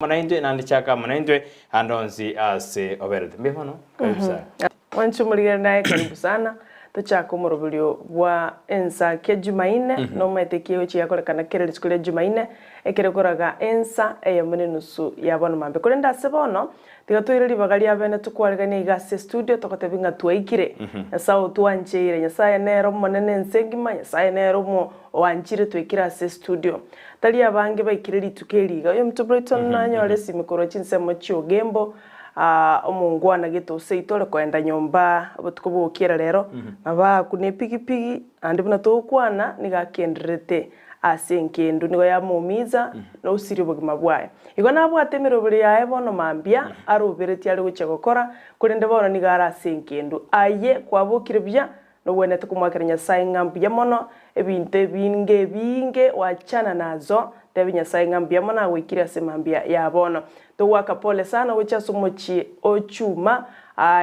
manaindwe nandi chaka manaindwe andonzi ase oberete mbefano kabisa wanchu muligana naye karibu sana tuchaka umurubulio wa Ensakia Jumanne no metekio uchi yakorekana kere skule Jumanne ekerekoraga ensa eyamune nusu yabona mambe kurenda sebono tigatwire libagari abene tukwaregania igase studio tokotebinga twaikire yasao twancheire yasaye nero monene nsengima yasaye nero mo wanchire twikira se studio tali abange baikire litukeriga yo mtu Brighton nanyore simikoro chinsemo chio gembo omungwana gito seitore kwenda nyomba butukubukira rero aba kune pigipigi andi buna tokwana nigakenderete asenkendu nigo yamumiza no usiri bugima bwaye igo nabwatemero buri yae bono mambia arubereti ari guche gukora kurinde bono nigara asenkendu aye kwabukire bya no wene tukumwakira Nyasaye ngambia mono ebinte binge wachana nazo tebi Nyasaye ngambia mono awikira semambia yabono tuwaka pole sana wicha sumochi ochuma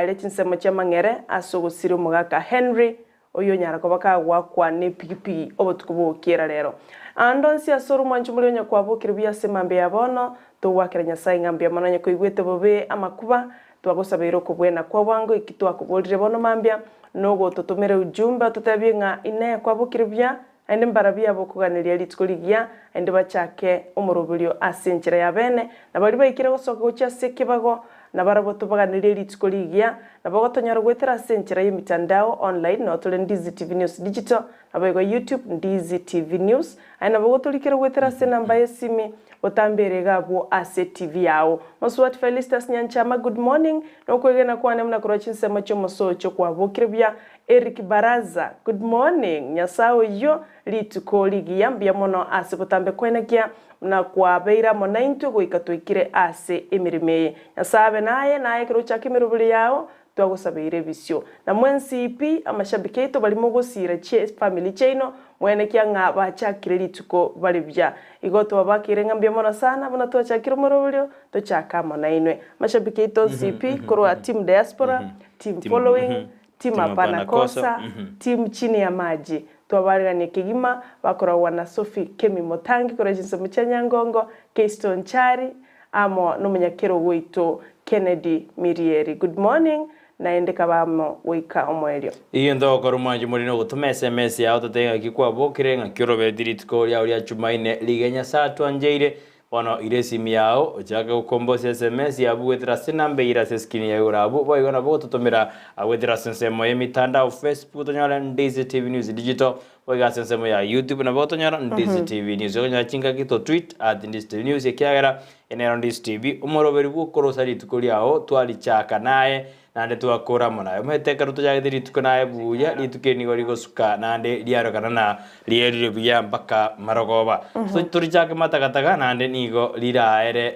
lechinsemo cha mangere asogosiri mugaka Henry oyo nyara ko bakagwa kwa ne pigipigi obutukubukira rero andonsi asoru mwanchu mulyonya kwabukira bya semambia yabono tuwakira Nyasaye ngambia mono nyako igwete bobe amakuba twagosabiro kubwena kwa wango ikitwa kubolire bono mambia nogo tutumire ujumbe tutabinga ine kwabukira bya ende mbarabia bokuganiria litikuligia ende bachake umurubulio asenchira yabene nabali bayikire gosoka ucha sekibago nabarabo tubaganiria litikuligia nabagotonyara gwetera asenchira yimitandao online no tole Ndizi TV News digital nabago YouTube Ndizi TV News aina bagotulikira gwetera se namba yesimi otambere gabo ase TV yao moswat Felistas Nyanchama good morning no kwegena kwane mna kurochinse macho mosocho kwa bokrebya Eric Baraza good morning nyasawo yo litukoligia mbia mono ase botambe kwenekia na kwa beira monaintu goikatwikire ase emirime nyasabe naye kirucha kimirubuli yao twagusabire visio na mwensi ipi amashabikeito bali mogosira family chaino mwene kyanga bachakire lituko balibya igoto babakire ngambye mona sana bana twachakira murubulyo tochaka monainwe mashabikeito CP koro team diaspora team following team apana kosa team chini ya maji twabariganye kigima bakora wana Sophie Kemi Motangi kora jinso muchanya ngongo Keystone Chari amo numunyakero wito Kennedy Mirieri good morning naende kabamo wika omwelio iyo ndo korumanje muri no gutuma SMS ya autotenga kikwa bokire nga kirobe diritko ya uri Jumanne ligenya saa twanjeire bono iresimi yao ochaka ukombosa SMS ya bwetera sinambe ira seskini ya urabu boyona botutumira awetera sensemo ya mitandao Facebook tonyala Ndizi TV News digital boyga sensemo ya YouTube na botonyala Ndizi TV News onya chinga kito tweet @Ndizi TV News ekiagera enero Ndizi TV umoroberi bukorosa litukuliao twali chaka naye nande twakora mona mweteka rutujage dirituko naye buya litukeni gori gosuka nande liaro kana lieri bya mpaka marogoba so turijake matakataga nande nigo liraere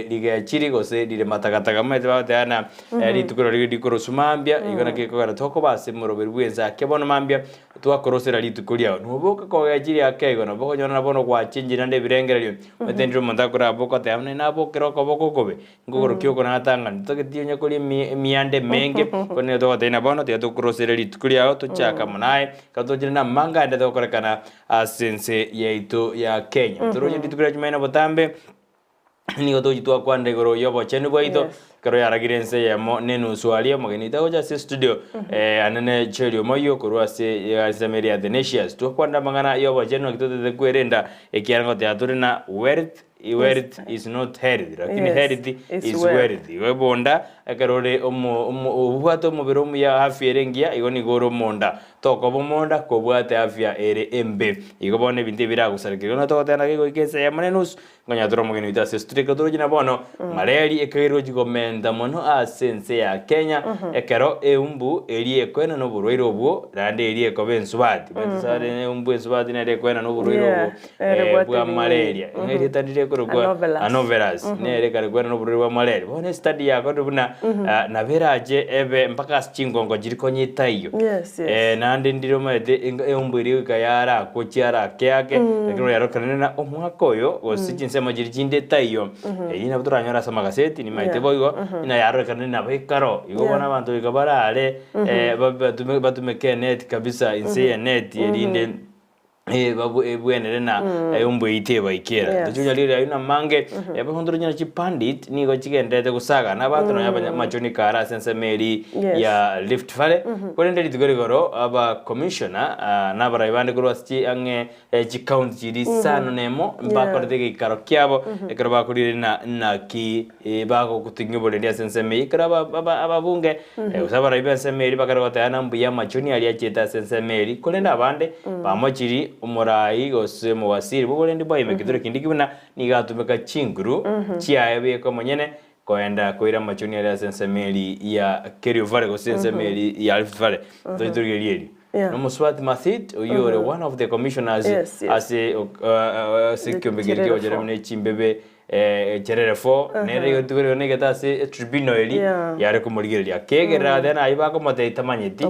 lige chiri gose dire matakataga mwete batana litukoro lidikoro sumambia igona kekora toko base muroberi bwenza kebono mambia twakorosera litukuliao nuboka ko gachiri akego no boko nyona bono kwa chinji nande birengerelio mwetendiro mandakura boko tamne na bokero ko boko kobe ngoro kyoko na tanga toketiyo nyakoli ande menge kone to tena bono te to crossere litukuli ao to chaka monae kato jina manga ande to korekana sense yeito ya Kenya toroje litukuli Jumanne botambe ni goto jitwa kwande goro yobo chenu boito karo yaragirense ya mo nenu swalia mogeni ta oja se studio anene chelio moyo korwa se ya Samaria the Nations to kwanda mangana yobo chenu kitote de kwerenda ekiarango te aturina worth is not healthy lakini healthy is worthy webonda akarore ubwato mubiromu ya afya erengia igoni goro monda toko bomonda ko bwate afya ere embe igobone binte biragusarikira no tokotana kego ikese ya manenus ngonya toro mugeni ita se strike toro jina bono maleri ekero jigomenda mono asense ya Kenya ekero eumbu eri ekwena no buroiro bwo rande eri ekobensubati batisare eumbu ensubati na ekwena no buroiro bwo bwa malaria ngeri tandire anovelas nere kare kwena no buroiro bwa malaria bone study yako ndubuna na beraje ebe mpaka chingongo jiriko nyitayo nande ndiro mate eumbu eri kayara ko chiara kyake ekero yaro kanena omwaka oyo osichinse majirjinde tayo ina buturanyora sama gaseti ni maite boigo ina yaro kanena bekaro igobona abantu ikabara ale batume kenet kabisa inse net yerinde babu ebwenere na umbu ite baikera tujunya lire ayuna mange ebahondro nyina chipandit ni go chigendete gusaga na bantu na machoni kara sense meri ya lift valley kolende litigorigoro aba commissioner na baraibande kurwasti ange county chiri sano nemo mbakorde gikaro kyabo ekero bakurire na ki bago kutingibole dia sense meri kara ababunge usaba raibe sense meri bakarota na mbuya machoni ali acheta sense meri kolenda abande bamochiri umurai gose mu wasiri bo ndi boy mekidure kindi kibuna nigatumeka chinguru chiaye ko monyene koenda koira machoni ya sense meri ya Kerio Valley go sense meri ya Rift Valley do idurgelieri no muswat mathit you are one of the commissioners as a sekyombegerike ojeremne chimbebe chererefo nere yotugere negeta se tribunal yare kumurigeria kegera then aiba ko mate tamanyeti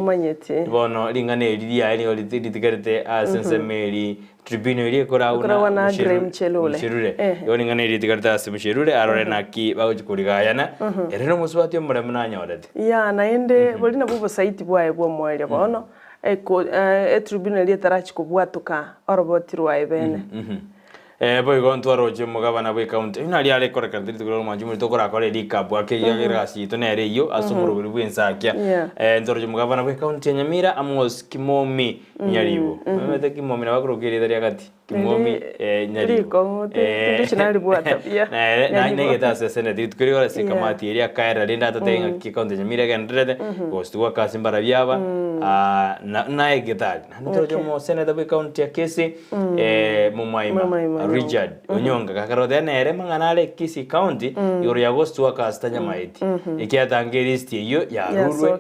bono lingane iriya eli litigerete sense meri tribunal iri kora una mshirure yoni ngane litigerete as mshirure arore naki bagukurigayana erero muswati omure munanya odete naende bolina bubo site bwae bwo mwele bono tribunal yetarachi kubwatuka orobotirwa ebene boy gontwaro je mugabana bwe county inali ale koreka nditugoro manjumuri tokora kore likabu akegirasi to nere yo asumuru buri Ensakia ndoro je mugabana bwe county Nyamira Amos Kimomi nyaribo mete Kimomi nabakurugirira dari agati Kimomi nyaribo traditional bwata pia na negeta sesene ditugoro sikamati eri akaira linda tatenga ki county Nyamira gendrede gostuwa kasimbara byaba na egeta ndoro je mo seneta bwe county ya Kisii mumaima Richard Onyonga kakarode nere manganale Kisii County yoro ya Agosto wakastanya maiti ikiatange list iyo ya rurwe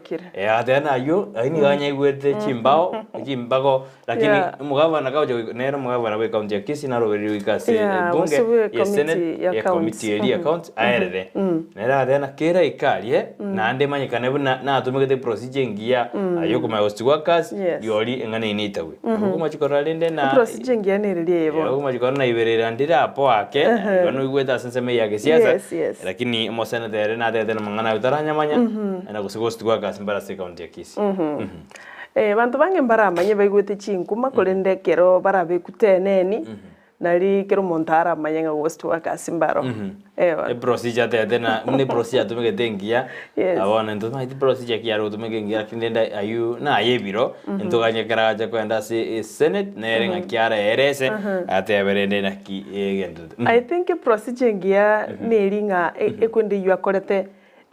adena yo aini ganya igwete chimbao chimbago lakini mugavana kaje nero mugavana we county ya Kisii na roberi wikase bunge ya senate ya committee ya county aerere nera adena kera ikalie na ande manyikane buna na atumegete procedure ngia ayo kuma Agosto wakas yori engane initawe kuma chikoralende na procedure ngia nerelie yebo kuma chikorana iberera ndira apo ake bano igweta sense me ya kisiasa lakini mosana tere na tete mangana utaranya manya na kusigosti kwa kasimbara se county ya Kisii bantu bange mbara manye baigwete chinkuma kolende kero barabe kuteneni nari kero montara manyanga gosti wa kasimbaro procedure tete na mne procedure tumeke tengia abona ndo ma procedure kiaro tumeke ngia kindenda ayu na ayebiro ndo ganye karaja kwenda se senate nerenga kiara erese ate aberende na ki egendo I think procedure ngia neringa ekwende yu akorete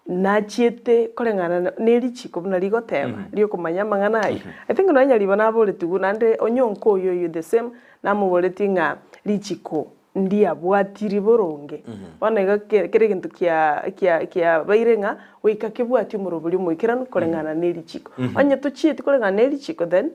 na chiete korengana neri chiko na ligotema liyo kumanya mangana ai I think no nyali bana bole tugu nande onyonko yo the same na muboleti nga lichiko ndia bwatiri boronge bana kere kintu kia bairenga wika kibwati murobuli mwikirano korengana neri chiko anya to chiete korengana neri chiko then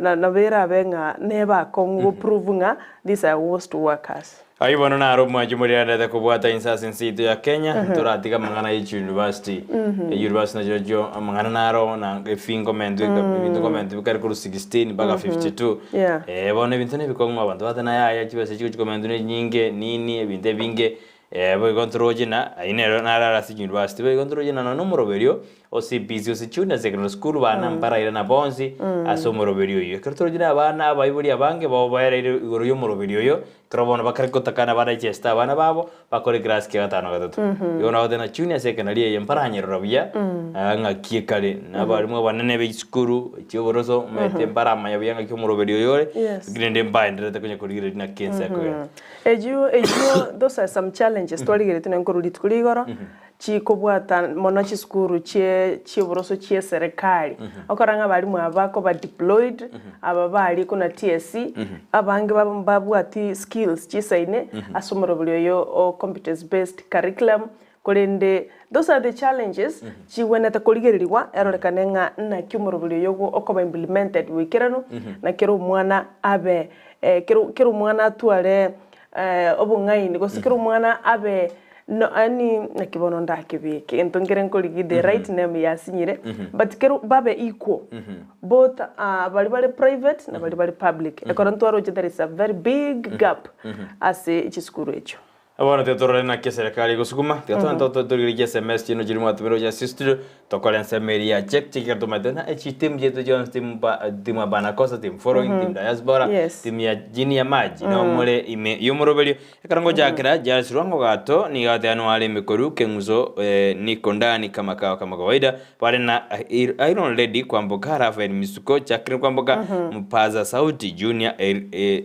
na vera benga neba kongo prove nga these are worst workers ai bono na ro majumuri anda kubwata insasi nsitu ya Kenya turatiga mangana ya university university na jojo mangana naro na fingo mendu bintu comment bikari kuru 16 baga 52 bono bintu ne bikongo abantu batana ya chibase chiko comment ne nyinge nini binte binge boy control na inero na rara si university boy control na no moroberio o CPC o sichuna secondary school bana mpara ira na bonzi aso moroberio yo control na bana baiburi abange bo baira igoro yo moroberio yo krobona bakari kotakana bana chesta bana babo bakore grass ke gatano gatatu yo na odena junior secondary ya mpara nyerobia nga kiekale na bari mwe banene be school choboroso mete mpara maya byanga kyo moroberio yo grinde mba ndete kwenye kuligire na kensa ko ejo those are some challenges twaligire tuna nkorudi tukuligoro chikobwata mono chiskuru chiboroso chie serikali okoranga bali mu abako ba deployed ababali kuna TSC abange babwati skills chisaine asomero bulyo o competence based curriculum kolende those are the challenges chiweneta koligererwa erorekanenga na kyumoro bulyo okoba implemented wikirano na kero mwana abe kero mwana atware obungaini gosikero mwana abe no ani nakibono ndakibike entongere nkoligi the right name yasinyire but kero babe equal both bali private na bali public according to there is a very big gap as a chiskuru echo Abona tetorole na serikali gusukuma tegatona totogirikia SMS chino jiri mwatumiro ya sister tokole nsemeri ya check tumatena team jetu Jones team bana kosa team following team diaspora team ya jini ya maji na mole ime yomorobelio ekarango jakira jasirwango gato ni gate anuale mikoru kenguzo niko ndani kama kawaida pale na Iron Lady kwamboka Rafael Misuko chakira kwamboka mpaza sauti Junior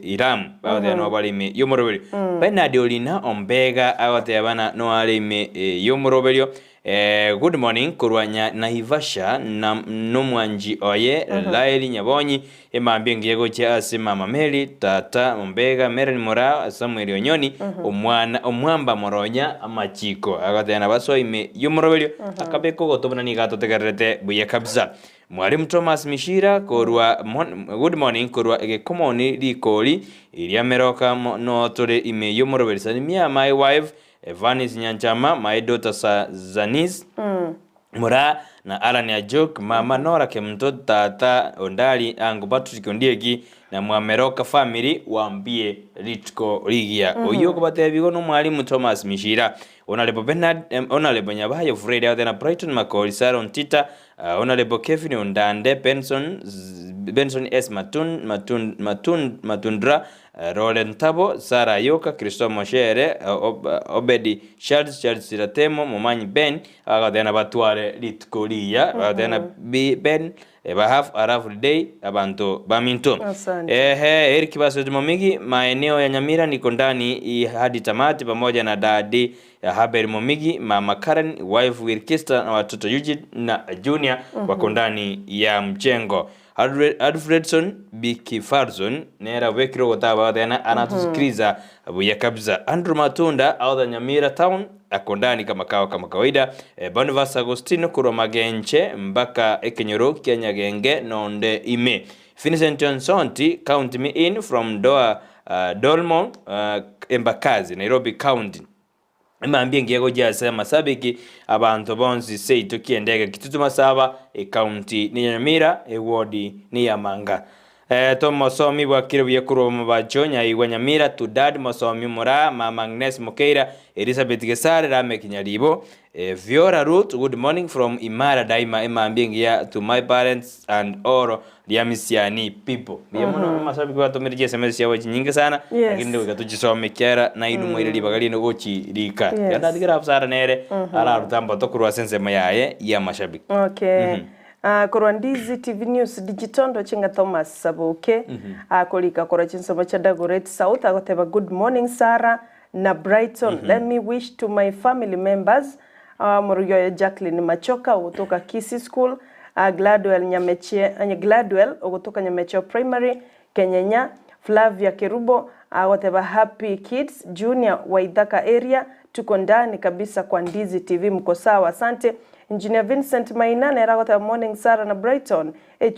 Iram baadhi ya wale ime yomorobelio Bernard Olina Ombega awate abana no alime yomorobelio good morning kurwanya Naivasha na nomwanji oye Laeli Nyabonyi emambie ngiyego cha asima Mameli Tata Ombega Meren Mora Samuel Onyoni omwamba Moronya amachiko agate na baso ime yomorobelio akabeko gotobana ni gato tegarete buye kabisa Mwalimu Thomas Mishira korwa good morning korwa komoni likoli iria meroka no tore ime yomorobelisa mia my wife Evanis Nyanchama my daughter Zanis Mura na Alan ya joke mama Nora kemto tata ondali angu Patrick Ondieki na mwameroka family waambie Ritko Ligia oyo kubate bigo no mwalimu Thomas Mishira onalebo Bernard onalebo Nyabayo Fred out na Brighton Makoli Saron Tita onalebo Kevin Ondande Benson S Matundra Roland Tabo Sara Yoka Christo Moshere Obedi Charles Siratemo Momanyi Ben agadena batware Litkolia agadena Ben have a rough day abantu baminto Eric Baso Momigi maeneo ya Nyamira niko ndani hadi tamati pamoja na dadi Haber Momigi mama Karen wife Wilkista na watoto Eugene na Junior wako ndani ya mchengo Alfredson Biki Farzon nera wekiro gotaba tena anatusikiliza buya kabisa Andrew Matunda au Nyamira town akondani kama kawaida Bonavas Agostino Kuromagenche mpaka Ekenyoro Kenya genge nonde ime Vincent Johnsonti count me in from Dolmo Embakazi Nairobi County Mambie ngiyego jase masabiki abantu bonzi sei tukiendega kitutuma saba county ni Nyamira ward ni Yamanga Tomo somi wakiro byekuro mubajonya iwa Nyamira to dad mosomi mura mama Agnes Mokeira Elizabeth Gesare rame kinyalibo Viora Ruth good morning from Imara Daima mambie ngiya to my parents and all Liamisiani people biamono masabiki batomiri SMS yawe nyingi sana lakini ndio gatujisome kera na idumo ile libagali no gochi rika yanda digira afsara nere ara rutambo tokurwa sense mayaye ya mashabiki Korwa Ndizi TV News Digitondo chinga Thomas Saboke kolika korwa chinsoma cha Dagoret South agoteba good morning Sarah na Brighton let me wish to my family members Muruyo Jacqueline Machoka kutoka Kisii School Gladwell kutoka Nyameche Primary Kenyanya Flavia Kerubo agoteba happy kids junior Waithaka area tuko ndani kabisa kwa Ndizi TV mko sawa asante Engineer Vincent Maina neragota morning Sarah na Brighton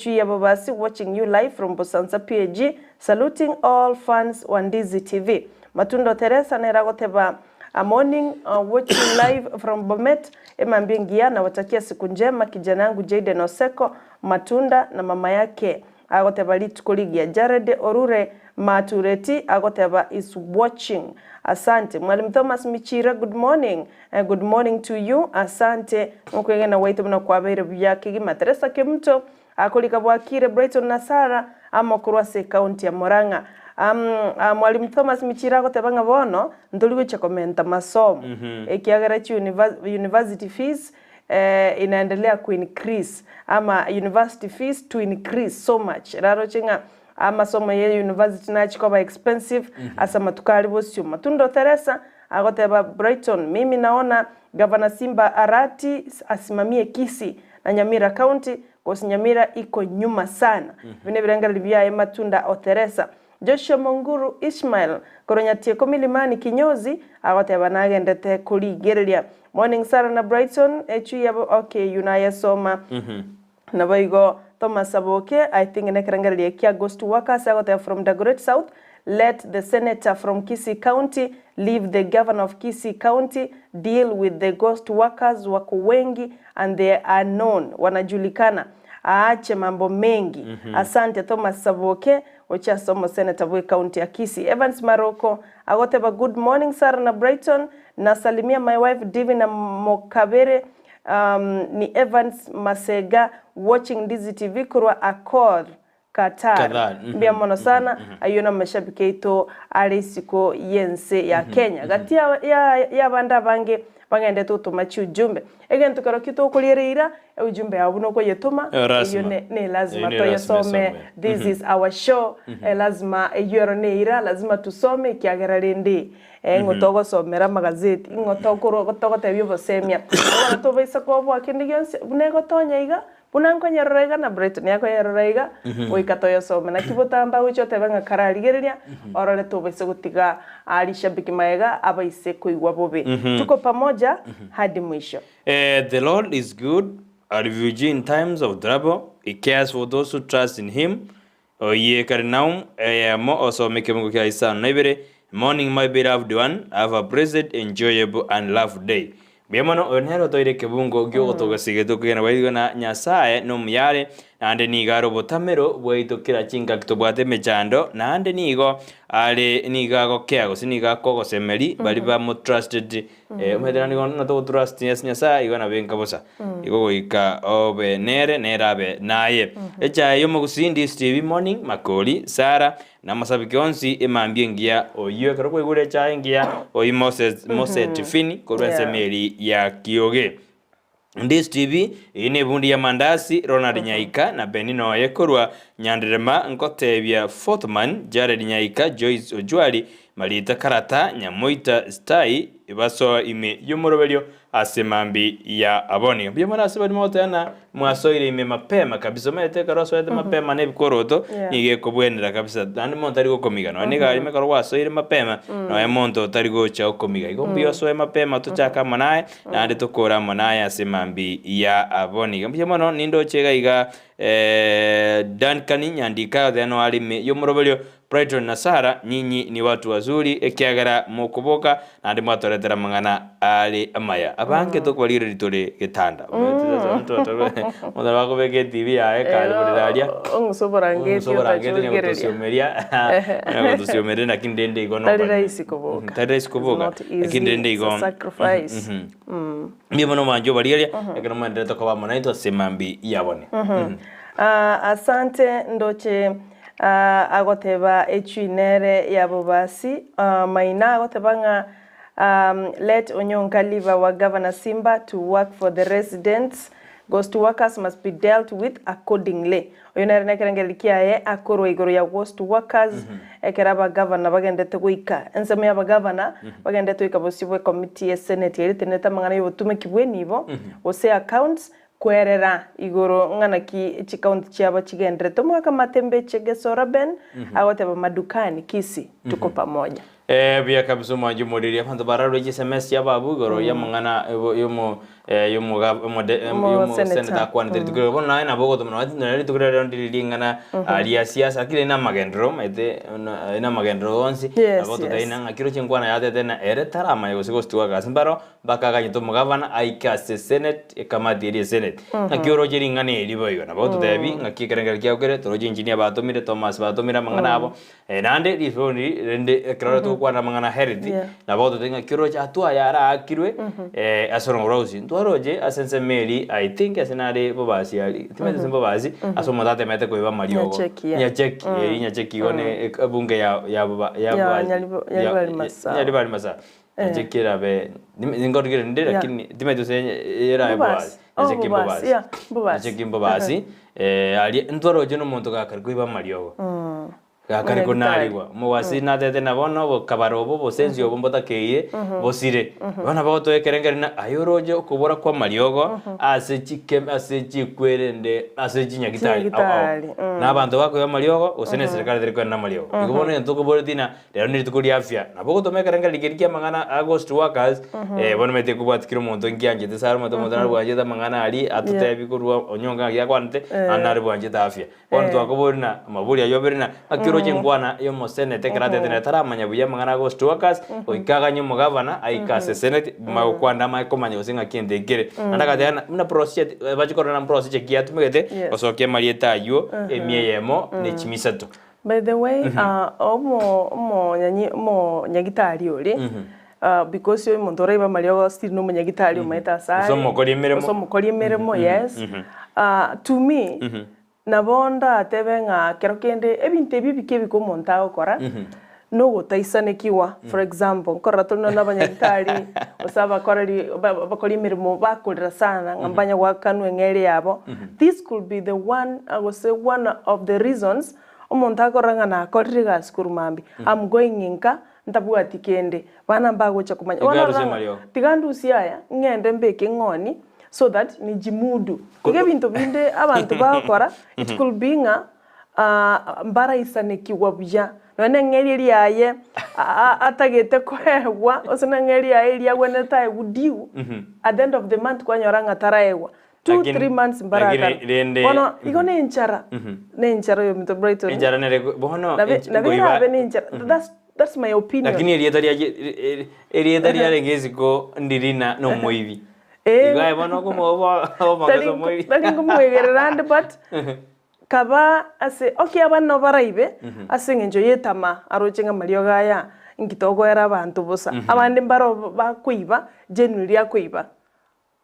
ya babasi watching you live from Bosansa PAG saluting all fans wa Ndizi TV Matundo Teresa neragota a morning watching live from Bomet emambingia na watakia siku njema kijana yangu Jaden Oseko Matunda na mama yake agoteba Litkuligia Jared Orure Matureti agoteba is watching asante Mwalimu Thomas Michira good morning good morning to you asante mkwenge na waito mna kwa bere byake gimateresa kemto akolika bwakire Brighton na Sara ama kurwase county ya Murang'a Mwalimu Thomas Michira agoteba bono ndoliwe cha komenta masomo ekiagara chi university fees inaendelea ku increase ama university fees to increase so much raro chinga masomo ye university na chikoba expensive asa matukali bosio Matundo Teresa agoteba Brighton mimi naona Governor Simba Arati asimamie Kisii na Nyamira County kwa Nyamira iko nyuma sana vile vilanga libia Matunda Teresa Joshua Monguru Ismail koronyatie komilimani kinyozi agoteba nagendete kuligerelia morning Sarah na Brighton yunaya soma na baigo Thomas Saboke I think nekerangalia kia ghost workers agoteba from the Great South let the senator from Kisii County leave the governor of Kisii County deal with the ghost workers wako wengi and they are known wanajulikana aache mambo mengi asante Thomas Saboke ocha somo senator we county ya Kisii. Evans Maroko agoteba good morning sir na Brighton, nasalimia my wife Divina Mokabere, ni Evans Masega watching Ndizi TV kurwa Accord Qatar. Mbia mono sana ayona mashabiki ito alisiko yense ya Kenya. Gati ya banda bange bangende tutumachi ujumbe. Egen tukaro kito kulirira ujumbe abuno ko yetuma iyo ne lazima toyasome. This is our show. Lazima yero neira lazima tusome kiagera rindi. Ngotogo somera magazeti ngotokoro tebyo bosemia. Ngona to baisa ko bwa kindi yonse bunego tonya iga bunanko nyarorega na Brighton yako yarorega oikatoyo some na kibotamba ucho tebanga kararigeria orole to baisa gutiga alishabiki maega abaise kuigwa bobe. Tuko pamoja hadi mwisho. The Lord is good, a refuge in times of trouble. He cares for those who trust in him. Oye karinaum mo also make mungu kia isa naibere. Morning my beloved one, have a blessed, enjoyable and loved day. Biamono onero toire kebungo gyo toga sigeto kena waigona nyasaye no myare ande niga robotamero bweito kira chinga kitobwate mechando na ande nigo ale niga go keago siniga kogo semeri bali ba mo trusted umedera nigo na to trust yes nyasaye igona benka bosa igo ika obe nere nerabe naye echa yomo Gusii Steve morning makoli Sara na masabiki onsi emambie ngia oyue karoko igure cha ngia oyi Moses Tifini korwa semeri ya Kioge. Ndizi TV ine bundi ya mandasi Ronald Nyaika na Benino yekorwa Nyandirema nkotebya Fortman Jared Nyaika Joyce Ojwali Malita Karata Nyamoita Stai baso ime yumorobelyo asemambi ya aboni byamana asebali motana mwasoire ime mapema kabisa mete karoso ete mapema ne bikoroto nige kobwenera kabisa andi montari go komiga no aniga ime karo wasoire mapema no emonto tari go cha komiga igombi wasoe mapema tuchaka manaye na andi tokora manaye asemambi ya aboni byamano nindo chega iga Duncan Nyandika theno alime yumorobelyo Brighton na Sara nyinyi ni watu wazuri ekiagara mukuboka na ndi mwatoretera mangana ali amaya abange tokwalire litore getanda mutara wako beke TV ya kali bodiraria ongusoborangeti otachogereria ngotosiomeria na kindende igono tari kuboka kindende igono sacrifice mimono manjo bariria ekero mandere tokoba monaito semambi yabone asante ndoche agoteba echuinere yabo basi maina agoteba nga let Onyonka leave our governor Simba to work for the residents. Ghost workers must be dealt with accordingly. Oyonere nekerengelikia ye akoro igoro ya ghost workers ekeraba governor bagendete guika enseme ya governor bagendete guika bosibwe committee ya senate yeri teneta mangana yobutume kibweni ibo ose accounts kwerera igoro ngana ki chikaunti chiaba chigendere tomwaka matembe chegesora ben awateba madukani Kisii tuko pamoja bia kabisa mwanju modiria pando bararo je SMS ya babu goro ya mangana yomo seneta kwa ndiri tukiro bona na bogo to mwana ndiri tukiro ndiri ngana alia siasa kile na magendro mete na magendro onsi aboto taina ngakiro chingwana yate tena ere tarama yo sigostiwa gasimbaro bakaga nyito mugavana aikase senate kamati ri senate ngakiro jeri ngane libo yo na boto tebi ngakikerenga kia okere toroje engineer batomire Thomas batomira mangana abo nande rifoni rende ekro kwa na mangana heriti na boto tenga kiro cha tua yara akirwe asoro rosi ndoroje asense meri I think asenare bobasi ali timete sembo basi asomo date mete ko iba mariogo nya check one bunge ya baba ya bali masa chekira be ngorgire ndira lakini timete se era bobasi cheki bobasi ali ndoroje no muntu gakari ko iba mariogo gakari kunarigwa muwasi na tete na bono kabarobo bosenzio bombota keye bosire bana bato ekerengeri na ayoroje okubora kwa mariogo ase chikwerende ase chinyagitari na abantu bako ya mariogo osene serikali teriko na mariogo igobone ntoko borodina lero ni tukuri afya na boko tomekerengeri ligerikia mangana August workers bono mete kubwatikiro muntu ngianje tesaro moto na bwanje ta mangana ali atote bikurwa Onyonka ya kwante anari bwanje ta afya bono twakoborina maburi ayoberina roje ngwana yo mo senate kerate tena taramanya buya mangana August workers oikaga nyo mugavana aikase senate makwanda makomanya usinga kinde gere andaka tena mna process bachikora na process kiatu megete osoke marieta yo emie yemo ne chimisato By the way, omo nyagitari uri because yo muntu uraiba Mario still no munyagitari umaita sai. So mukori emirimo, yes. To me, nabonda atebenga kero kende ebintu ebi bikebiko monta okora. No gutaisanekiwa, for example, koratono n'abanyagitari osaba bakora imirimo bakorera sana ngambanya wakanu engeri yabo. This could be the one, I would say, one of the reasons omuntu akoranga na akorira skuru mambi. I'm going inka ntabuati kende bana mbagocha kumanya tigandu siaya ngende mbeke ngoni so that ni jimudu kuge bintu binde abantu bakora it could be nga mbara isanekiwa bya none ngeri yaye atagete kwewa osana ngeri yaye lyagwene tae udiu at the end of the month kwanyoranga taraewa 2-3 months mbaraka bono igone enchara ne enchara yo mito Brighton enchara ne bono that's my opinion lakini erietaria regeziko ndirina no moivi igai bono como magazo moivi tali como egerande but kaba ase okay abana baraibe ase ngenjo yetama arochenga Mario gaya ngitogo era abantu busa abandi mbaro bakwiba genuinely akwiba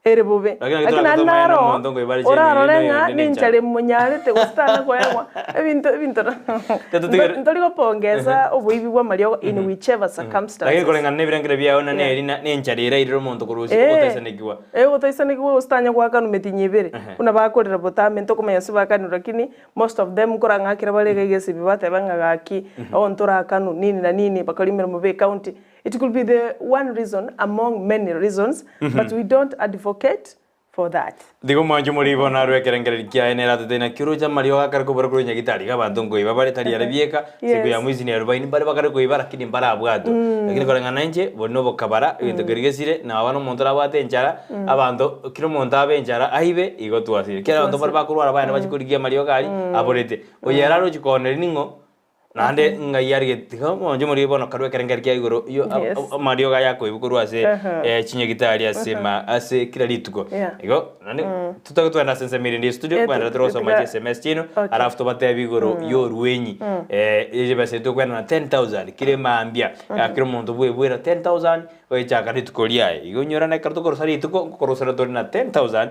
erebobe lakini naro ora renga ninchale munyale te gustana kwewa ebintu ntoligo pongeza obuibi bwa Mario in whichever circumstance lakini kolenga nebirangire byaona ninchale ira iro muntu kurusi utaisanekiwa utaisanekiwa ustanya kwa kanu metinyebere kuna bakorera botamento kumenya sibakanu lakini most of them koranga kira balege gesi bibate banga gaki ontora kanu nini na nini bakalimira mu be county. It could be the one reason among many reasons, but we don't advocate for that. Digo manjo muri bona rwekerengere kia enera tena kiruja Mario gakara ko barako nyagitari gabantu ngo ibabare tari arabieka siku ya mwizi ni 40 bari bakara ko ibara kini mbara abwatu lakini korenga nanje bono bokabara ibintu gerigesire na abana umuntu abate enchara abantu kiro umuntu abenchara ahibe igo twasire kera abantu bari bakurwara abana bakikurigia Mario gari aborete oyeraro chikonere ningo nande ngayari tiga monjo muri bona karwe kerengeri kya igoro yo Mario ga yako ibukuru ase chinyagitari ase kila lituko igo nande tutagutwenda sense miri ndi studio kwenda troso ma SMS chino alafu tobate bigoro yo ruenyi eje base to kwenda na 10000 kile maambia akiro mondo bwera 10000 oicha kali tukolia igo nyora na karto korosari tuko korosara to na 10000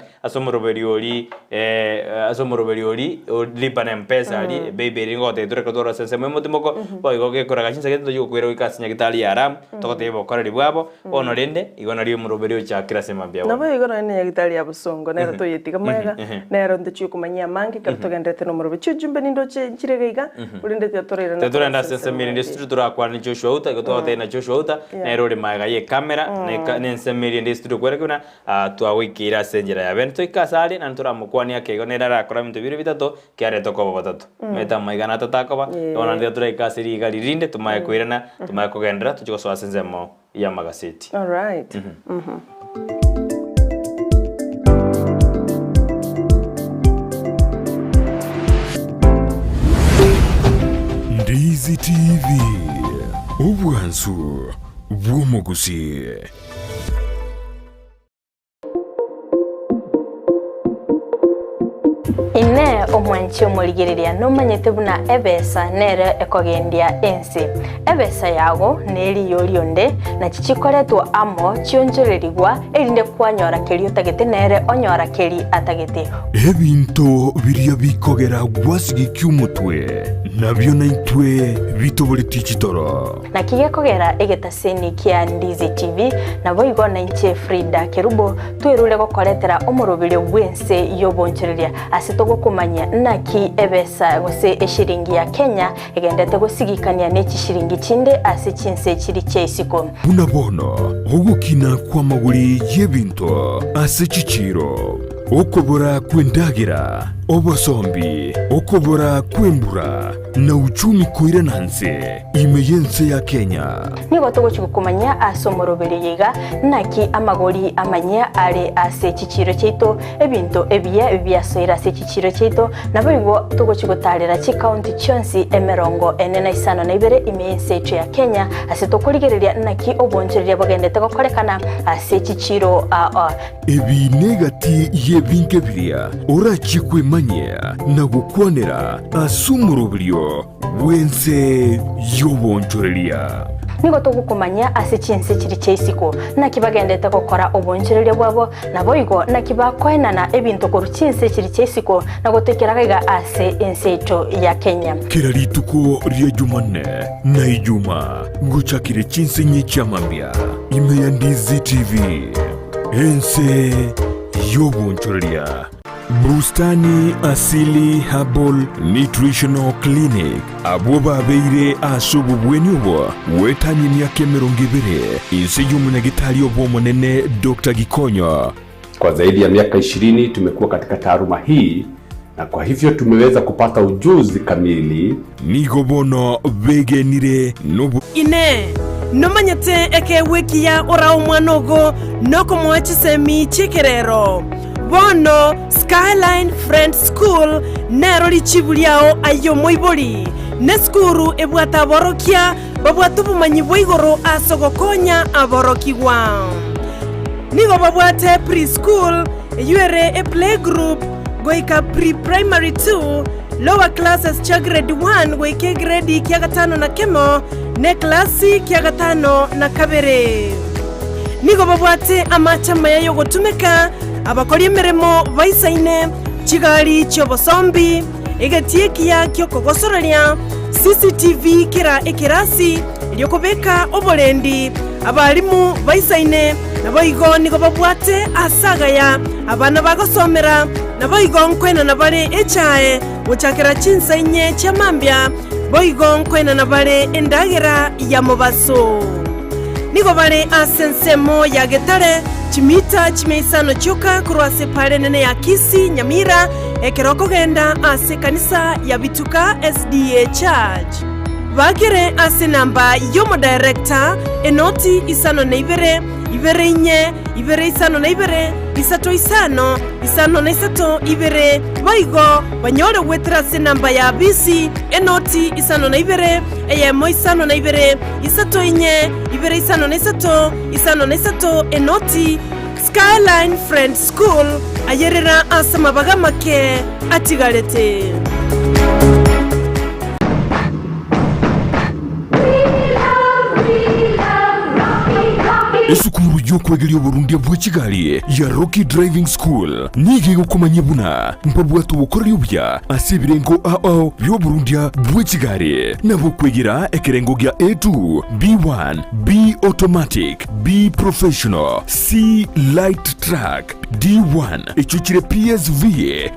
asomoroberioli lipa na mpesa ali baby ringo te tore kodora sense motimoko boigo ke kora gachinsa gento yo kwero ikasinya gitali aram tokote bokora libwabo ono rende igona rio muroberio cha kirase mabya no boigo no nya gitali abusongo nero to yetika mwega nero ndechu kumanya mangi karto gendete no murobecho jumbe nindo chirega urinde tetorera na tetorenda sense miri ndi structure kwa ni Joshua uta gotote na Joshua uta nero ri maga ye kamera ne sense miri ndi studio kwera kuna twawikira senjera ya bento ikasale na ntura mukwani yake igonera rakora mintu biro bitatu kiare toko batatu meta maigana tatakaba ona ndio turaikasiri galirinde tumaye kwirana tumaye kugendera tuchiko swasenzemo ya magazeti. All right. Ndizi TV obwansu bw'omugusi. Ine omwanchi omurigereria nomanyete buna ebesa nere ekogendia ensi ebesa yago neri yorionde na chichikoretwo amo chionjorerigwa erinde kwanyora keri utagete nere onyora keri atagete ebinto biria bikogera gwasigi kyumutwe nabyo naitwe bitobole tichitoro na kigekogera egetaseni kia Ndizi TV nabo igona inche Frida Kerubo twerule gokoretera omurobire gwense yobonchereria asitogo kumanya naki ebesa gose eshiringi ya Kenya egendete gusigikania n'eki shiringi kinde ase chinse kiri kyesiko bunabono ogukina kwa maguri y'ebinto ase chichiro okobora kwendagira obosombi okobora kwembura na uchumi koira nanse imeyense ya Kenya nigo tugochikukumanya asomorobere yega naki amagori amanya are ase chichiro cheito ebinto ebiya byasoira ase chichiro cheito nabo tugochigutarira chi county chonsi emerongo enena isano na ibere imeyense ya Kenya ase tokurigereria naki obonchereria bagendete gokorekana ase chichiro ebi negati ye binge biria urachikwemanyia na gukwanira asumurubirio wense yobonchoreria nigo tugukumanya ase chinse chiri cheisiko na kibagendete gukora obonchereria bwabo nabo igo na kibakwenana ebintu koru chinse chiri cheisiko na gutekeraga ase enseito ya Kenya kira rituko ria Jumanne na Ijuma guchakire chinse nyichamambia ime ya Ndizi TV ense yobonchoreria Bustani Asili Herbal Nutritional Clinic abo babeire asubu bwenyubo wetani myaka 20 inse y'umunagitari obomonene Dr. Gikonyo. Kwa zaidi ya miaka 20 tumekuwa katika taaluma hii na kwa hivyo tumeweza kupata ujuzi kamili. Nigobono begenire nubu ine nomanyete eke wekia ora umwanogo noko mwachisemi chikerero bono Skyline Friend School nero lichibuliao ayo moiboli ne skuru ebwata borokia babwatu bumanyi boigoro asogokonya aborokiwa nigo babwate preschool yuere a playgroup goika pre-primary 2 lower classes cha grade 1 goike grade kia gatano na kemo ne klasi kia gatano na kabere nigo babwate amachama yayo gotumeka abakora emirimo baisaine kigali cy'obosombi egatiekia kyokogosororia CCTV kira ekirasi lyokobeka obolendi abalimu baisaine naboigo nigo babwate asagaya abana bagosomera naboigo nkwena nabale echae guchakira chinsainye chamambya boigo nkwena nabale endagera ya mobaso nigo bale asensemo ya getare chimita chimeisano choka kurwase pale nene ya Kisii Nyamira ekeroko genda ase kanisa ya Bituka SDA Church bakere ase namba yomo director enoti isano na ibere inye ibere isano na ibere isato isano na isato ibere baigo banyore wetera ase namba ya BC enoti isano na ibere eyemo isano na ibere isato inye ibere isano na isato enoti Skyline Friend School ayerera asama bagamake atigarete esukuru y'okwegeria oburundi bwa Kigali ya Rocky Driving School nige gukomanya buna mpabwatu bukorera ubya asibirengo ao y'oburundi bwa Kigali nabo kwegera ekerengo gya A2 B1 B automatic B professional C light track D1 echuchire PSV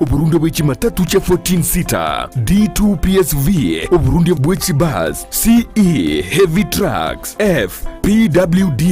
oburundi bwa chimatatu cha 14 seater D2 PSV oburundi bwa chibus CE heavy trucks F PWD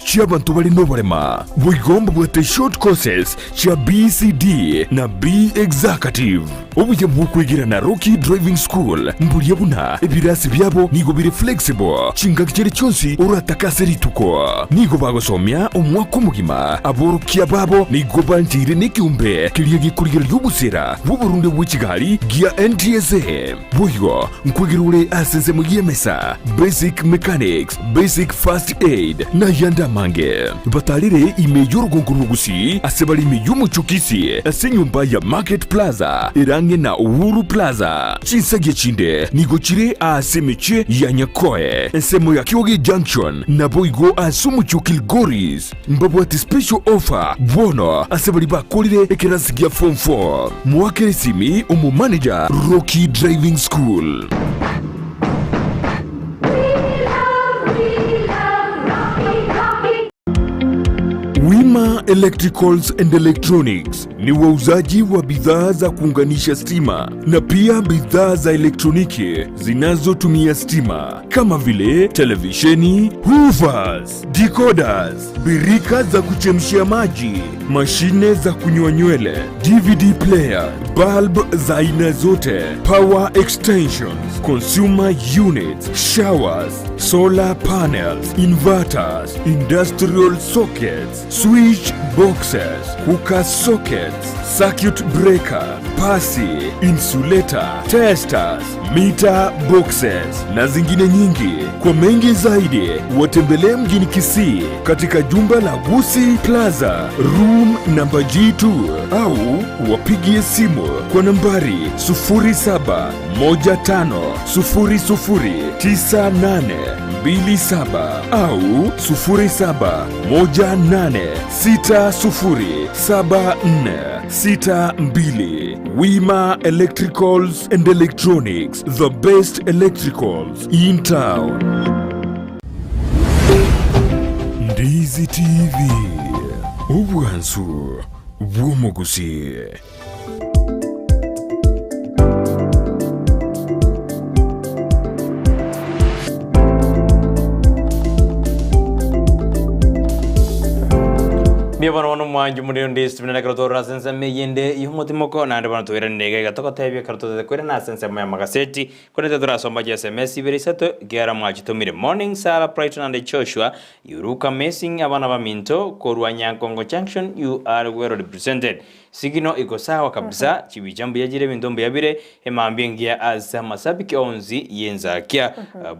cy'abantu bali n'obarema bwigomba bwate short courses cha BCD na B executive obuye bw'okwegira na Rocky Driving School mbulye buna ebirasi byabo nigo biri flexible chingakichere cyonsi uratakase rituko nigo bagosomya omwaka omugima aborokia babo nigo banjire n'ikiumbe kiriye gikurigiro y'ubusera bw'Uburundi bwa Kigali gya NTSA bwigo nkwegirure asense mu yemesa basic mechanics basic first aid na yanda mange batalire imeyo rugonguru Gusii asebali imeyo muchukisi asenyumba ya Market Plaza irange na Uhuru Plaza chinsage chinde nigochire asemeche ya Nyakoe ensemo ya Kiogi Junction na boigo asumuchukil Goris mbabu ati special offer bono asebali bakolire ekerasi gya form 4 mwakere simi umu manager Rocky Driving School. Wima Electricals and Electronics ni wauzaji wa bidhaa za kuunganisha stima na pia bidhaa za elektroniki zinazotumia stima kama vile televisheni, hoovers, decoders, birika za kuchemshia maji, mashine za kunywa nywele, DVD player, bulb za aina zote, power extensions, consumer units, showers, solar panels, inverters, industrial sockets, switch boxes, hookah sockets, circuit breaker, pasi, insulator, testers, meter boxes na zingine nyingi. Kwa mengi zaidi watembelee mjini Kisii katika jumba la Gusii Plaza, room namba G2 au wapigie simu kwa nambari 0715009827 au 0718607462. Wima Electricals and Electronics, the best electricals in town. Ndizi TV, ubwansu bw'omugusi. Bia bana wano mwanju muri ndi stimina karato rasense meyende ihumutimoko nande bana tuwira ndege gatoko tebye karato de kwira na sense mya magaseti kone tura somba je SMS ibiri sato gera mwaji tumire morning sala Brighton and Joshua yuruka missing abana ba minto korwa Nyankongo Junction you are well represented sigino iko sawa kabisa chibijambo yajire bindombe yabire emambingia asa masabiki onzi yenzakia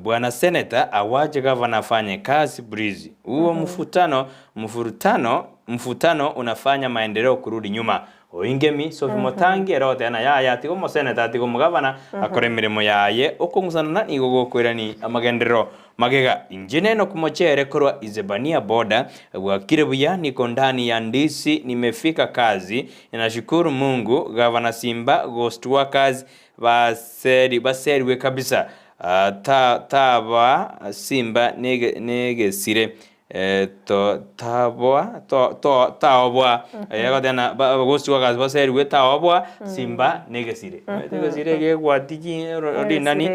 bwana senator awaje governor afanye kazi breezy huo mfutano unafanya maendeleo kurudi nyuma oingemi Sophie Motangi erote ana yaya atigo mo senator atigo mugavana akore mirimo yaye okungusana na igogo kwirani amagendero magega injine no kumochere korwa Izebania border wakire buya niko ndani ya Ndizi nimefika kazi ninashukuru Mungu gavana Simba ghost workers baseriwe kabisa taba Simba negesire taobwa yagatena bagosi wakazi baseriwe taobwa Simba negesire negesire gwatiji ordinani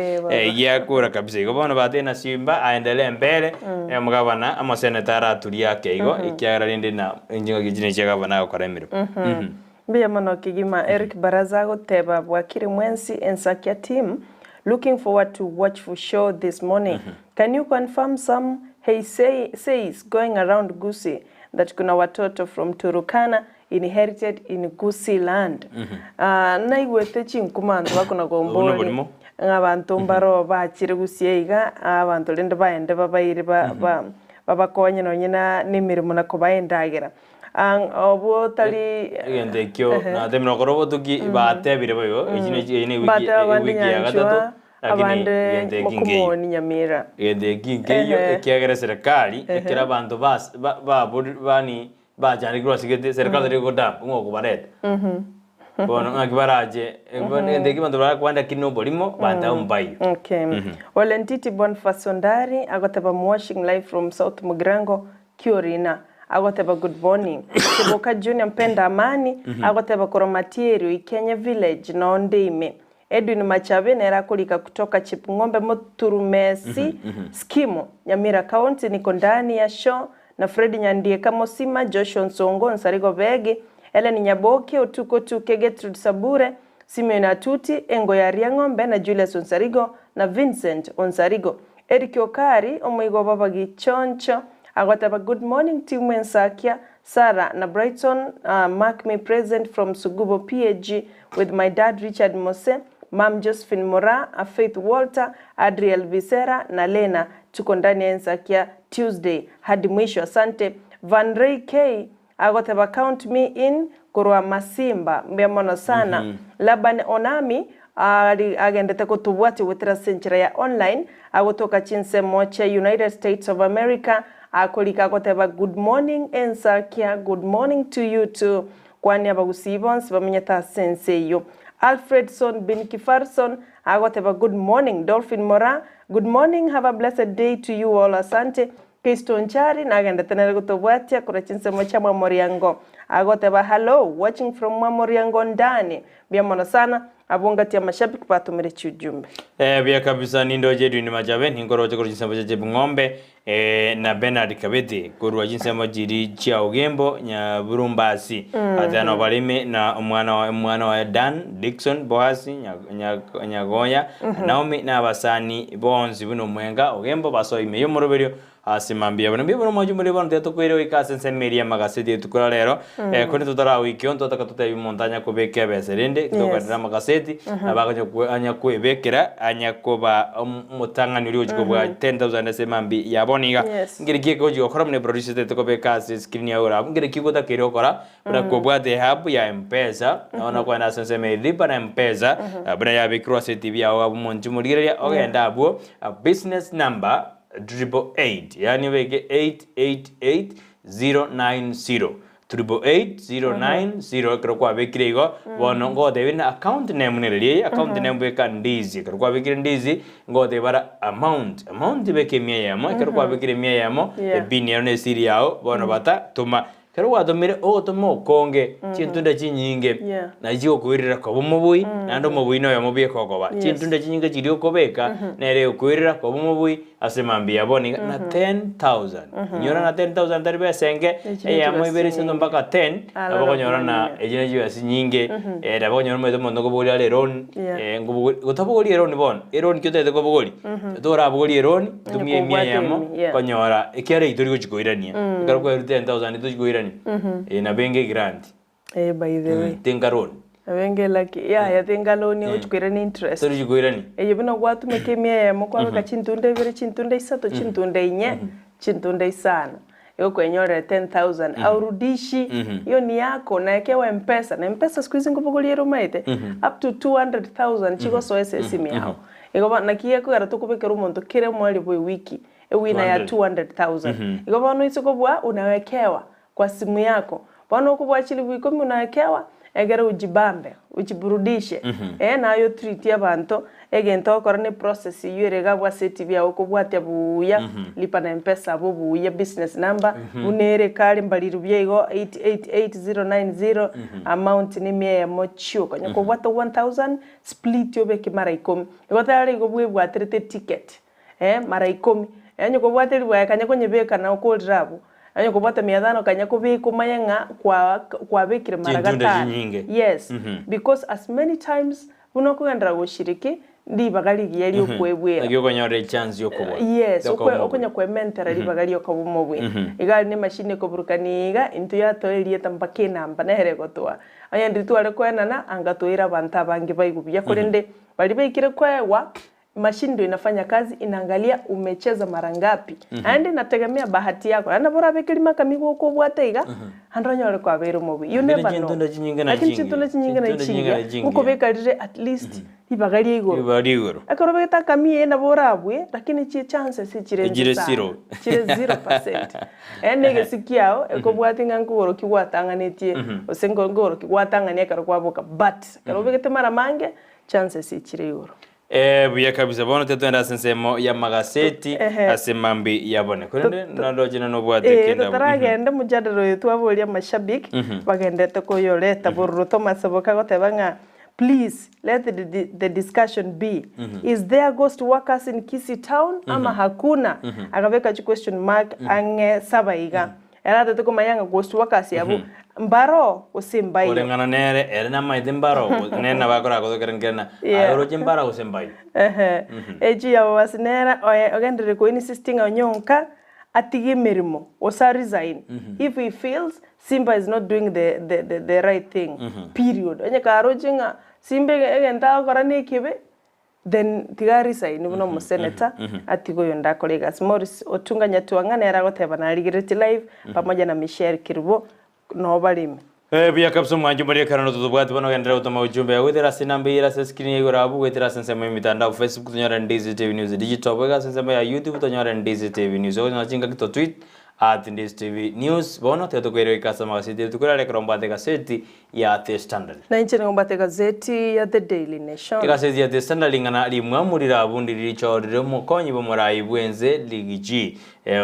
yakora kabisa igo bana batena Simba aendelee mbele mugabana ama senator aturi yake igo ikiara rindi na injinga gijine chagabana ko remiro Bia mano kigima Eric Baraza goteba bwakire mwensi Ensakia team looking forward to watchful show this morning. Can you confirm some says going around Gusii that kuna watoto from Turkana inherited in Gusii land. Na igwete chinkumandu bakuna gombori abantu mbaro bakire Gusii abantu lende baende babayire babakonye nonyina nimirimo nako baendagira obo tali yende kyo na temno korobo tuki batebire bayo ine wiki ya gatatu abande mukumoni Nyamira yende kingeyo ekiagera serikali ekira abantu bani bajani grosigete serikali riko da ngo kubareta bono ngakibaraje yende kibantu kwanda kinobolimo banda umbayo okay Olentiti Bonfasondari agotaba watching live from South Mugrango Kiorina agoteba good morning Kiboka Junior mpenda amani agoteba koromatiero Ikenya village na Ondeime Edwin Machabe nera kulika kutoka Chipngombe Moturumesi Skimo Nyamira County niko ndani ya show na Fred Nyandie Kamosima Joshua Nsongo Nsarigo Begi Ellen Nyaboke Otuko Tuke Gertrude Sabure Simeon Atuti Engo ya Riangombe na Julius Onsarigo na Vincent Onsarigo Eric Okari omuigo baba gichoncho agotaba good morning team Ensakia Sarah na Brighton mark me present from Sugubo PAG with my dad Richard Mose Mam Josephine Mora, Faith Walter, Adriel Visera na Lena tuko ndani ya Ensakia Tuesday hadi mwisho. Asante Van Ray K agoteba count me in kurwa Masimba mbemono sana Laban Onami agendete kutubwati witira century ya online agotoka chinse mocha United States of America akolika agoteba good morning Ensakia good morning to you too kwani abagusibons bamenyata sense yo Alfredson bin Kifarson agoteba good morning Dolphin Mora good morning have a blessed day to you all asante Kristo Nchari na agenda tenere kutobwatia kura chinse mocha Mwamoriango agoteba hello watching from Mwamoriango ndani biamono sana abungati ya mashabiki patumire chujumbe bia kabisa nindo jedu ni majabe ngoroje kuri chinse mocha Chipngombe na Bernard Kabete kurwa chinse mojiri chia ugembo nya Burumbasi atano balime na mwana wa Dan Dixon Boasi nya Goya Naomi na basani bonzi buno mwenga ugembo baso imeyo moroberio asimambia bana bibo moju muri bono teto kwire wikase nsemeria magaseti tukura rero kuni tutara wiki on tutaka tutayi montanya kubeke beserende tukadira magaseti abaga kwebekera anyakoba mutangani uri ukubwa 10000 asemambi yaboniga ngirigiye ko jokora mune producer teto kubeka screen ya ora ngirigiye ko takero kora bra kubwa the hub ya mpesa naona kwa na sense lipa na mpesa bra ya bikro TV ya monju muriria ogenda abo business number 888 yani weke 888090 8888090 kero kwa bekire igo bono ngode bina account name nererie account name beka Ndizi kero kwa bekire Ndizi ngode bara amount beke mia yamo kero kwa bekire mia yamo bini yone siri yao bono bata tuma kero wadomire otomo konge chintunde chinyinge na ijo kwirira ko bomubui nando mubui no yamubie kokoba chintunde chinyinge chirio kobeka nere kwirira ko bomubui asemambi yaboni na 10000 nyora na 10000 darbe senge yamo ibere sendo mpaka 10 abo nyora na ejine jiwa sinyinge dabo nyora mo mondo ko boli aleron gotabo eron bon eron kyote ko boli dora boli eron tumie mia yamo konyora ekiare itori ko chikoirania karo ko 10000 ito chikoirania na benge grant by the way tengaron abenge like ya tengaloni uchkwira ni interest tori chikoirania yebino gwatu mekemia yamo kwa ka chintunde vere chintunde isato chintunde inye chintunde isana yo kwenyore 10000 aurudishi yo ni yako na ekewa mpesa na mpesa siku hizi ngobogoliero maite up to 200000 chiko so SSM yao ego na kiye ko ara tukubekera umuntu kire mwali boy wiki ewina ya 200000 ego bano isoko bwa unawekewa kwa simu yako bano kubwa chili bwiko unawekewa egera ujibambe ujiburudishe nayo treat y'abantu egento korane process yurega bwa CTV yawo kubwate buya lipa na mpesa abo buya business number unere kale mbaliru byego 888090 amount ni mia ya mochio kanya kubwata 1000 split yobeke mara 10 igotare go bwa 30 ticket mara 10 yanyo kubwate bwa kanya konyebeka na ko drabu anyo kubata 500 kanya kubiko mayenga kwa bekire maragata yes because as many times unokugendera gushiriki ndi bagali yari okwebwera ngiyo konyore chance yokobwa yes okonya kwa mentara ndi bagali okobumobwe igali ne machine ko burukaniga into ya toelie tambake namba nehere gotwa aya ndi twale kwenana angatoira banta bangi baigubya kurende bali baikire kwewa machine ndio inafanya kazi, inaangalia umecheza mara ngapi. Ande nategemea bahati yako. Ana bora bekilima kamigo uko bwateiga. Andronyo le kwa bero mobi. You never know. Lakini chintunda chinyinga na chinga. Uko bekalire at least ibagali igoro. Ibagali igoro. Akoro beta kamie na bora abwe, lakini chi chance si chire zero. Chire 0%. Ene sikiao eko bwatinga ngoro kiwatanga netie. Osengo ngoro kiwatanga ne karo kwa boka. But karo bekete mara mange chance si chire igoro. Buya kabisa bono tetwenda sensemo ya magaseti asemambi yabone kurende nando jina no bwate kenda taragenda mujadaro yetu abolia mashabiki bagendete ko yoleta borro Thomas boka gotebanga please let the discussion be is there ghost workers in Kisii town ama hakuna akabeka question mark ange sabaiga era teto mayanga ghost workers yabo mbaro usimbai olengana nere erena maide mbaro nena bakora ko kerengena ayoro chimbara usimbai eji ya wasinera ogendere ko insisting onyonka atige merimo osa resign if he feels Simba is not doing the right thing period onye karo jinga Simba egenda korane kibe then tigari sai nuno mo senator atigo yonda colleagues Morris otunganya tuangana era goteba na Ligireti live pamoja na Michelle Kirbo no balime Bia kapso mwanju bari karano tutubwati bano gendera utoma ujumbe wethera sinambira se screen yego rabu wethera sensema mitandao Facebook tonyora Ndizi TV News digital wega sensema ya YouTube tonyora Ndizi TV News ona chinga kito tweet @Ndizi TV News bono teto kwere ikasa magaseti tukurale krombate gazeti ya The Standard na inchene ngombate gazeti ya The Daily Nation gazeti ya The Standard lingana limwamurira abundi richo remo konyi bomurayi bwenze ligiji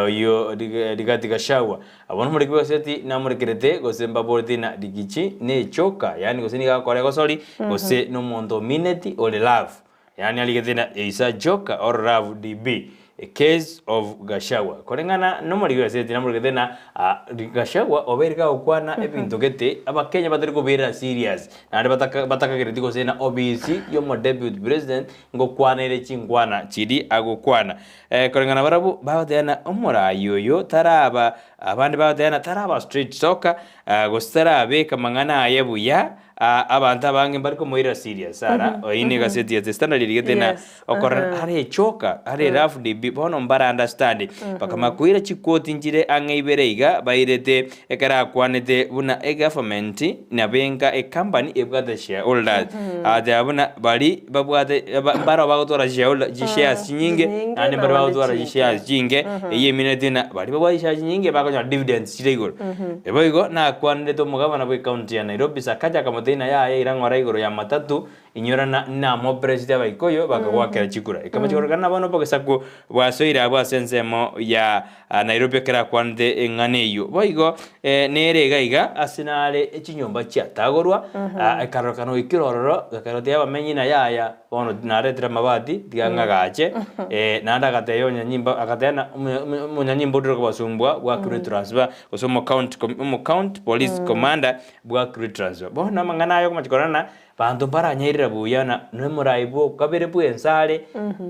yo digatika shawa abono muri gazeti na muri kirete gosemba bordina digichi ne choka yani gosini ga kore gosori gose no mondo minute or love yani aligezena isa joka or love db a case of Gachagua korengana no muri gwe seti namuri gethena Gachagua oberga ukwana ebintu gete abakenya batari kubera serious na bataka gereti sena obisi yo mo deputy president ngo kwana ile chingwana chiri agukwana korengana barabu baadena omora yoyo taraba abandi baadena taraba street soccer gostara abeka mangana ayebuya abantu abange bariko moira serious sara oine gaseti ya standard ligethena okorana are choka are rough de bono mbara understand bakama kuira chikoti njire angeibereiga bairete ekara kwanete buna government na benga a company ebwate shareholders ade abuna bali babwate mbara bagotora shares nyinge ande mbara bagotora shares jinge yeminedina bali babwa shares nyinge bakonya dividends chirego eboigo na kwanete to mugabana bwe county ya Nairobi sakaja kamoteina ya irangora igoro ya matatu inyorana na mo president baikoyo bakagwakera chikura ikamachorana bano bogesaku bwasoira abwa sensemo ya Nairobi kera kwande enganeyo boigo nere gaiga asinale echinyomba cyatagorwa akarokano ikirororo gakarote abamenyina yaya bono naretira mabati diganga gache nanda gateyo nyanyimba akatena munyanyimbo ndiro kubasumbwa bwa crew transfer kosomo count police commander bwa crew transfer bono mangana yo kumachikorana bantu baranyirira buyana nemuraibo kabere bwensale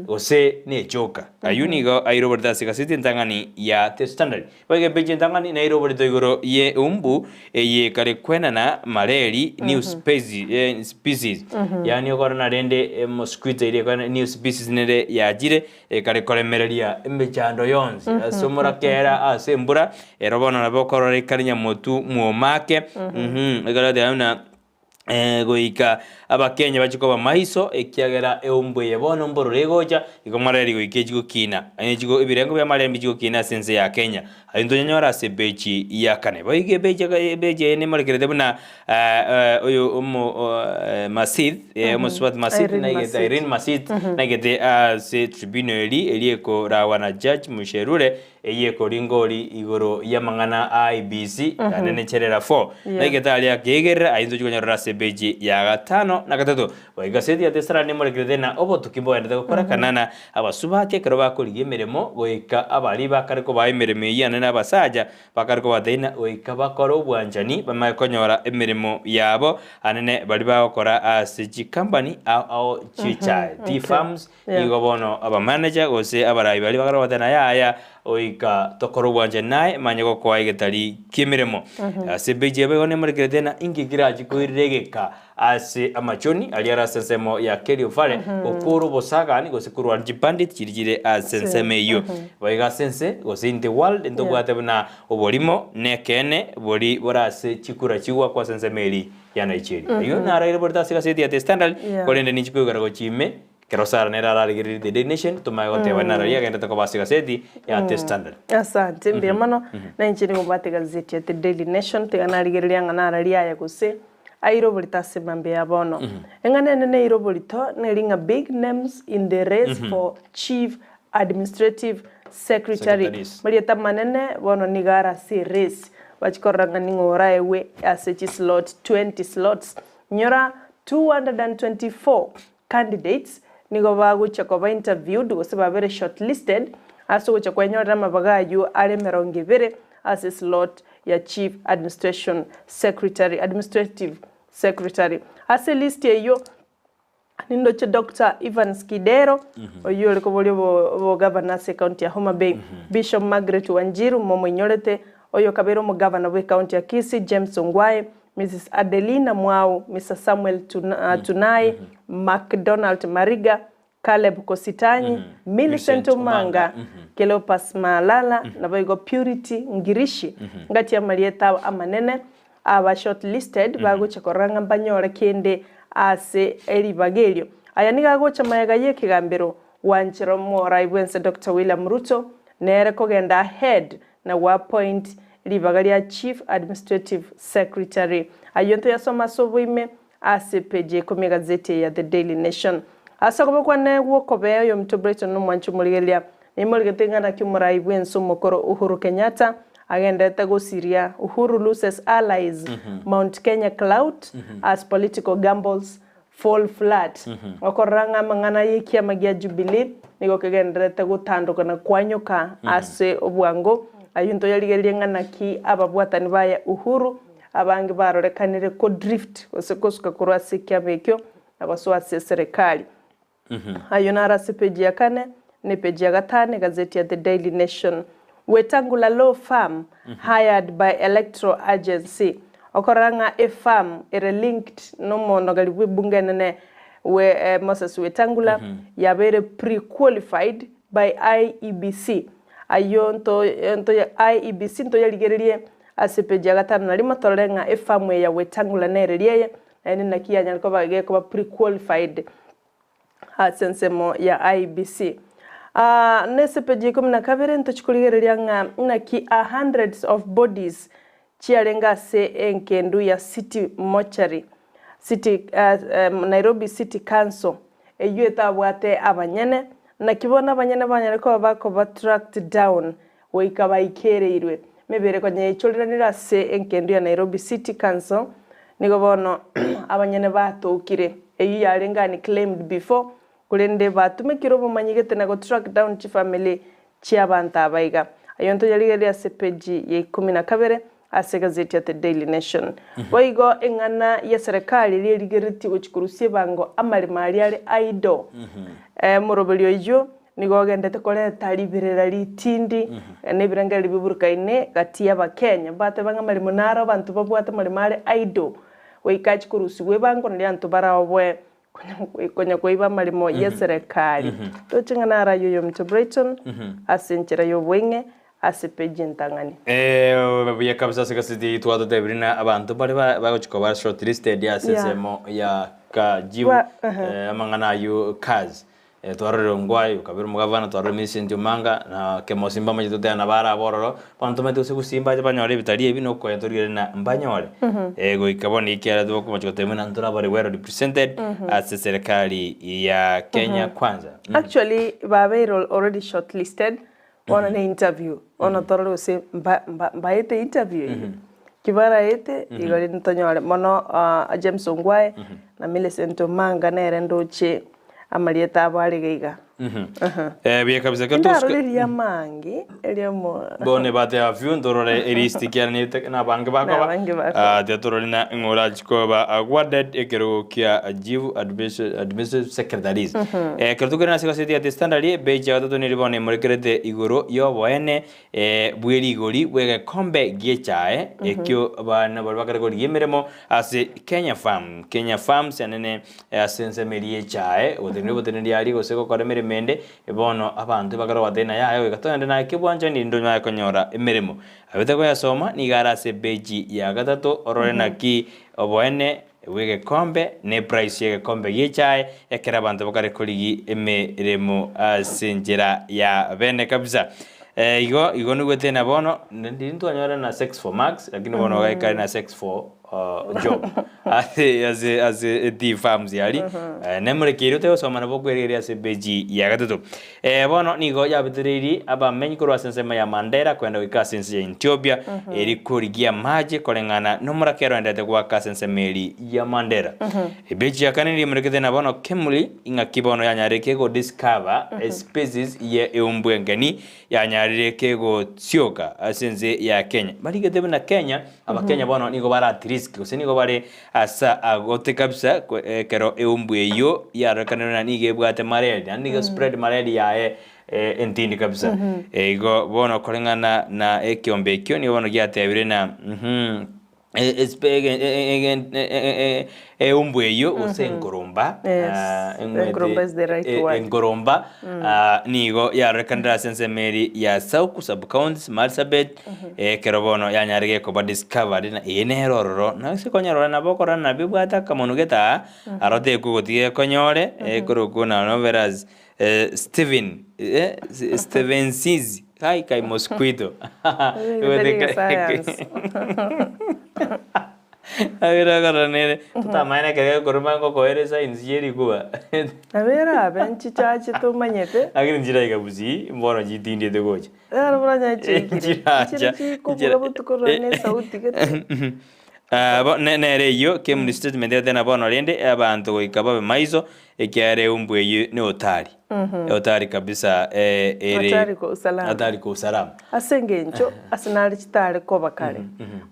ose nechoka ayunigo airoborta sikasiti ntangani ya the standard bage beje ntangani na airoborta igoro ye umbu ye kare kwena na malaria new species yani okorana rende mosquito ile kwa new species nere ya jire kare kolemereria embechando yonzi asomora kera asembura erobona na bokorore karinya motu muomake egala de una goika abakenya bachikoba maiso ekiagera eumbwe yebono mborore gocha ikomareri goikejigo kina anejigo ibirengo bya marembi jigo kina sense ya Kenya ayindo nyanyora sebechi ya kane boige beje ne marekerede buna oyo masid swat masid na igeta Irene masid na igeta se tribunal elieko rawana judge musherure eyeko ringori igoro yamangana IBC anene cherera 4 na igeta ali akegera ayindo jigo nyanyora sebechi ya gatano na gatatu boigaseti ya tesara ne marekerede na obo tukimbo ende gukora kanana abasubate kero bakoriye meremo goika abali bakareko bayemereme yana n'abasaja bakariko badeina oika bakora ubwanjani bamakonyora emirimo yabo anene bali bakora as company au chicha the farms igobono aba manager gose abarayi bali bakora badana yaya oika tokoro ubwanjani naye manyego kwa igetari kimiremo sebeje begone murikredena ingigiraji kuiregeka ase amachoni aliara sensemo ya Kelly Fare okuru bosagani gose kurwa jipandit kirigire asenseme yo baiga sense gose in the world ndo gwatebna obolimo nekene boli borase chikura chigwa kwa sensemeli ya Nigeria yo na raire borta sikaseti ya standard kolende nichiko garago chime kerosara nera raligiri the nation tumayote wana ria genda to basika seti ya the standard asante mbemano na nchini mubate gazeti ya the Daily Nation teganaligiri ngana raria ya gose airoborita semambe yabono engane ne airoborito nelinga big names in the race for chief administrative secretary marieta manene bono nigara si race bachikoranga ningora ewe asechi slot 20 slots nyora 224 candidates nigo bagucha ko interviewed go seba very shortlisted aso gucha kwenyora mabagayu ale meronge bere as a slot ya chief administrative secretary as a list yo nindo che Dr. Ivan Skidero oyo liko bo governor county ya Homa Bay Bishop Margaret Wanjiru momwenyorete oyo kabero mo governor we county ya Kisii James Ongwae Mrs. Adelina Mwau Mr. Samuel Tunai McDonald Mariga Caleb Kositanyi Millicent Omanga Kelopas Malala na boigo Purity Ngirishi ngati ya Marieta amanene aba shortlisted bagucha koranga mbanyora kende ase eri bagelio aya niga gocha mayaga yeke gambero wanchiro mo Raibense Dr. William Ruto nere kogenda head na wa point libagalia chief administrative secretary ayonto yasoma soboime ase peje komi gazeti ya the Daily Nation asako kwa ne wokobe yo mto Brighton no mwanchu muligelia ni muligetenga na Raibense mokoro Uhuru Kenyatta agenda tego Syria Uhuru loses allies Mount Kenya clout as political gambles fall flat okoranga mangana yikia magia Jubilee nigo kegenderete gutandukana kwanyuka ase obwango ayunto yaligerie ngana ki ababwatani baya Uhuru abangi barorekanire ko drift osekosuka kurwasikia bekyo abaswase serikali ayonara sepeji ya kane ne peji ya gatane gazeti ya The Daily Nation. Wetangula law firm hired by electoral agency okoranga a firm ere linked no mono gali bungene ne we Moses Wetangula yabere pre-qualified by IEBC ayonto IEBC nto yaligererie asepeji ya gatano na lima tolenga a firm ya Wetangula nereriye ene nakiyanya ko bageye ko pre-qualified sensemo ya IEBC. Nesepeji 12 ntochikuligereria naki hundreds of bodies chialenga se enkendu ya city mortuary city Nairobi City Council eyueta bwate abanyene nakibona abanyene banyareko bako tracked down weikaba ikereirwe mebere kwa nyecholeranira se enkendu ya Nairobi City Council nigo bono abanyene batokire eyu yalenga ni claimed before kulende batumekiro bomanyigete na go track down chi family chi abantu abaiga ayonto yaligeria sepeji ye 12 ase gazeti ya The Daily Nation. Boigo engana ya serikali ligeriti uchikurusie bango amalimali ali aido murobelio ijo nigo gendete koleta libirera litindi nebiranga libiburukaine gati ya bakenya bate banga malimunaro bantu babwata malimali aido weikachi kurusi webango ndi antu barawwe konya koiba malimo ya serikali tochingana rayo yo mto Brighton asenchera yo bwenge asepeji ntangani ya kabisa sekasiti twado debrina abantu bari bagochikoba shortlisted ya sesemo ya kajibu amangana yo kaz twarero ngwai ukabira mugavana twarero misinti manga na kemosimba majito na bara bororo panto metu sikusimba banyore bitari bino ko yatorire na mbanyore ego ikaboni ikiara do ko machiko temena ntura bari were represented as serikali ya Kenya kwanza. Actually babero already shortlisted on an interview on twarero se mbaite interview kibara ete igori ntonyore mono James Ongwae na Millicent Manga na rendoche amalieta abaligeiga bia kabisa ndaro ya mangi eliamo bone bate afyu ndorore eristikia na bangi bako te torore na ngora chikoba awarded ekero kia ajivu administrative secretaries kertukena sikaseti ya standard beja watoto nilibone murekerete igoro yo boene bweri igori wege kombe giechae ekyo bana balbakare gori yemeremo ase Kenya Farms anene asense merie chae odeni ali goseko koremere mende ebono abantu bagaro badena yayo gatonde na kibwanja ni ndonywa yakonyora emeremo abete ko yasoma ni garase beji ya gatatu orore na ki oboene wege kombe ne price yege kombe yichai ekera abantu bagare koligi emeremo asenjera ya bene kabisa igo ni gwete na bono ndintu anyora na 6 for max lakini bono gaika na 6 for job as the farms yali nemure kiro te osoma na bokwerere ase beji ya gatatu bono nigo ya bitiriri aba menyikoro asensema ya Mandera kwenda wika sense ya Ethiopia eri kurigia maji kolengana no murakero endete kwa kasensemeli ya Mandera beji ya kanini murekete na bono kemuli inga kibono ya nyareke go discover species ya eumbwengani ya nyareke go tsioka asenze ya Kenya baligete na Kenya aba Kenya bono nigo bara risk usinigo bare asa agote kabisa kero eumbweyo ya rekanana nige bwate malaria niga spread malaria entindi kabisa igo bono kolengana na ekiombe kyo ni bono gyatebire na umbweyo usengoromba engoromba is the right word engoromba nigo ya rekandra sensemeri ya Sauku sub counties Marsabit kerobono ya nyarige ko ba discovered na enerororo na sikonyarora na bokora na bibwata kamonugeta arote kugotie konyore korokuna no veras Steven Sizi kai mosquito Avera karanere tutamana kage korumango koeresa injeri kuba avera benchi chachi to manyete agin jira igabuzi mboro jitinde de goje ara branya chiki ko butu ko rene sauti ke nere iyo kemu statement ya tena bono rende abantu goikababe maizo ekiare umbwe yu ni otari otari kabisa otari ko usalama asengencho asinali chitale ko bakale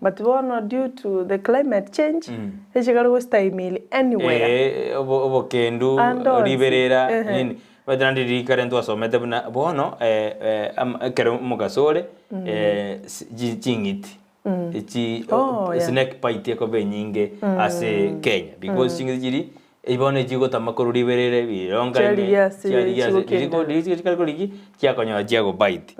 but bono due to the climate change echigalo go style anywhere obo kendu liberera nini badandi rikare ndo asomete bono kero mugasore jingiti snake bite ko benyinge ase Kenya because chingiti jiri ibone jigo tamakuru liberere bironga ligi kya konyo jago bite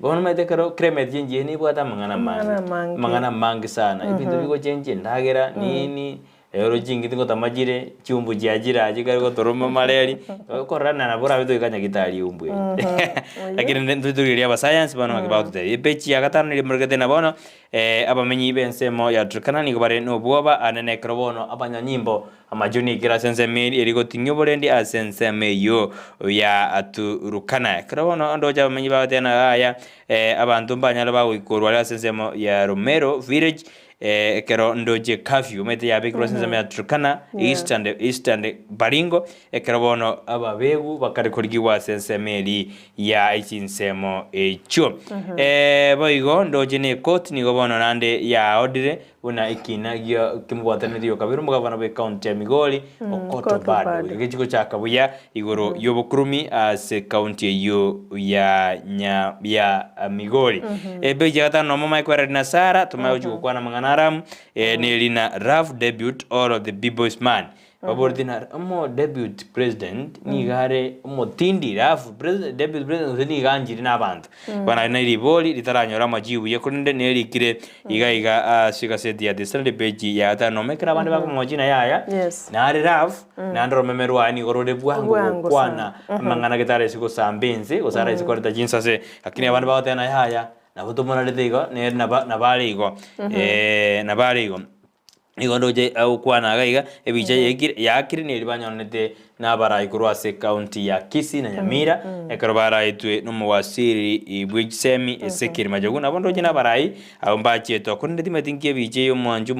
bono mete kero climate change ni bwata mangana mangi sana ibintu bigo change ndagera nini ero jingiti ko tamajire chumbu jajira ajikari ko toroma maleri ko rana na bora bido ikanya gitari umbwe lakini ndudu ya ba science bano about the bechi ya gatano ni murgete na bono abamenyi bensemo ya Turkana ni bare no bwoba anene krobono abanya nyimbo amajuni kira sense meri eriko tinyoborendi asense meyo ya aturukana krobono ndo ja bamenyi ba tena aya abantu mbanyalo ba wikorwa ya sensemo ya Romero village kero ndoje curfew mete ya big process ya Turkana eastern Baringo kero bono ababegu bakarikorgiwa sense meri ya ichinsemo echo boigo ndoje ne court ni gobono nande ya odire una ikina gyo kimugwataniriyo kabiru mugabana be county ya Migori okoto bado igiko chakabuya igoro yobokurumi as county yo ya Migori beje gatano mama ikwara na Sara tumayo jukwana manganaram nelina rough debut all of the B-Boys man Babordina mo debut president ni gare mo tindi rough debut president ni ganjiri n'abantu bana nairiboli litaranyora majibu yekunde nerikire iga sikaseti ya descended page ya gatano mekera bandi bakumojina yaya nari rough nandro memerwa ni gorode bwangu kwana mangana gitare siko sambenze osara siko ta jinsa se akini abandi bagotena yaya nabo tumona letigo ne nabaligo nabaligo igondoje au kwana gaiga ebije yakiri ne libanyonete nabara ikurwase county ya Kisii na Nyamira ekarobara itwe no mwasiri ibwijisemi esekiri majoguna abondo jina barai au mbache to kunde timatinkie bije yo mwanju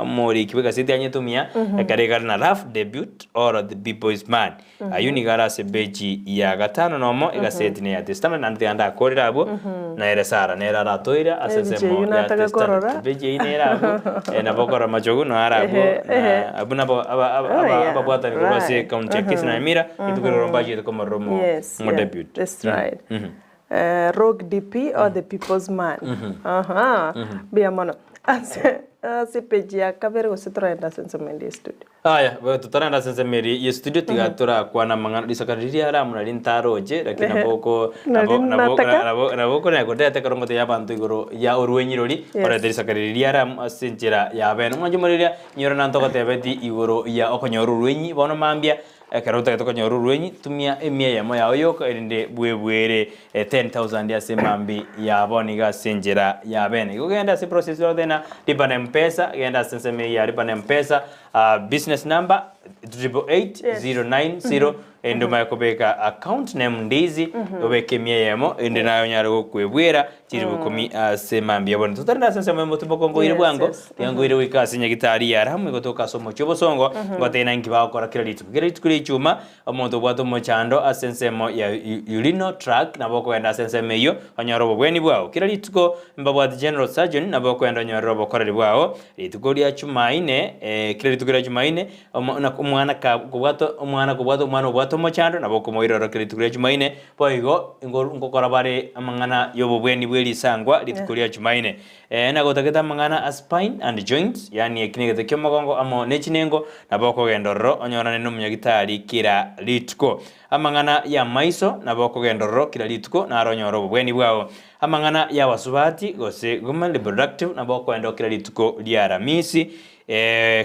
mori kibega siti anyetumia ekarega na rough debut or the B-Boys man ayuni gara se beji ya gatano nomo egaseti ne ya testament nante anda korira abo na era Sara na era ratoira asesemo ya testament beji ine era na bokora majoguna arabo abuna babwata ni kurwase county ya Kisii na Nyamira itukurombaje kama romo mo debut. That's right. Rogue DP or the People's Man. Bia mono se page ya kabere go setraenda sense mendi studio. Aya tutarenda sense mendi ya studio tigatura kwa na mangana disakariria ara muna lintaroje lakini naboko na kodete karongo te yabantu igoro ya urwenyirori ora disakariria ara senjera ya beno mwanjumuriria nyoro nantoka tebeti igoro ya okonyoru urwenyi bono mambia karota to konyoru urwenyi tumia emia ya moya oyoko ende bwebwere 10,000 ya semambi ya boniga senjera ya bene kugenda se process yo dena lipa mpesa genda sense me ya lipa mpesa business number 888-090 endo mayakobeka account name Ndizi obeke mieyemo ende nayo nyaro kwebwera chiri bukomi semambi yabona tutarenda sense memo tubokongo ire bwango yango ire wikasi nyagitari yaramu gotoka somo chobosongo ngotena ngiba okora credit kuri chuma omonto bwato mochando asensemo ya urino track naboko enda sensemo yo onyaro bweni bwao kiralitiko mbabwati general surgeon naboko enda nyaro bokora bwao lituko lya Jumanne kiralitiko lya Jumanne umwana kubwato mochando naboko moiro kiralitiko lya Jumanne boigo ngokora bare amangana yobo bweni bweli sangwa lituko lya Jumanne nagotaketa mangana spine and joints yani ekinege kyomagongo amo nechinengo naboko gendoro onyora ne munyagitari kira litko amangana ya maiso naboko gendoro kira litko na aronyoro bweni bwao amangana ya wasubati gose guma reproductive naboko endo kira litko lya ramisi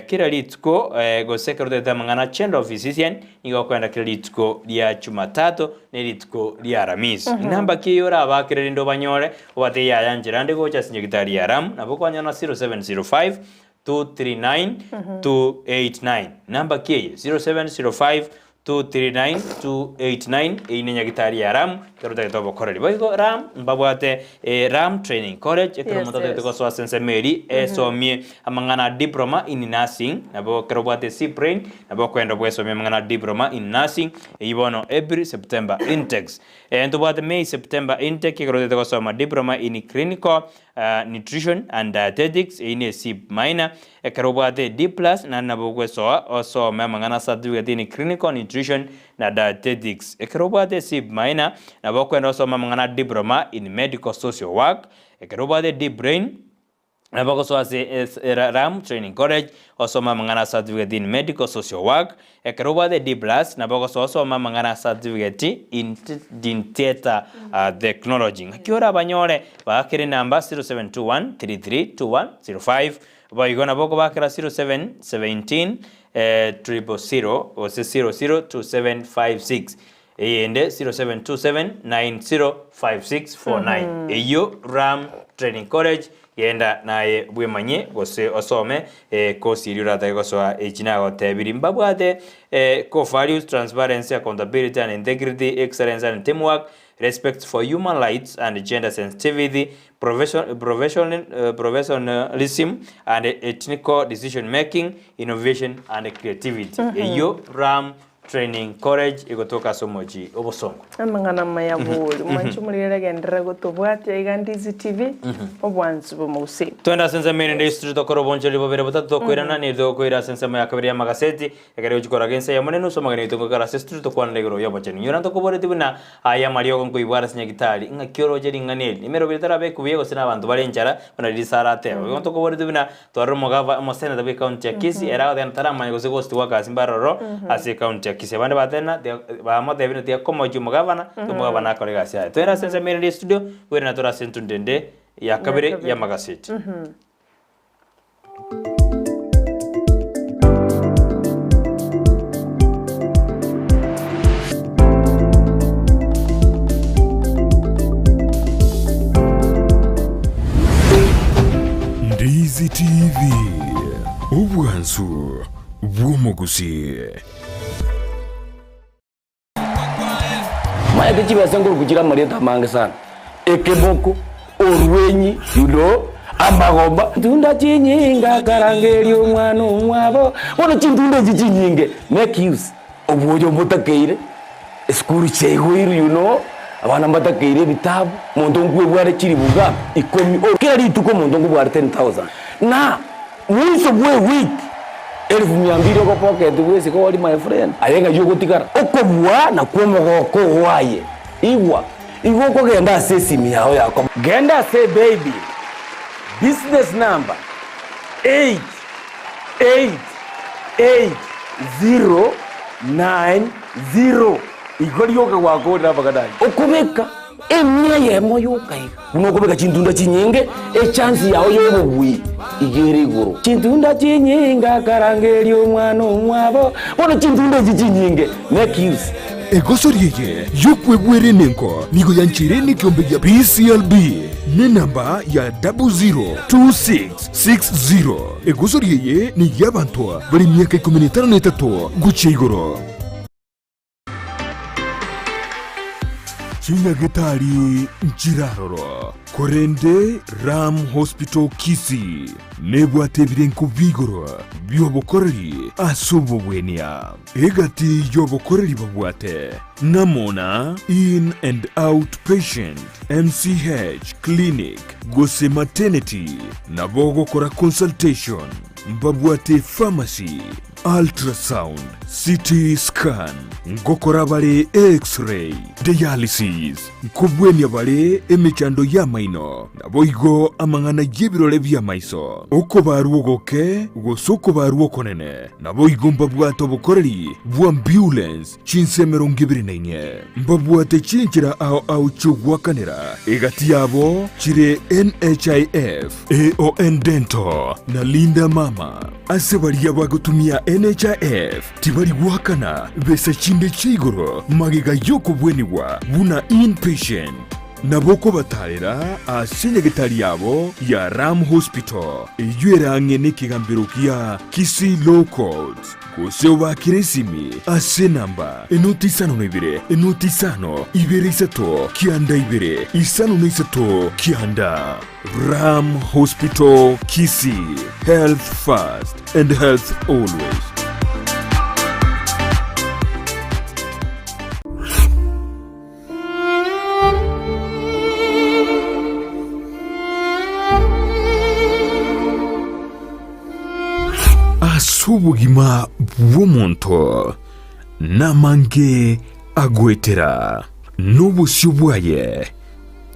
kira litko gose karoteta amangana chendo physician nigo kwenda kira litko lya Jumatatu ne litko lya ramisi namba kiyora abakire ndo banyore obate ya yanjira ndego chasinjagitari ya ram naboko anyana 0705 239 289 number K 0705 239 ine nyagitari ya ram karuta kitobo korali boigo ram mbabwate ram training college ekero motote ko so sense meri esomie amangana diploma in nursing nabo karobwate C-Brain nabo kwenda bwesomie amangana diploma in nursing ibono every September intakes entobwate May September intake karote ko so diploma in clinical nutrition and dietetics ine C minor ekarobwate D+ na nabo kweso oso amangana certificate in clinical nutrition na dietetics ekarobwate C minor nabo kwenda oso amangana diploma in medical social work ekarobwate D-Brain nabo so ram training college osoma mangana certificate in medical social work ekarobwate D+ nabo so osoma mangana certificate in theater technology akiora banyore bakire number 0721332105 baigona boko bakira 0717 000 002756 ende 0727905649 eyo ram training college yenda naye bwemanye gose osome kosi irata gosoa echinago tebiri mbabwate co values transparency accountability and integrity excellence and teamwork respect for human rights and gender sensitivity professionalism and ethical decision making innovation and creativity eyo ram training college igotoka somoji obosongo amangana mayabuli manchumulira gendera gotobwate igandizi TV obwanzu bomusi twenda sense mene district korobonje libobere botatu kwirana ni do kwira sense ya kabiri ya magaseti egere ujikora gense ya moneno so magane to kara district kwa ndegero yo bacheni yura to kobore tibuna aya mario kon kuibwara sinya gitari nga kioro je ringaneli nimero bitara be kubiye gose nabantu barenjara bana disarate yo to kobore tibuna twaro mogava mosena da county ya Kisii era da ntarama gose ghost waka simbaroro ase county Kisii bande batena bamo debino tia como jumugavana tumugavana kolega sia twera sense mene studio wera natora sentu ndende ya kabiri ya magaseti Ndizi TV ubwanzu bw'umuguzi maya kichibesa nguru kuchira mareta mange sana ekeboko orwenyi yudo amagomba tunda chinyinga karangeri omwana omwabo wono chintunda chinyinge make use obujo mutakeire skuru chegwiru abana mbatakeire bitabu muntu ngwe bware chiri buga ikomi kila rituko muntu ngwe bware 10,000 na mwiso bwe week 1200 ko pocket wese ko wali my friend ayenga yugo tikara okobwa na kwomo ko waye igwa ko genda sesimi yao yako genda say baby business number 888090 igori yoga wako na bagadai okubeka emya yemo yokai unokubeka chintunda chinyenge chance yao yobugwi igere iguru chintunda chinyinga karangeri omwana omwabo wono chintunda chinyinge make use egosoriye yokwebwere nenko nigo yanchire ni kiombe ya PCLB ni namba ya 002660 egosoriye ni yabantu bari miaka 13 guche igoro Chinyagetari Njiraroro Korende Ram Hospital Kisii Nebwate birenko vigoro byobokoreri asobobwenia egati yobokoreri babwate namona in and out patient MCH clinic gose maternity nabogokora consultation mbabwate pharmacy ultrasound CT scan ngokora bale x-ray dialysis kubwenya bale emechando ya maino naboigo amangana yebirole bya maiso uko baruogoke gosoko baruokonene naboigo mbabwato bokoreri bwa ambulance chinsemero ngibirinainye mbabwate chinchira au chugwakanira egati yabo chire NHIF AON Dental na Linda Mama asebali bagutumia NHIF tibali wakana besa chinde chigoro magega yoko bweniwa buna inpatient naboko batarera asenyagitari yabo ya Ram Hospital iywerang'e n'ikigambiro kia Kisii Low Court Gusii wa Kirisimi ase namba 552 kianda 2 kianda Ram Hospital Kisii. Health first and health always. Asubugima bw'omuntu namange agwetera n'obusyo bwaye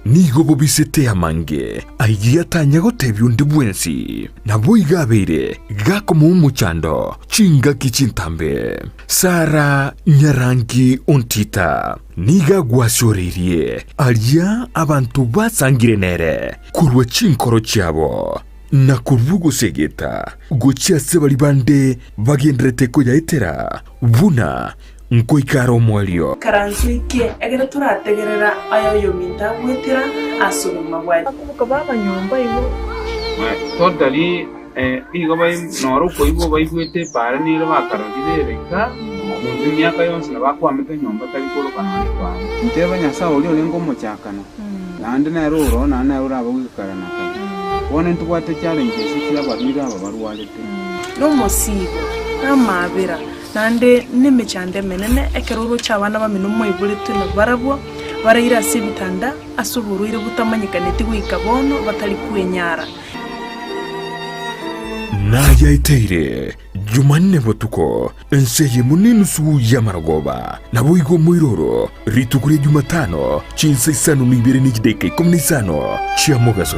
nigo bubisete amange aigiyatanya gotebya undi bwensi nabo igabeire gakoma umuchando chinga kichintambe Sara Nyarangi Ontita niga gwasoririe alia abantu basangire nere kurwa chinkoro cyabo na kurvugo segeta gochia sebali bande bagendrete ko yaitera buna nko ikaro mwalio karanzwike egera turategerera ayo yominda gwetera asoma bwali akubuka baba nyomba ibo totally igo bai noro ko ibo bai gwete para ni lo bakarotire reka mu myaka yose nabakwameka nyomba tali kolo kana kwa ndeba nyasa oli olengo muchakano nande na ruro na uraba wikarana wone ntukwate challenge sikira babira babarwalete no mosigo amabira nande nimechande menene ekeroro cyabana bamino moyibulete no barabwo barayira sibitanda asuburu ire butamanyikaneti gwikabono batali kwenyara Naya iteire Jumanne botuko enseye munini su yamaragoba nabo igo mwiroro ritukure Jumatano chinsa isano nibere nikideke komunisano chiamogaso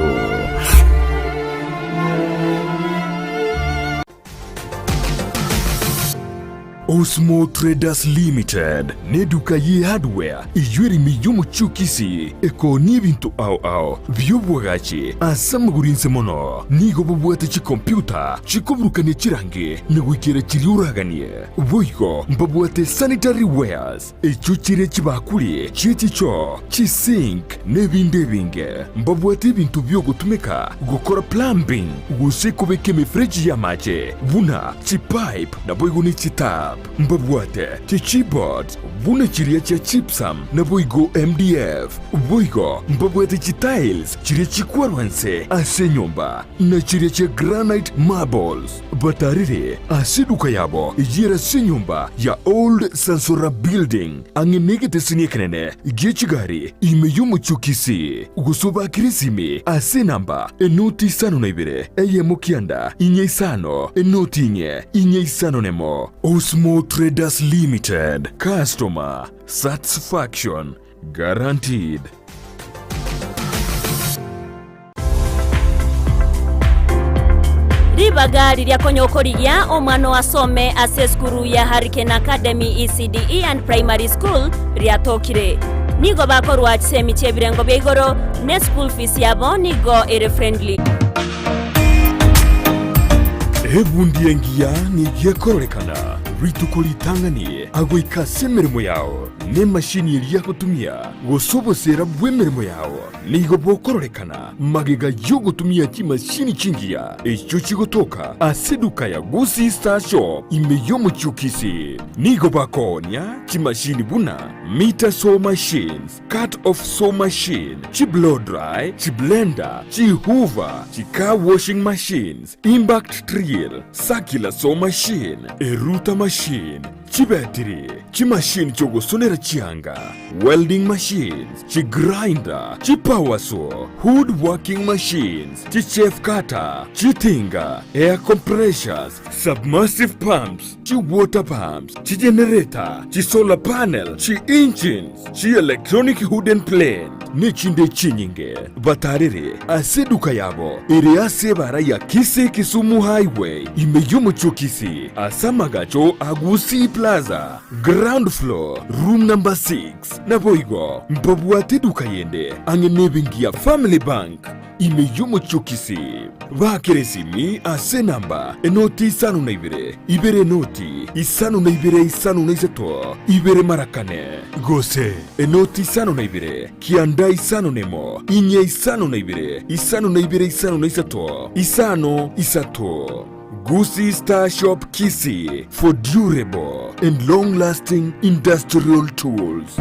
Osmo Traders Limited neduka ye hardware iyuri miyumu chukisi eko nibintu au byobwagachi asamagurinse mono nigo bobwate chi computer chikobrukane chirange negwikira chiriuraganie boigo mbabwate sanitary wares echuchire chibakuri chichicho chisink nebindebinge mbabwate bintu byogutumeka gukora plumbing gusekobeke mefreji ya mache buna chipipe na boigo ni chitap mbabwate chichibot buna chiria cha chipsam na boigo MDF boigo mbabwate chitiles chiria chikwarwanse ase nyomba na chiria cha granite marbles batarire asiduka yabo ijira se nyomba ya old Sansora building angenegete sinyekenene gechigari imeyumu chukisi gusoba kirisimi ase namba enoti sano na ibere eyemukianda inyeisano enoti inyeisano nemo Osmo Traders Limited. Customer satisfaction guaranteed. Ribaga liria konyokorigia omwana wasome ase skuru ya Hurricane Academy ECDE and Primary School riatokire nigo bakorwa chisemi chebirengo beigoro ne school fees yabo nigo ere friendly Ebundi engia ni yekorekana ritukolitanganie agoikase mirimo yao ne mashini ya kutumia gosobosera bwe mirimo yao nigo bokororekana magega yo gutumia chimashini chingia echo chigotoka aseduka ya Gusii Star Shop imeyo muchukisi nigo bakonya chimashini buna meter saw machines cut off saw machine chi blow dry chi blender chi hoover chi car washing machines impact drill circular saw machine eruta machine chi battery chi machine chogosonera chianga welding machines chi grinder chi power saw wood working machines chi chef cutter chi tinga air compressors submersive pumps chi water pumps chi generator chi solar panel chi engines chi electronic hood and plane nichinde chinyinge batarire aseduka yabo iri asebara ya Kisii Kisumu highway imeyumu chukisi asamagacho Gusii Plaza, ground floor, room number 6. Na boigo, mpabwate duka yende, angene bengi ya Family Bank. Imeyumo chukisi. Vakeresimi ase namba, enoti isanu na ibere noti, isanu na isanu na isato, ibere marakane. Gose, enoti isanu na kianda isanu nemo, inye isanu na isanu na isanu na isato, isano isato. Gusii Star Shop Kisii for durable and long-lasting industrial tools.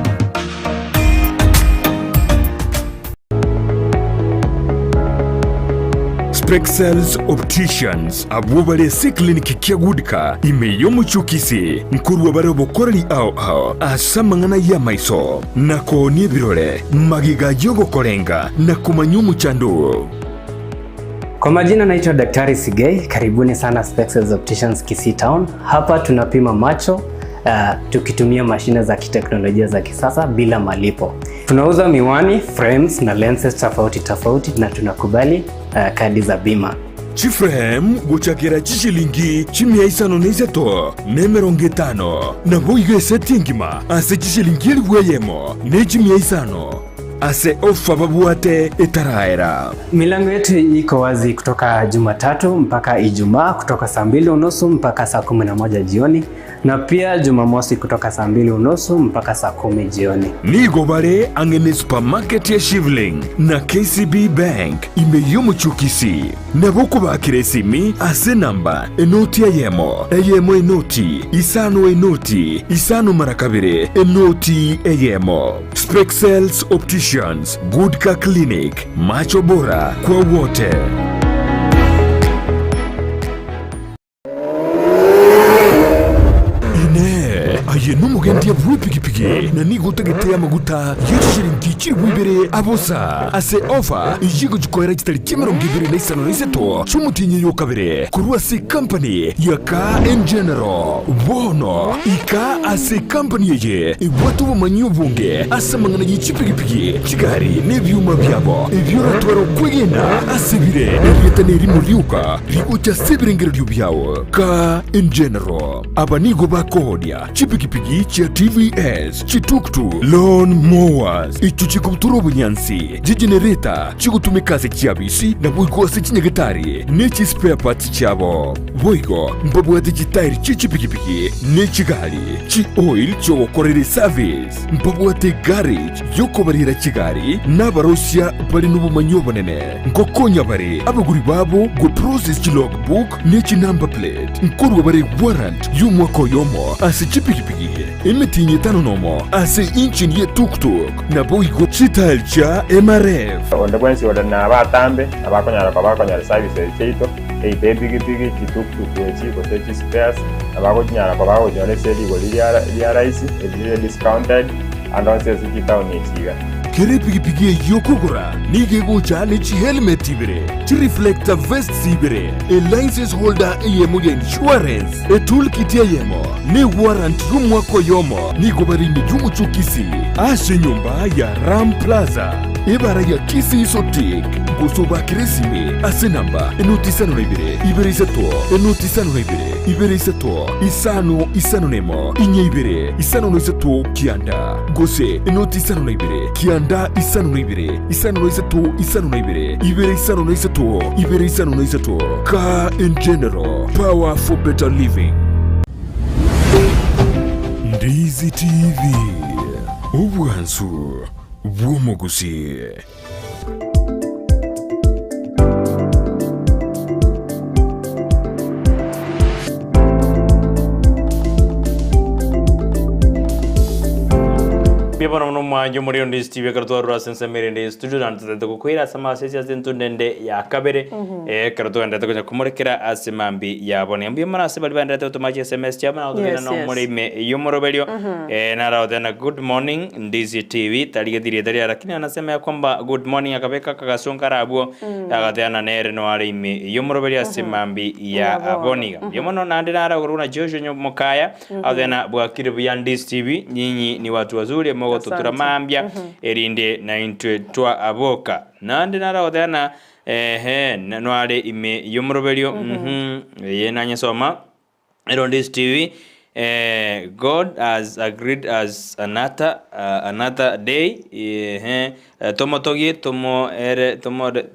Spexels Opticians abubale si kliniki kia gudika imeyomu chukisi mkuru wabare bokorali ao asamangana ya maiso na kooni birole magiga yogo korenga na kumanyumu chandu. Kwa majina naitwa Daktari Sigei, karibuni sana Spexels Opticians Kisii Town. Hapa tunapima macho tukitumia mashine za kiteknolojia za kisasa bila malipo. Tunauza miwani, frames na lenses tofauti na tunakubali kadi za bima. Chiframe guchakira chishilingi chimia isano neiseto nemeronge tano na boige setingima ase chishilingi elweyemo ne chimia isano ase ofa babuate etaraera. Milango yetu iko wazi kutoka Jumatatu mpaka Ijumaa kutoka saa 2:30 mpaka saa 11 jioni na pia Jumamosi kutoka saa 2:30 mpaka saa 10 jioni. Nigo bare angene supermarket ya Shivling na KCB Bank imeyumu chukisi na boku bakiresimi ase namba enoti eyemo enoti isano marakabire enoti eyemo. Spexels Opticians, Good Car Clinic, macho bora kwa wote. Aye numugendi ya piki na nigo tegetea maguta yeshiringi chiri wibere abosa ase ofa ijigo jukoera chitari chimirongo ibiri na isano na iseto chumutinye yokabere kurua si company ya Car and General bono ika ase company yeye ibwatu bumanyu bunge asa mangana yichipiki chigari nebyuma byabo ibyoratwaro kwegena asibire ebyetane rimuriuka rigucha sibirengero byabo Car and General abanigo bakodia chipiki cha TVS, chituktu, lawn mowers, ichuchikuturo bunyansi, jigenereta, chikutumikase chiabisi na buigo se chinyagetari, nechi spare parts chabo. Buigo, mbabuwa digitairi chichipikipiki, nechi gari, chi oil chowo korere service, mbabuwa te garage, yoko barira chigari, nabarosia bari nubu manyoba nene. Nkokonya bari, abaguri babo, go process chi logbook, nechi number plate, nkoru bari warrant, yumwako yomo, ase chipikipiki. Imitinye tano nomo ase inchin ye tuk-tuk na boigo chital cha MRF. Onde kwensi wada na abatambe, abakonyara services cheito, eite pigi chituk-tuk wechi kote chispares, abakonyara nyone seli go liaraisi, elire discounted, and on sesi kita unichiga. Kere pigi yokugura, nige gocha nechi helmet ibere, chi reflector vest ibere, a license holder eyemo ya insurance, a toolkit eyemo, ne warrant rumwako yomo, nigo barini jumu chukisi, ashe nyumba ya Ram Plaza, ibara ya Kisii Sotik, gosoba kiresime, ase namba, enoti isano na ibere isato, enoti isano na ibere isato, isano nemo, inye ibere, isano no isato kianda, gose, enoti isano na ibere, kianda isano na isato, isano na ibere isano na isato, Car and General, power for better living. Ndizi TV, ubwansu bw'omugusi. Bwana mwanjo muri Ndizi TV karatu rwa sense merende studio nantete kukwira sama sesi azintu ndende ya kabere karatu ndete kunya kumurekera asimambi yabone mbi mana se bali bandete automatic SMS chama na odena no muri me yomoroberio na raudena good morning Ndizi TV taliye dire lakini anasema ya kwamba good morning akabeka kakasonga rabuo akateana nere no ari me yomoroberio asimambi ya aboniga yomono nandina ara uruna Joshua nyomokaya odena bwakire bya Ndizi TV nyinyi ni watu wazuri tutura mambia erinde na intwe twa aboka nande naraodana nwale ime yomroberio ye nanye soma Ndizi TV God has agreed as another day tomotogie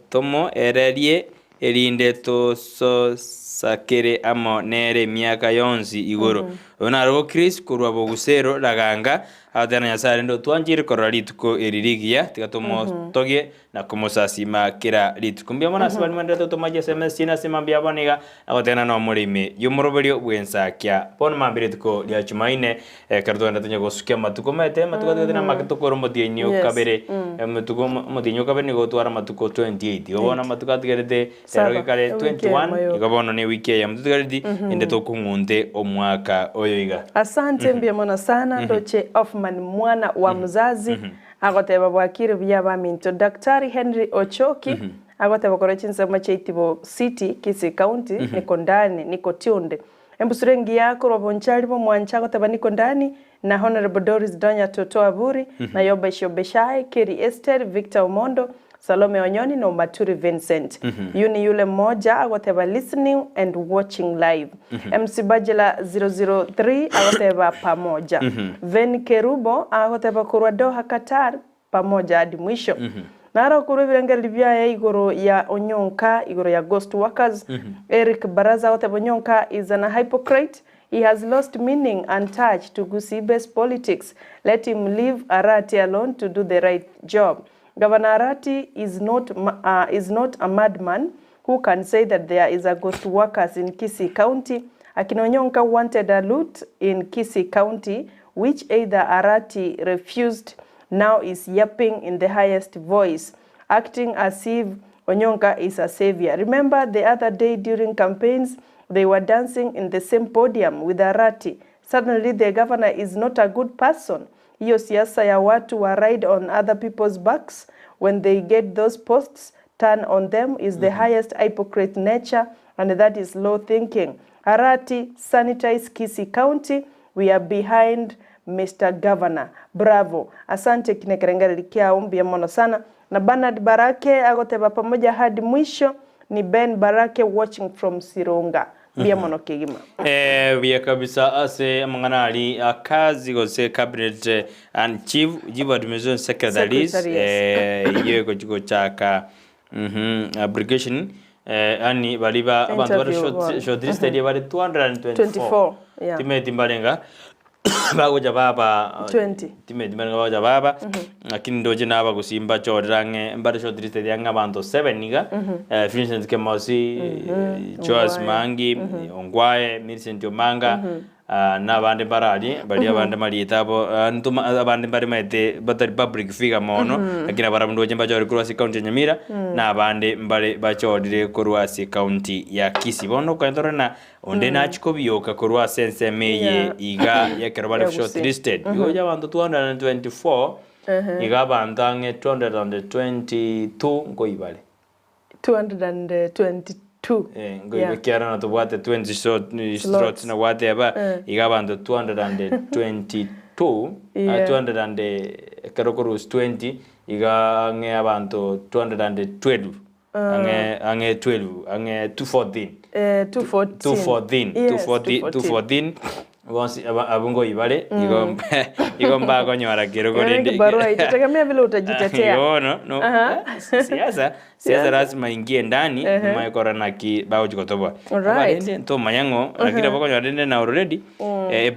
tomo ererie erinde to so sakere amo nere miaka yonsi igoro ona ro Chris kurwa bogusero laganga adana yasare ndo twanjire koralituko eririgia tigatomo togie na komosasima kira litukumbia mona sabali mandata to maje SMS sina sima bia boniga agotena no murimi yumoroberio bwensakia pon mambirituko lya Jumanne kardonda tunya gosukia matuko mete matuko tena makitoko romotienyo kabere matuko motienyo kabere ni gotwara matuko 28 gobona matuko atigerete eroge kare 21 igobona ni wiki ya mtugaridi inde tokungunde omwaka oyoiga. Asante mbia mona sana ndoche Hoffman mwana wa mzazi agoteba bwakire byaba minto Daktari Henry Ochoki agoteba korochinsa macheitibo City Kisii County niko ndani niko tionde embusurengi yako robonchali bo mwancha agoteba niko ndani na Honorable Doris Donya Toto Aburi na Yobesho Beshai Keri Esther Victor Omondo Salome Onyoni na Maturi Vincent. Yuni yule moja agoteba listening and watching live. MC Bajela 003 agoteba pamoja. Ven Kerubo agoteba kurwa Doha Qatar pamoja hadi mwisho. Nara kuru virengeli vya ya igoro ya Onyonka, igoro ya ghost workers. Eric Baraza agoteba Onyonka is an hypocrite. He has lost meaning and touch to Gusii-based politics. Let him leave Arati alone to do the right job. Governor Arati is not a madman who can say that there is a ghost workers in Kisii County. Akinonyonka wanted a loot in Kisii County, which either Arati refused, now is yapping in the highest voice, acting as if Onyonka is a savior. Remember the other day during campaigns, they were dancing in the same podium with Arati. Suddenly the governor is not a good person. Hiyo siasa ya watu wa ride on other people's backs when they get those posts turn on them is the highest hypocrite nature, and that is low thinking. Arati, sanitize Kisii County. We are behind Mr. Governor. Bravo. Asante kinekerengari kia umbia mono sana. Na Bernard Barake agoteba pamoja hadi mwisho ni Ben Barake watching from Sirunga. Bia mono kigima. Bia kabisa ase manganali akazi gose cabinet and chief administration secretaries iyo ko chaka application ani baliba abantu bari shortlisted bari 224 timeti mbalenga bagoja baba 20 timeti mbalenga bagoja baba lakini ndoje naba gusimba chorange mbari shortlisted yanga abantu 7 niga Vincent Kemosi Joas Mangi Ongwae Millicent Omanga n'abandi barali bali abandi maliyitabo ntuma abandi bari maite batari public figure mono akina baramundoje mbajori kurwasi county Nyamira n'abandi mbali bachodire kurwasi county ya Kisii bono kwendora na onde nachikobiyoka kurwasi ensemeye iga yakerabale shortlisted yoja abantu 224 iga bandange 222 ngoibale 222 ngoibe kiara na tobate 20 slots na whatever igabando 222 200 karokorus 20 igange abantu 212 ange 12 ange 214 Once abungo ibale igomba konyora kirogorende barua itategemea vile utajitetea no siasa lazima ingie ndani na korana ki bao jikotoba abende to mayango akira bako ndende na already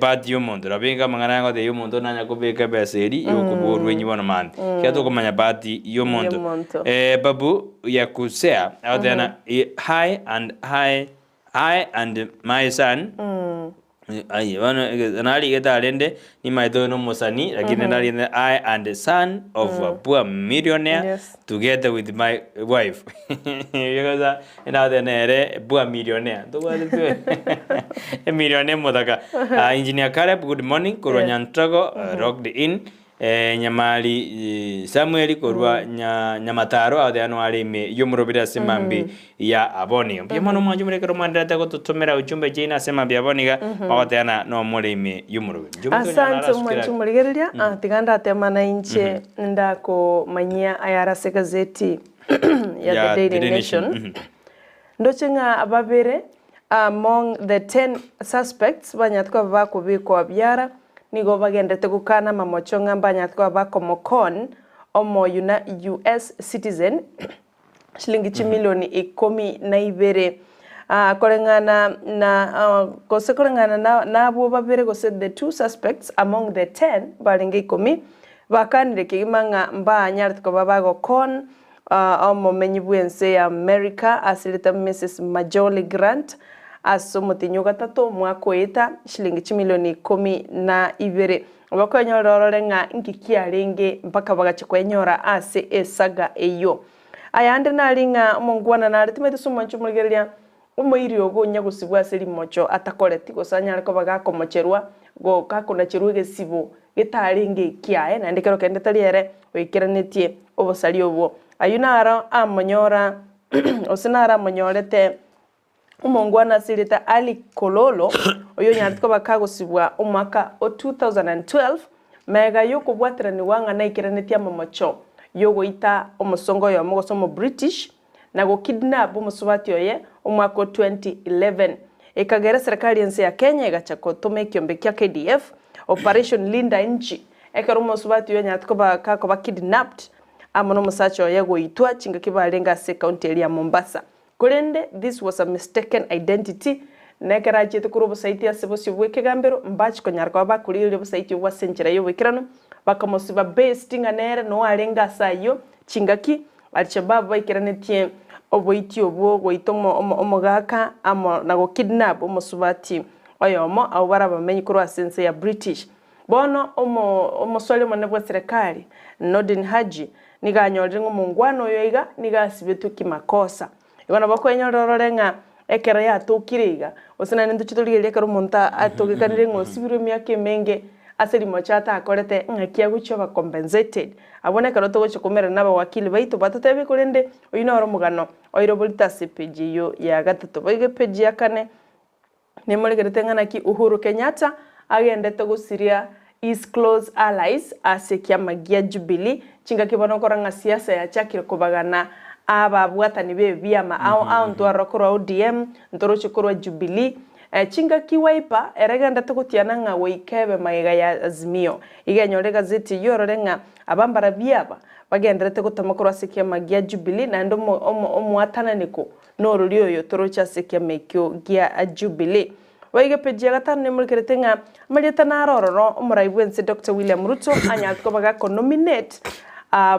part yomondo rabinga mangana yango de yomondo nanya kubeka beseri yokuboru wenyi bona man kiato kumanya part yomondo babu ya kusea out there hi and my son ai wana nali geta lende ni maidono mosani lakini nali I and the son of a poor millionaire together with my wife yogaza ina de nere poor millionaire to wale tu millionaire modaka engineer Caleb good morning koronya ntrago rocked in nyamali Samuel korwa nyamataro adeano alime yomurobira semambi ya aboni yamano mwajumure kero mandata ko tutomera ujumbe jina semambi aboniga adeana no mulime yomurobira asante mwachumuligeria tiganda temana inche ndako manyia ayarase gazeti ya The Daily Nation ndochenga ababere among the 10 suspects banyatwa bakubikwa byara nigo bagendete gukana mamocho ngamba nyatwa bakomokon omo US citizen shilingi milioni 12 kolengana na kose kolengana na abo babere gose the 2 suspects among the 10 balingi 10 bakanire kigimanga mba nyartko babago kon omo menyibwense ya America asilita Mrs. Majoli Grant asomutinyo gatatu mwakweta shilingi milioni 12 bakonyororore nga nkikiarenge mpaka bagachikwenyora ase esaga eyo ayande nalinga mungwana na ritimete sumanchu muligeria umoirio gonya gusibwa aseri mocho atakoreti gosanya ariko bagakomocherwa go kakona chiruge sibo gitarenge kiae na ndekero kende taliere wikiranetie obosali obwo ayunara amonyora osinara monyorete umongwana sirita Ali Kololo oyo nyartiko bakagosibwa umwaka o 2012 mega yoko bwatrani wanga na ikiranetia momocho yogo ita omusongo yo mugosomo British na go kidnap omusubati oye umwaka 2011 ekagera serikali yense ya Kenya igachako tome kiombe kya KDF Operation Linda Nchi ekaro omusubati yo nyartiko bakako kidnapped amono musacho yego itwa chinga kibalenga se county ya Mombasa Kurende, this was a mistaken identity. Nekera chete kurobo saiti ya sebo sibu wekegambero mbachi konyarko bakuri lebo saiti wa senchira yo wekirano bakamosiba bestinga nere no alenga sayo chingaki Al-Shabaab baikirane tie oboiti obwo goitomo omogaka amo nago kidnap omosubati oyomo awara bamenyi kuro asense ya British bono omosole monebwa serikali Nordin Haji niganyorire ngomungwano yoiga nigasibetu kimakosa Igona bakwenyorororenga ekera ya tokiriga osina nendo chitoligeria karo monta atogikanire ngosibiro myake menge aseri mochata akorete ngakia gucho ba compensated abone karo to gocho komera naba wakili baito batatebe kurende oyinoro mugano oyiro bolita CPG yo ya gatatu bage page ya kane nemolegerete ngana ki Uhuru Kenyatta agendete gusiria is close allies asekia magia Jubilee chinga kibono koranga siasa ya chakiro kobagana aba bwatani be biama au ntwarokoro ODM ntorochikoro Jubilee chinga kiwaipa ereganda tukutiana nga weikebe maiga ya Azimio igenyorega gazeti yororenga abambara biaba bagenderete gutamakoro asikia magia Jubilee na ndo omwatana niko norulio yo torocha asikia mekyo gia Jubilee Waiga peji ya gatano nemulkerete nga amalieta na arororo omuraibwense Dr. William Ruto anyatko bagako nominate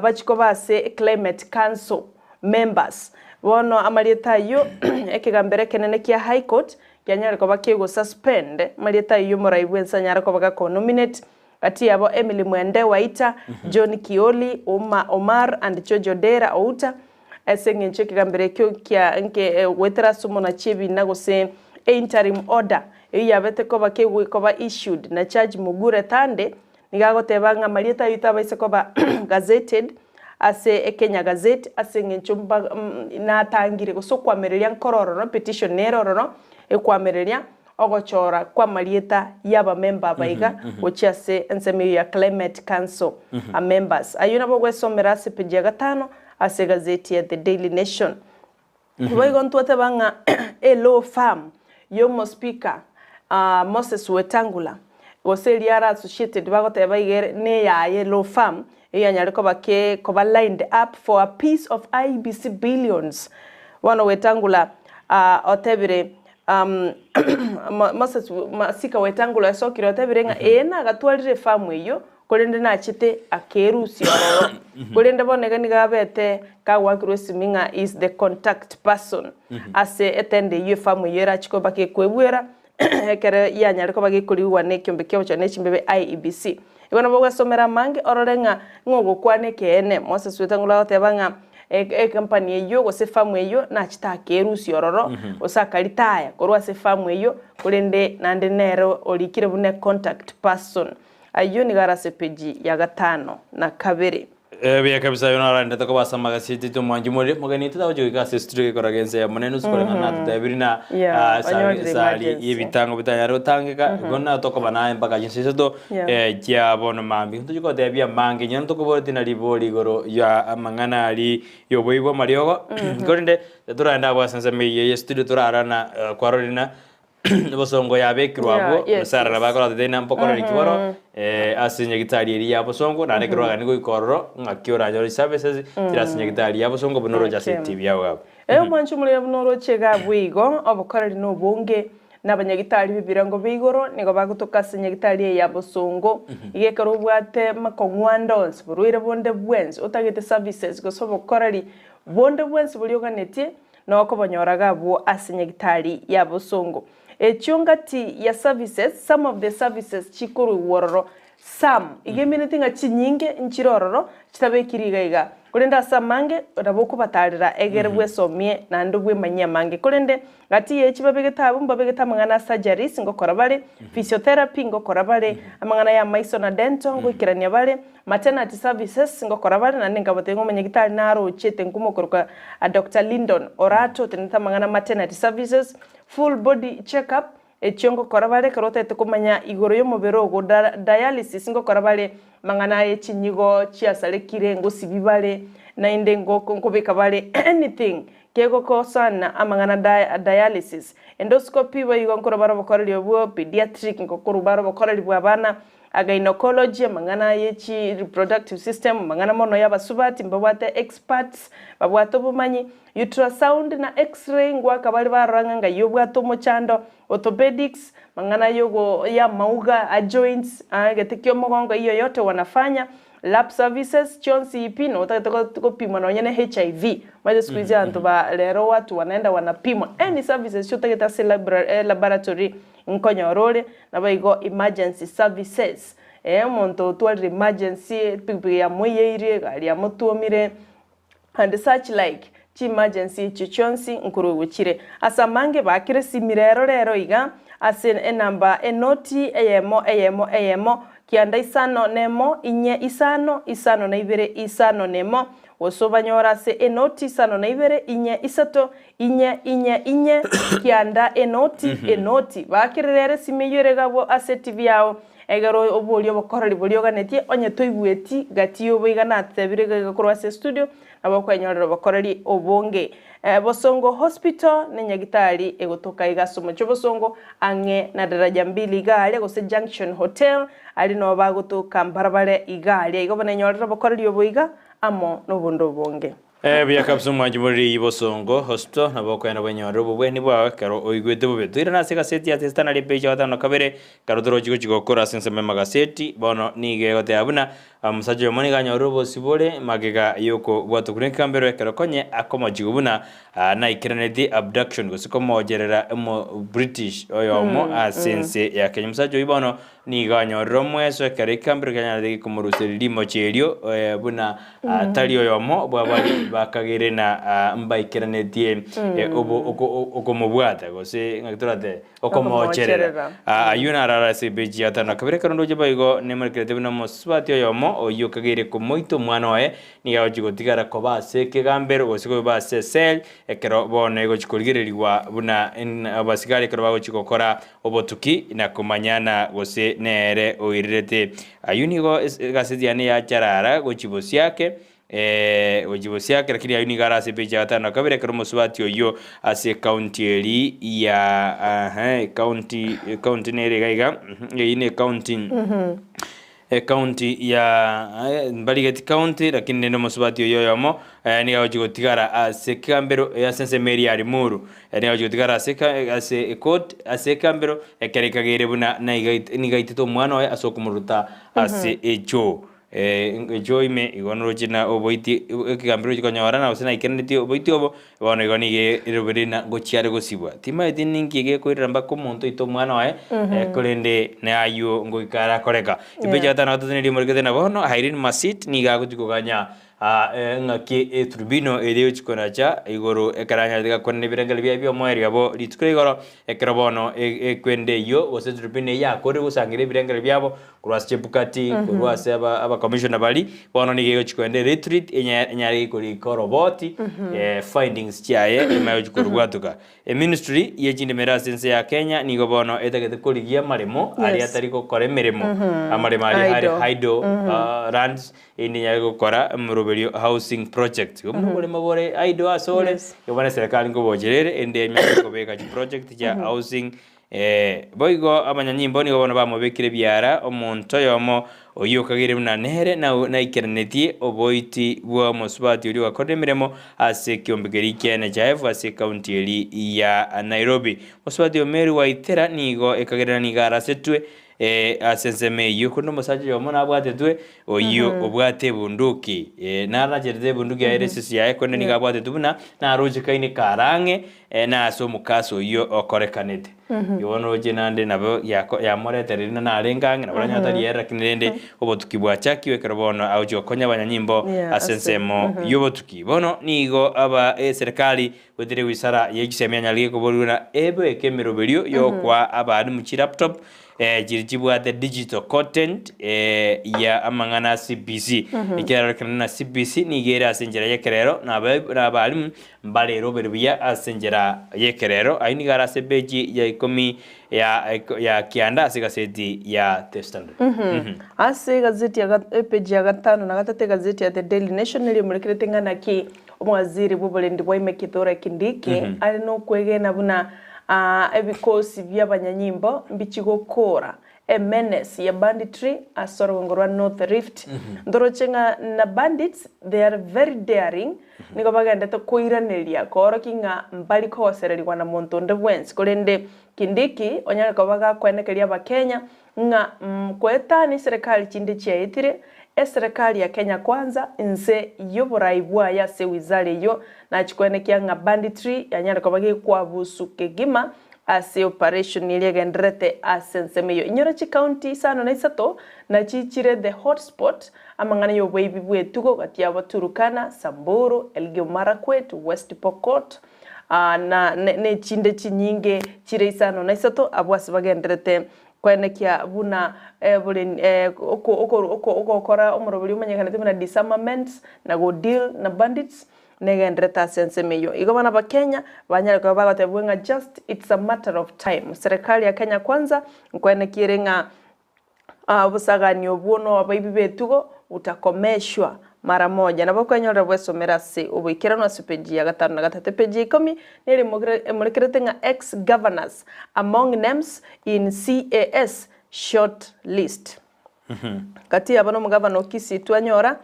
bachiko base Climate Council members wono amalieta yo ekigambere kenene kia High Court kyanyariko bakigo suspend amalieta yo muraibwense anyariko bagako nominate kati yabo Emily Mwende Waita John Kioli Omar and Jojo Dera Outa esengenche kigambere kyo kia nke wetera sumo na chibi nagose interim order yabete ko bakegwe ko ba issued na charge Mugure Tande nigagotebanga malieta yita baise ko ba gazetted ase Kenya Gazette ase ngenchumba na tangire so kwamereria nkororo petition neroro ekwamereria ogochora kwa malieta yaba member baiga ochiase ensemi ya Climate Council a members ayuna bogwe somera se peji gatano ase gazeti ya The Daily Nation Waigo ntuate banga law firm yomo speaker Moses Wetangula goseliara associated bagote baigere ne ya law firm eyanyariko bake ko ba lined up for a piece of IBC billions wano Wetangula otebire Moses masika Wetangula sokiro otebire nga ena gatwalire farm eyo kolende na chite akerusi ororo kolende bonega nigabete ka wakiro siminga is the contact person ase etende yo famu yera chiko bake kwebwera ekere yanyariko bage kuliwa ne kyombe kyo cha nechimbebe IEBC ibona bogwa somera mange ororenga ngogo kwane kene Moses Wetangula otebanga company eyo gose famu eyo na chita akerusi ororo osakalitaya korwa se famu eyo kolende nande nero olikire bune contact person ayo ni gara sepeji ya gatano na kabere Bia kabisa yona randa to basa magazeti to mwanjumuri magani to tawo ka sister ko ragense ya manenu skole na tabirina sali ibitango bitanya rotangika gonna to ko bana mpaka jinsi to ya bono mambi to ko te bia mangi nyan to ko boti na liboli goro ya mangana ali yo boibo mariogo gorinde to randa basa sense ye studio to rana kwarorina bosongo ya bekirwabo sara bakora de na mpokora likiboro asinya gitari ya bosongo na nekiro ga nigo ikororo ngakiora nyori services tirasinya gitari ya bosongo bonoro ja TV yawo mwanchu muri bonoro chega bwigo obokora no bonge n'abanyagitari bibirango bigoro nigo bagutukasinya gitari ya bosongo igekaro bwate makongwandons buruire bonde bwens utagete services go sobo korari bonde bwens bulyoganeti noko banyoraga bwo asinya gitari ya bosongo echungati ya services, some of the services chikuru wororo some igeminiti nga chinyinge nchirororo chitabekiriga kurenda samange raboku batarira egerebwe somie na ndugwe manya mange kurende gati yechi babegeta babegeta mangana surgeries ngokora bale physiotherapy ngokora bale amangana ya maiso na dental ngokirania bale maternity services ngokora bale na ninga botengo manya gitari naro chete ngumokorwa Dr. Lyndon Orato tenita mangana maternity services full body checkup echongo korabale karota kumanya igoro yo mubero go dialysis ngo korabale mangana echinyigo chiasale kirengo sibibale na indengo konkobeka bale anything kego ko sana amangana dialysis endoscopy wa igo korabara bokorali obwo pediatric ngo korubara bokorali bwabana gynecology mangana yechi reproductive system mangana mono yabasubati mbabwate experts babwato bumanyi ultrasound na x-ray ngwa kabali baranga nga yobwato mochando orthopedics mangana yogo ya mauga joints getekyo mogongo hiyo yote wanafanya lab services chonsi ipino utakatoko pima na nyene HIV maze squeeze antu ba lero watu wanaenda wanapimwa any services utaketa laboratory nkonyorole na baigo emergency services monto to emergency pipi ya moyeire ali ya motuomire and such like chi emergency chichonsi nkuruguchire asamange bakire simirero rero iga asin enamba enoti eyemo kianda isano nemo inye isano na ibere isano nemo wosobanyora se enoti isano na ibere inye isato inye kianda enoti bakirere simiyore gabo aseti yao egaro obolyo bokorali bolyo ganetie onye toibweti gatiyo boigana atebire gakorwa se studio abakwanyorero bakorali obonge bosongo hospital nenyagitari egotoka igasomo chobosongo ange na daraja mbili igale gose junction hotel ali no bagotoka mbarabare igale igobona nyorero bakorali oboiga amo no bondo bonge bia kapsu mwajimuri ibosongo hospital nabokwenda bwenyoro bubweni bwa karo oigwete bubetu ira nase gaseti atesta na lepeja watano kabere karo doro chigo chigokora sense mema gaseti bono nige gote abuna musajo moni ganyoro bosibole magega yoko bwato kurenka mbere karo konye akoma jigubuna na ikrenedi abduction gosiko mojerera mo British oyomo sense ya Kenya musajo ibono ni ganyoro mweso kare kambere kanya de kumuruse limo cherio buna tali oyomo bwabali bakagere na mbaikerenetie okomobwata gose ngaturate okomocherera ayuna rara se beji atana kabere karondo je baigo nemarkete bino moswati yomo oyo kagere ko moito mwana oe ni gawo jigotigara ko base ke gambero gose ko base sel ekero bone go chikolgereriwa buna abasigale kero bago chikokora obotuki na kumanyana gose nere oirete ayunigo gaseti ane ya charara go chibosi yake wajibosi yake lakini ayuni gara se peja atana kabere kero moswati oyo ase county eri ya county nere gaiga ine county ya Mbaligeti county lakini neno moswati oyo yomo ni gawo tigara ase kambero ya sense Mary ari muru ni gawo tigara ase court ase kambero ekerekagere buna na ni gaitito mwana we asokumuruta ase echo joime igonoro china oboiti ekigambiro chikonyora na usina ikeneti oboiti obo bono igonige iroberina gochiare gosibwa tima etiningi gekoirira mbako muntu ito mwana wae kolende na ayo ngoikara koreka ibeja tana tutiniri morgete na bono hairin masit ni gagutikoganya ngaki turbino elio chikonacha igoro ekaranya diga konne birengel bia moeri abo litukre igoro ekrobono ekwende yo ose turbine ya kore gusangire birengel biabo kurwase Chebukati kurwase aba commissioner bali bono nigego chikwende retreat enyari kuri koroboti findings chiaye emayo chikurwatuka ministry yejinde merasense ya Kenya nigo bono etagete kurigia maremo ari atari gukora emirimo amaremo ari haido runs indi gukora muruberio housing project umurimo bore aido asole yobana serikali ngo bogerere ende nyako beka project ya housing boigo abanyanyimbo nigo bono bamubekire byara omuntu yomo oyukagire munanere na ikerenetie oboiti bwa musubati uri wakore miremo ase kyombegeri kene jaevu ase county eri ya Nairobi musubati omeri wa itera nigo ekagire nigara setwe asenseme yuko no musaje yomo nabwatetwe oyo obwate bunduki nara jerede bunduki ya RSS ya ekone niga bwate tubuna na roje kaine karange na so mukaso yo okorekanete yono je nande nabo ya moretere na arengange na baranya tari era kinende obotukibwa chakiwe karobono aujo konya banyanyimbo asensemo yobotuki bono nigo aba serikali wedire wisara yegisemya nyaliye kuboruna ebe ekemeroberio yo kwa abari mu laptop jirjibwa the digital content ya amangana CBC ikera kana CBC nigera asenjera yekerero na balimu mbalero berbiya asenjera yekerero aini gara sebeji ya ikomi ya kianda asigaseti ya The Standard ase gazeti ya page ya 5 na gatate gazeti ya The Daily Nation ile murekerete ngana ki omwaziri bubolendi bwa imekithora Kindiki ari no kwegena buna ebikosi by'abanyanyimbo bichigokora menace ya banditry asorongorwa North Rift ndorochenga na bandits they are very daring niko bagenda to koiraneria koro kinga mbali ko wasererwa na montonde bwens kolende Kindiki onyaka kabaga kwenekeria bakenya nga kwetani serikali chinde chiaitire serikali ya Kenya kwanza nse yoboraibwa ya se wizare yo na chikwenekia nga banditry yanyara kabage kwa busuke gima ase operation ile gendrete asensemeyo inyora chi county sano na isato na chichire the hotspot amangana yo baby bwetugo gatia Turukana, Samburu, Elgeyo Marakwet, West Pokot na ne chinde chinyinge chire isano na isato abwasi bagendrete kwenekia buna okora omurobiri umanyekana timuna disarmaments na go deal na bandits negendreta sensemeyo igobana ba Kenya banyara kwa bagatebwenga just it's a matter of time serikali ya Kenya kwanza nkwenekire nga busagani obuno abayibi betugo utakomeshwa mara moja na bako nyora bwesomera se ubikira no peji ya 5 na 3 peji 10 nili murekerete nga ex governors among names in CAS short list kati abano mugavano Kisii twanyora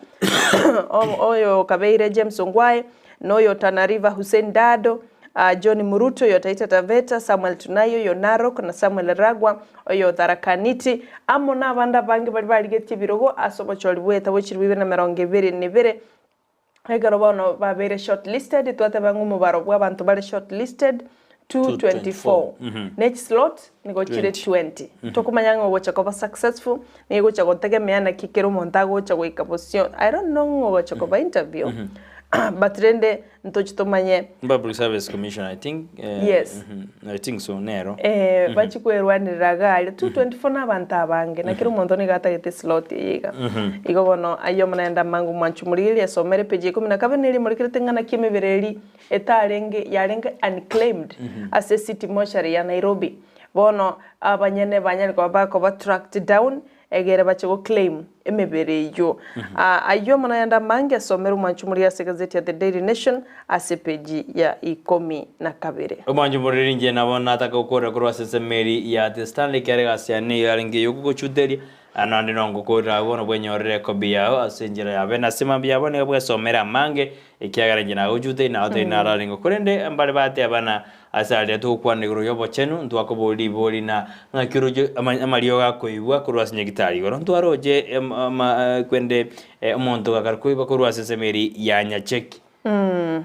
oyo Kabeire James Ongwae noyo Tana River Hussein Dado John Muruto yo Taita Taveta Samuel Tunayo yo Narok na Samuel Ragwa oyo Tharakaniti amona banda bangi bali geti birogo asobo cholibweta wechirwibe na 22 egarobono babere shortlisted twate bangu mubaro bw'abantu bali shortlisted 224 next slot nigo chire 20 tokumanya ngo gocha kuba successful nigo gocha gotegemea na kikero montago cha goika position I don't know ngo gocha kuba interview but rende ntochitomanye Public Service Commission I think yes I think so nero bachikwerwaniraga ale 224 n'abantu abange na kiro muntu nigata gete slot yiga igo bono ayo mnaenda mangu mwanchumurili asomere page 12 nili mulikirete ngana kimebereri etarenge yarenge unclaimed as a city mortuary ya Nairobi bono abanyene banyane kwa bako ba tracked down egere bacho claim emebere yo ayo mnaenda mange asomere mwanchumurili ase gazeti ya The Daily Nation ase page ya 12 omwanchumurili nje nabona atakokora kurwa sesemeri ya The Stanley kerega siane yaringe yugo chuderi anandi nongo kora bono bwenyorere kobi yao asenjera yabe nasema byabone bwesomera mange ikiagara njina ujute na ote na raringo kurende ambale bate abana asali atukwaniguru yobo chenu ntwakoboli boli na kirujo amaliyo gakoibwa kurwa sinyegitari goro ntwaroje kwende omonto gakarkuiba kurwa sesemeri ya nyacheki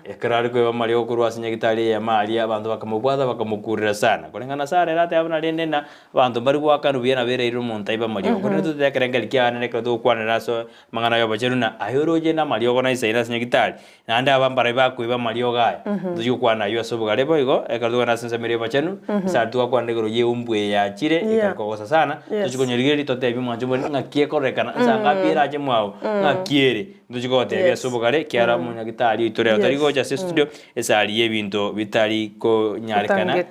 ekrari kwe bamali okurwa sinyagitari ya mali abantu bakamubwaza bakamukurira sana kulingana sare rate abana rende na abantu bari gwakanu biena bere iru monta iba mali okuri tutekerengeli kyane ne kado kwanira so mangana yo bacheruna ayoroje na mali ogona isaira sinyagitari nande abambara bakwiba mali ogaya tuju kwana yo so bugare boigo ekado na sense mere bachenu sa tu kwa ndegoro ye umbwe ya chire ikakosa sana tuju konyerigeri tote bi mwanjo ngakie korekana sanga pira je mwao ngakiere tuju ko te so bugare kyara munyagitari itore tarigo ja studio esali yebinto bitari ko nyarekana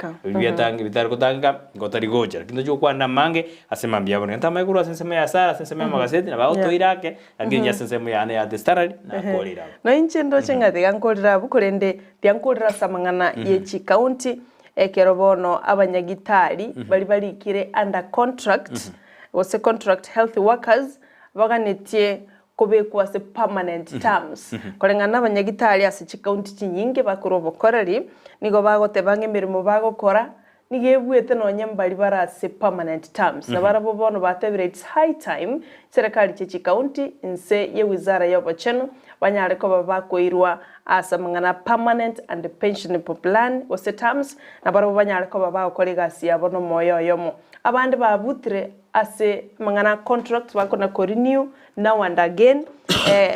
bitari kutanga ngotari goja kindo cyo kwanda mange asema byabone ntama ikuru asensema ya sara asensema magazeti na bawo toirake akiri asensema ya ne ya testarali na kolira no inchendo chenga de gankolira bukolende byankolira samangana yechi county ekerobono abanyagitari bali kire under contract was a contract health workers baganetye kubekwa se permanent terms kolengana abanyagitari ase chikaunti chinyinge bakurobokoreri nigo bagote bange mirimo bagokora nigebwete no nyambali barase permanent terms na barabo bono batebire it's high time serikali che chikaunti inse ye wizara ya bachenu banyare ko bakoirwa asa mangana permanent and pension plan was terms na barabo banyare ko bakolega siabo no moyo yomo abandi babutre ase mangana contract bakona ko renew now and again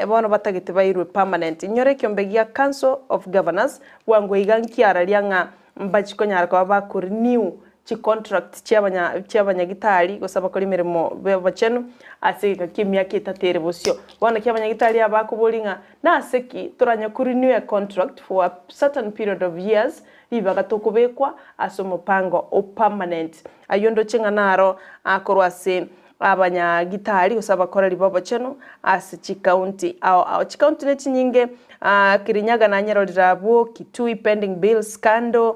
bono batagite bairwe permanent nyore kyombegia council of governors wango igankiara lyanga mbachiko nyara kwa ba renew chi contract cyabanya gitari gusaba kuri mirimo bachenu ase kimya kitatere bosyo bona cyabanya gitari abakubolinga na seki turanya kuri renew a contract for a certain period of years bibaga tokubekwa asomo pango o permanent ayondo chinga naro akorwase abanya gitari usaba korali babo cheno as chikaunti au chikaunti neti nyinge kirinyaga na nyero dirabo Kitui pending bill scandal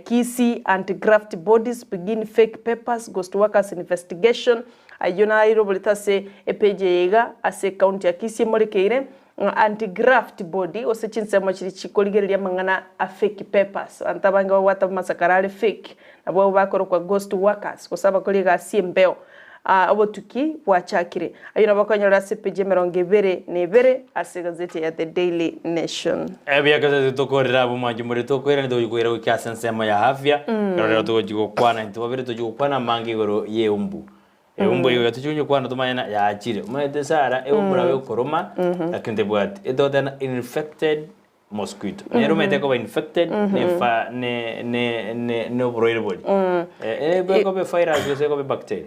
Kisii anti-graft bodies begin fake papers ghost workers investigation ayona iro bolitase epeje yega ase county ya Kisii molekeire anti-graft body ose chinsemo chiri chikoligereria mangana a fake papers antabanga wata masakarale fake nabo bakoro kwa ghost workers kusaba koliga siembeo obotuki bwachakire ayina bakonyora sepeje merongevere nebere ase gazeti ya The Daily Nation ebya gazeti tokorera bumanji muri tokorera ndo yukwera ukasensema ya afya rero togo kwana ndo babere togo kwana mangi goro ye umbu umbu yo tuchunye kwana tumanya ya achire umete sara umbu rawe koroma akinde bwati edodana infected mosquito nero mete ko infected ne broiler body ko be virus yo se ko be bacteria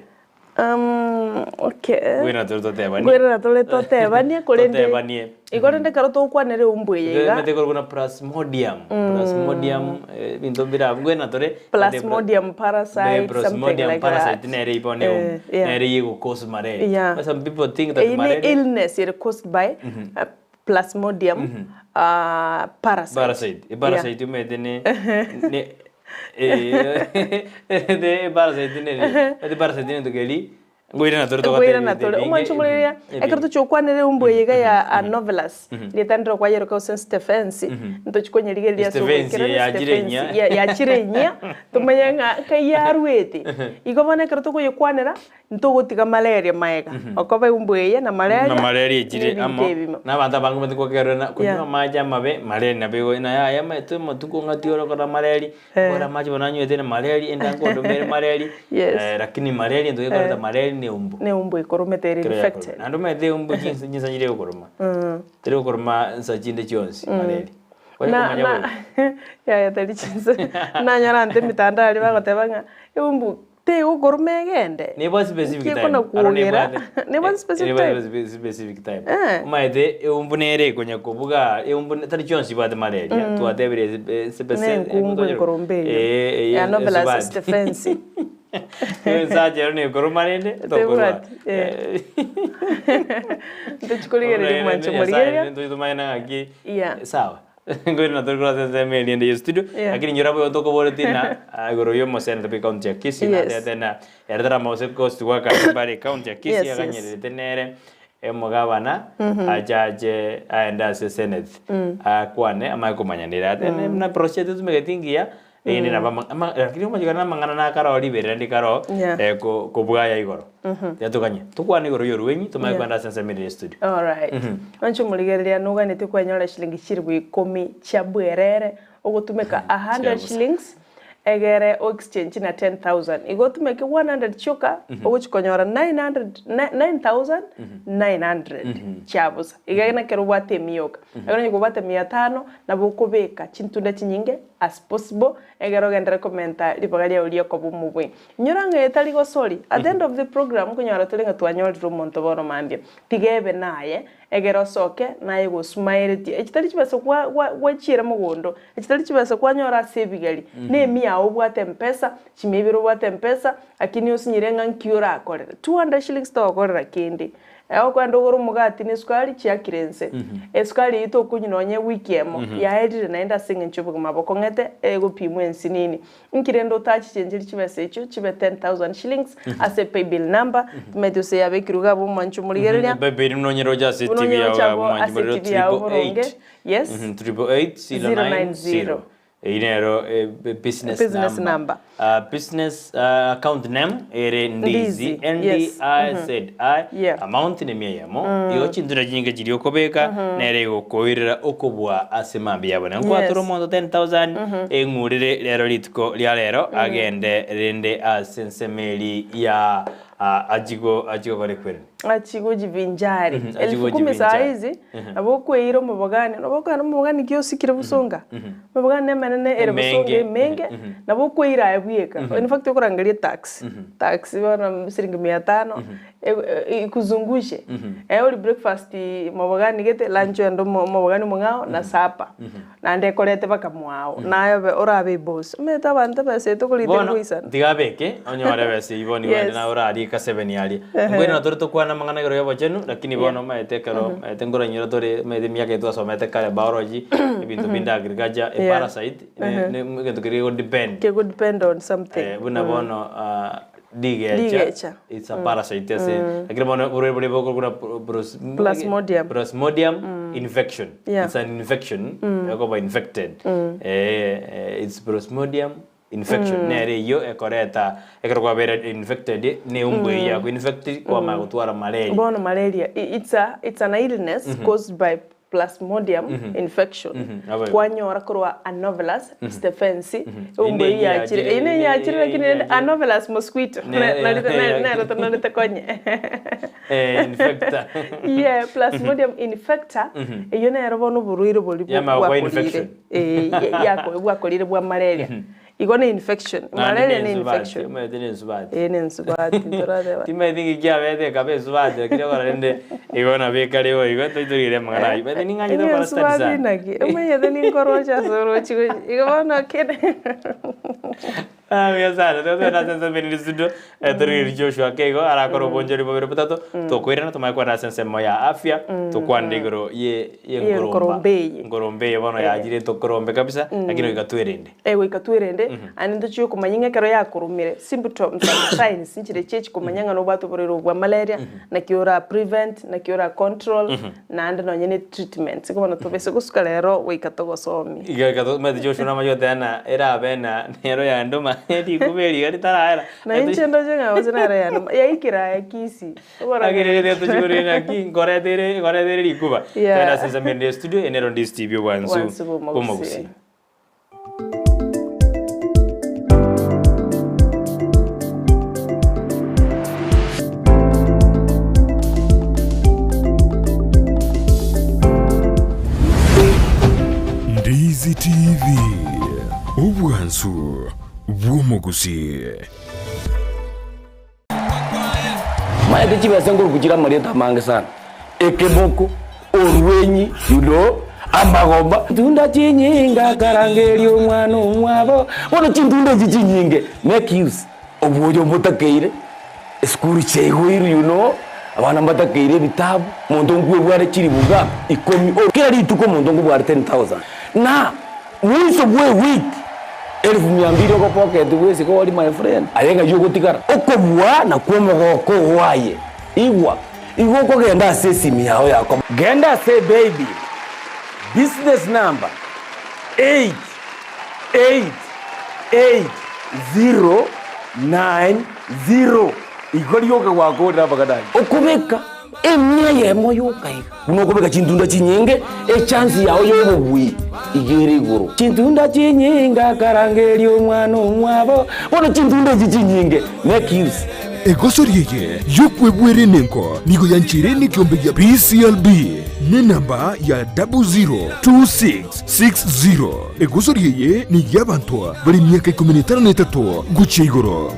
okay. Gwena totebani. Gwena totebani kolende. Ikolende karoto kwanere umbweyega. Mete ko kuna plasmodium. Plasmodium binto bira gwena tore. Plasmodium parasite something like that. Nere ibone nere yigo cause malaria. But some people think that malaria illness is caused by plasmodium parasite. Parasite. Parasite mete ne de parasite ne tugeli goira na torto goira na torto umanchumuleya ekarto chokwanere umbweyega ya novellas letandro kwa yero ka sense ntochikonye ligelia so ya chirenya tumanyanga kayarwete igobana karto ko yekwanera ntogotiga malaria maega okoba umbweya na malaria chire amo na banda bangu mtiko kerena kunywa maji mabe malaria na bego na ya mato mtuko ngatioro kwa malaria bora maji bananywe tena malaria endango domere malaria lakini malaria ndio kwa malaria ne umbu ikorometere infected ando mete umbu jinsa nyire ukoroma tere ukoroma nsachinde chionsi malaria na ya tari chinsa na nyarante mitandali bagotebanga umbu te ukoromegende ne was specific time ne was specific time maite umbu nere konya kubuga umbu tari chionsi bade malaria tu atebire specific umbu ikorombe ya novelas defense Ensakia ni koromanende tokora. Ndechikoligere mancho morigeria. Ndo tumaina aki. Sawa. Ngori na tokora sasa meli ndi studio. Lakini njira bo toko boletina agoro yo mosena tapi county ya Kisii na tena yardara mose coast waka bari county ya Kisii aganyere tenere emogabana ajaje aenda se senate akwane amakomanyandira tena na project tumegetingia ene na bama lakini umajigana mangana na karo libere ndi karo ko bwaya igoro yatukanye tukwane igoro yoruwenyi tumaye kwanda sense media studio. All right. Ancho muligereria nuga nete kwanyora shilingi shirwe 10 cha bwerere ogotumeka 100 shillings egere o exchange na 10,000 igotumeke 100 chuka ogochikonyora 9,900 chabusa igana kero bwate miyoka agana nyiko 500 na bukubeka chintunda chinyinge as possible egero gendera commenta libagalia ulia ko bumubwe nyoranga etali go sorry at the end of the program kunyora tulenga twanyora rumonto bono mambia tigebe naye egero soke naye go smile ti ekitali kibasa kwa chira mugondo ekitali kibasa kwa nyora sebigali nemi yawo bwate mpesa chimebiro bwate mpesa akini osinyirenga nkiura akorera 200 shillings to akorera kindi aho kwanda ugoro mugati ni sukari chia kirense esukari ito kunyinonye wiki emo ya edire naenda singe nchubuga maboko ngete ego pimwe nsinini nkirendo tachi chenjeri chibese echo chibe 10,000 shillings as a pay bill number medio se yabe kiruga bo manchu muligereria bebe nonyero ja CTV ya bo manchu muligereria yes 888 inero business number. Business account name ere Ndizi NDIZI amount ne miyamo iyo chindura jinga jiri okobeka nere okoirira okobwa asemambi yabona nkwaturo mondo 10,000 engurire lero litko lya lero agende rende asensemeli ya ajigo kore kwere achigo jivinjari 10,000 saizi abokweiro mubogane mubogane kiyo sikire busonga mubogane manene ere busonga menge nabokweira abuyeka in fact yokurangalia tax bana siringi 500 ikuzungushe oli breakfast mubogane gete lunch ndo mubogane mungao na sapa na nde kolete bakamwao nayo orabe boss meta banta base to kolite kuisa digabeke onyore base iboni wena orari ka 7 yali ngwena torto kwana mangana gero yabo chenu lakini bono maetekero tengora nyiro tore mede miaka etu asomete kale biology ibintu binda agriculture a parasite ne ngento kiri depend on something buna bono digecha it's a parasite lakini bono bure boko kuna plasmodium infection it's an infection yako by infected it's plasmodium infection nere yo ekoreta ekorwa bere infected ne umbwe ya infected kwa magutwara malaria bono malaria it's an illness caused by plasmodium infection kwa nyora kurwa anovelous stephensi umbwe ya chire ine ya chire lakini anovelous mosquito na konye infecta plasmodium infecta iyo nero bono buruiro boli bwa infection yako bwa kolire bwa malaria igone infection malaria ni infection ni nsubati torade time thingi kya bete kabe subati kile kora rende igona bekale o igo toiturire mangana bete ninganyi to para stati nagi umenya deni ngorocha soro chigo igona kene ya sana to na sense media studio turi Joshua Kego arakoro bonjori bobero putato to koirana to mai kwa sense moya afya to kwandegoro ye ngorombe bono ya jire to korombe kabisa lakini ikatwerende ikatwerende anindo chiyo kumanyinga kero ya kurumire symptoms and signs nchire chechi kumanyanga no batu borero bwa malaria na kiora prevent na kiora control na ande no nyene treatment sikono to bese kusukalero wikatogo somi igato mede Joshua na mayo tena era bena nero ya ndoma edi kubeli gari tara na inchendo jenga ozina ya ndoma ya ikira ya Kisii agere to chigore na ki gore likuba tena sasa media studio enero Ndizi TV wanzu Gusii. Ndizi TV ubwanzu bw'Gusii. Maede chibese nguru kuchira muri tamange sana ekeboko orwenyi amagomba tunda chinyinga karangeri omwana omwabo wono chindunda chinyinge make use obujo mutakeire skuru chegwiru abana mbatakeire bitabu muntu ngwe bware chiribuga ikomi kila rituko muntu ngwe bware 10,000 na mwiso bwe week 1200 ko pocket wese ko my friend ayenga yugo tikara okobwa na kwomogoko waye igwa ko genda asesimi yao yako genda, say baby business number 888 890 igori yoka wakora bagadai okubeka emya yemo yokai unokubeka chintunda chinyinge chance yawo yobugwi igeri guru chintunda chinyinga karangeri omwana omwabo bono chintunda chinyinge nekius egosorieye yokwebwere nenko nigo yanchire ni kiombe ya PCLB ne namba ya 002660 egosorieye ni yabantu bari myaka 13 guche igoro.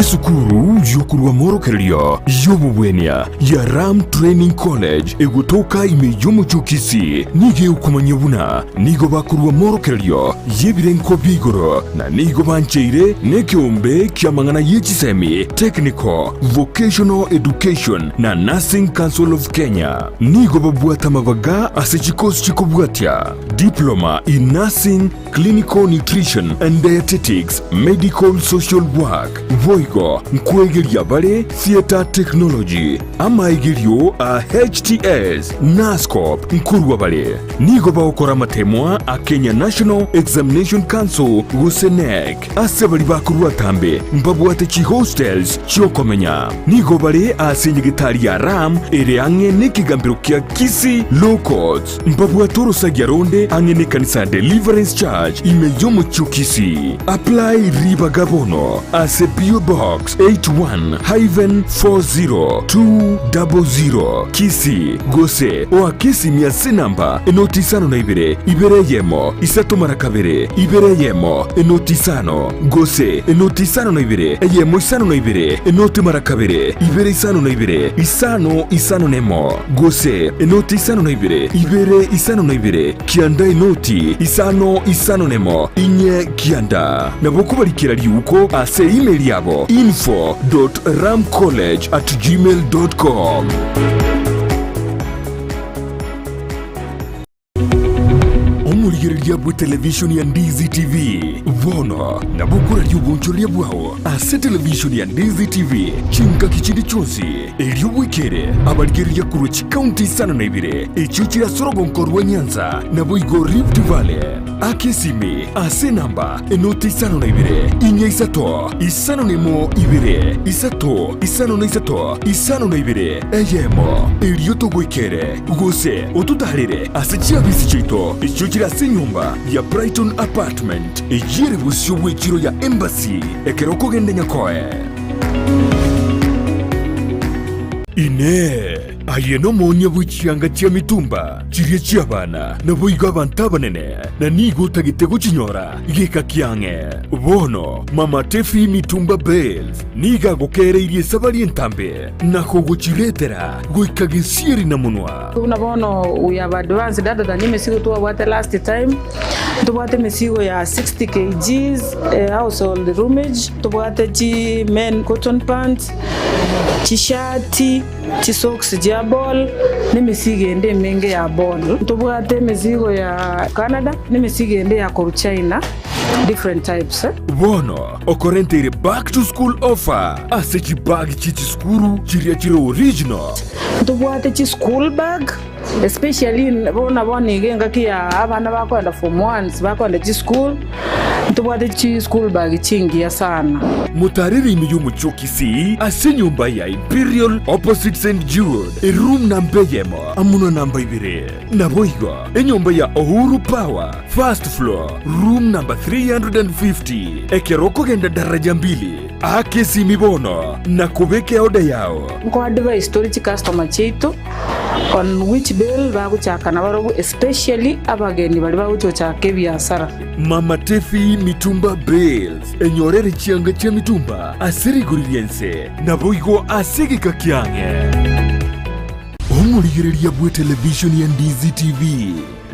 Esukuru yokurwa morokerio yobubwenia ya Ram Training College egutoka ime yomuchukisi nige ukumanyebuna nigo bakurwa morokerio yebirenko bigoro na nigo bancheire nekiombe kiamangana yechisemi Technical Vocational Education na Nursing Council of Kenya nigo babuata mabaga asechikos chikobwatia Diploma in Nursing, Clinical Nutrition and Dietetics, Medical Social Work Voigo nkwegeria bare Theater Technology amaigerio a HTS NASCOP nkurwa bare nigo baokora matemwa a Kenya National Examination Council Gusenek asebali bakurwa tambe mbabwate chi hostels chokomenya nigo bare a senyegitari ya Ram ere ange nekigambiro kia Kisii Low Courts mbabwatoro sagyaronde ange ne kanisa Deliverance Church ime yomo chukisi apply riba gabono ase PO Box 81-40200 Kisii Gusii oa Kisii miase namba enotisano na ibere yemo isato marakabere ibere yemo enotisano Gusii enotisano na yemo isano na enoti marakabere ibere isano na isano nemo Gusii enotisano na ibere isano na kianda enoti isano nemo inye kianda nabokubarikira liuko ase email yabo info.ramcollege@gmail.com. Omurigereria bwe television ya Ndizi TV vono na bukura ry'ubunchoria bwaho ase television ya Ndizi TV chinka kichindi chonsi elio wikere abarigereria kuruchi county sana na ibire echuchira sorogonkorwa Nyanza na boigo Rift Valley akesimi ase namba enoti isano na ibire inye isato isano nemo ibire isato isano na ibire eyemo elio togwikere Gusii otutarire ase chiabisi chito echuchira ase nyumba ya Brighton apartment ejire busyo bwekiro ya embassy ekeroko gende nyakoe ine ayeno monya bw'ikianga kya mitumba kirie ky'abana nabo iga abantu abanene na nigo tagitego kinyora gika kyange bono mama tefi mitumba bells niga gokereirie sabali entambe nako gochiretera goikagesieri na munwa unabono we have advanced data than mesigo to what last time tubate mesigo ya 60 kgs household roomage tubate chi men cotton pants t-shirt socks ya ball nimesigo menge ya ball tubate mesigo ya Canada nimesigo ya China different types bono okorente back to school offer asechi bag chichikuru chiriachiro original tubate chi school bag especially bona igenga kia abana bakwenda form 1 bakwenda chi school tubate chi school bag chingi sana mutariri ni yumuchokisi ase nyumba ya Imperial opposite St Jude room number yemo amuno namba 2 na boigo enyumba ya Uhuru Power first floor room number 350 ekeroko genda daraja 2 akesi mibono na kubeke oda yao kwa advice story chi customer cheto on which bill baguchaka na barogo especially abageni bali baguchochaka biashara mama tefi mitumba bells enyorere chianga cha mitumba asiriguriense na boigo asigika kyange omurigereria bwe television ya Ndizi TV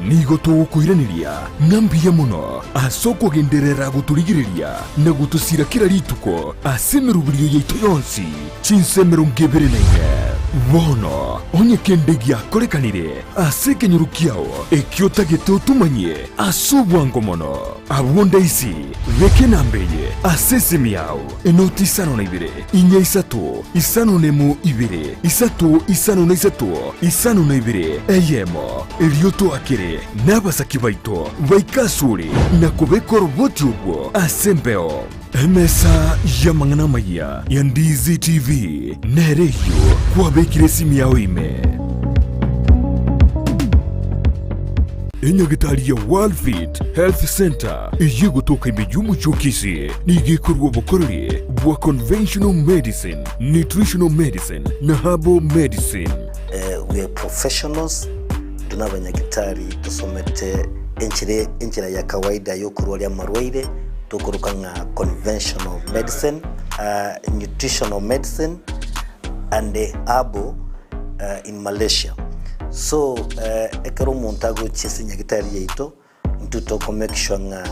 nigo tugukwiraniria nambiya muno asoko genderera guturigireria na gutusira kira rituko asemerubirio yaitu yonsi chinsemero ngebere naine bono onye kendegia korekanire aseke nyurukiao ekiotagete utumanye asubwango mono abunda isi veke nambeye asesemi yao enoti isano na 2 inye isato isano nemo 2 isato isano na 2 eyemo elioto akere baitare n'abasaki baito baikasuri na kubekora boti ubwo asembeo emesa ya mangana maya ya Ndizi TV nereyo kwabekire simu yao ime enyagitari ya Worldfit Health Center iye gutoka imijumbu chokisi nigikorwa bukorere bwa conventional medicine, nutritional medicine na herbal medicine. We are professionals, tunabanyagitari tusomete enchira ya kawaida yo kurwalia marwaire tukuruka nga conventional medicine, nutritional medicine and herbal in Malaysia. So ekero montago chese nyagitari yeito ntutoko make sure nga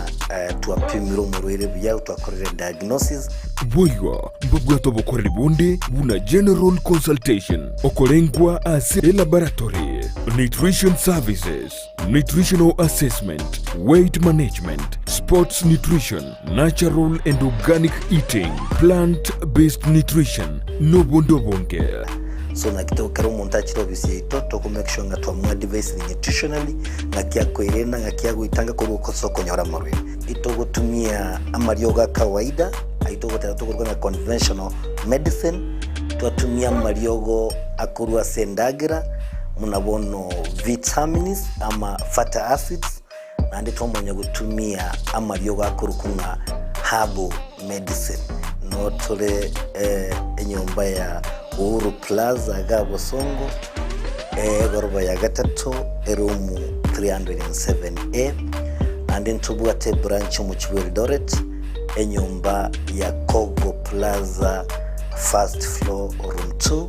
tuapimiro murwire bya twakorera diagnosis boigo mbabwato bokorera bonde buna general consultation okolengwa as a laboratory, nutrition services, nutritional assessment, weight management, sports nutrition, natural and organic eating, plant-based nutrition no bondo bonke. So na kitoko kero montachiro bisi to make sure nga twamwa device nutritionally nga kya koirena nga kya guitanga ko soko nyora marwe ito gutumia amarioga kawaida aito gutatu na conventional medicine twatumia mariogo akurwa sendagira munabono vitamins ama fatty acids na ndito mwenye gutumia amariogo akurukunga herbal medicine no tole enyomba ya Uhuru Plaza Gabo Songo goroba ya gatatu erumu 307A and ntubwate branch mu Eldoret enyumba ya Kogo Plaza first floor room 2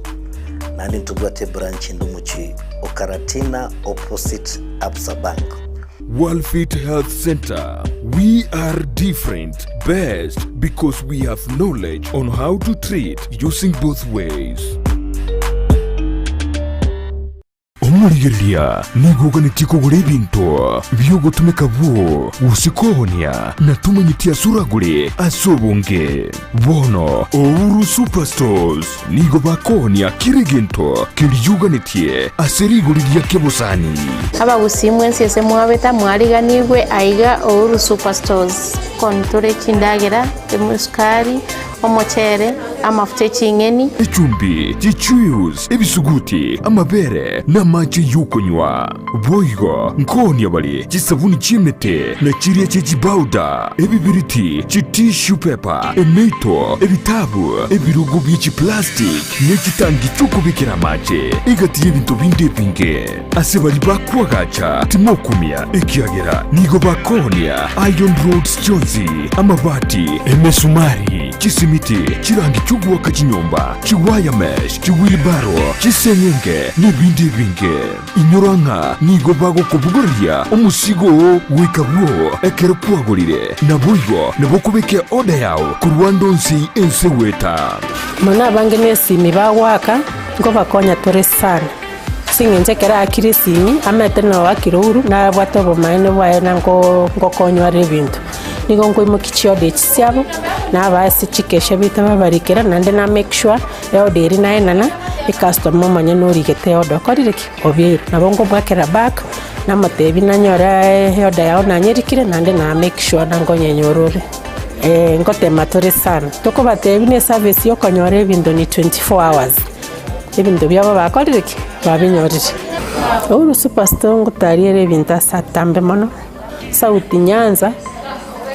and ntubwate branch ndumuchi Okaratina opposite Absa Bank. Worldfit Health Center. We are different, best because we have knowledge on how to treat using both ways. Omurigelia nigoga nitiko gure binto byogo tumeka buo usikohonia na tumanyitia suragure asobonge bono Ouru Superstores nigo bakohonia kirigento kiliyuga nitie aseriguriria kebosani Gusii mwense mwabeta mwariganirwe aiga Ouru Superstores kontore chindagera emuskari omuchere amafuta chingeni echumbi chichuyus ebisuguti amabere n'amachi y'ukonywa boigo nkoni abali chisabuni chimete na chiria chechibauda ebibiriti tissue paper emeito ebitabu ebirugo by'echiplastic n'echitangi cy'okubikira amache igati y'ebintu binde binge asebali bakwagacha timokumia ekiagera nigo bakonia iron rods chonzi amabati emesumari chisimiti chirangi cy'ugwaka chinyomba chiwaya mesh chiwilbaro chisenyenge n'ibindi binge inyoranga nigo bago kubugoria umusigo wikabuo ekero kwagurire nabuyo nabokubeke oda yawo kurwandonsi enseweta mona bange nesimi bawaka ngo bakonya tore sana singenze kera akirisimi ametena wakiruru na bwatobo maene bwaena ngo konywa rebintu nigo ngo imukichio de chisyabo na basi chikesha bitaba barikera nande na make sure yo deri naenana e customer manya nori gete odo korireki obye nabongo bwakera back na matebi na nyora yoda yao na nyerikire nande na make sure nango nyenyorore ngote matore sana toko batebi ne service yo konyore bindo ni 24 hours ebintu byabo bakorireki babinyorire Ouru Superstore ngutariere binta satambe mono sauti Nyanza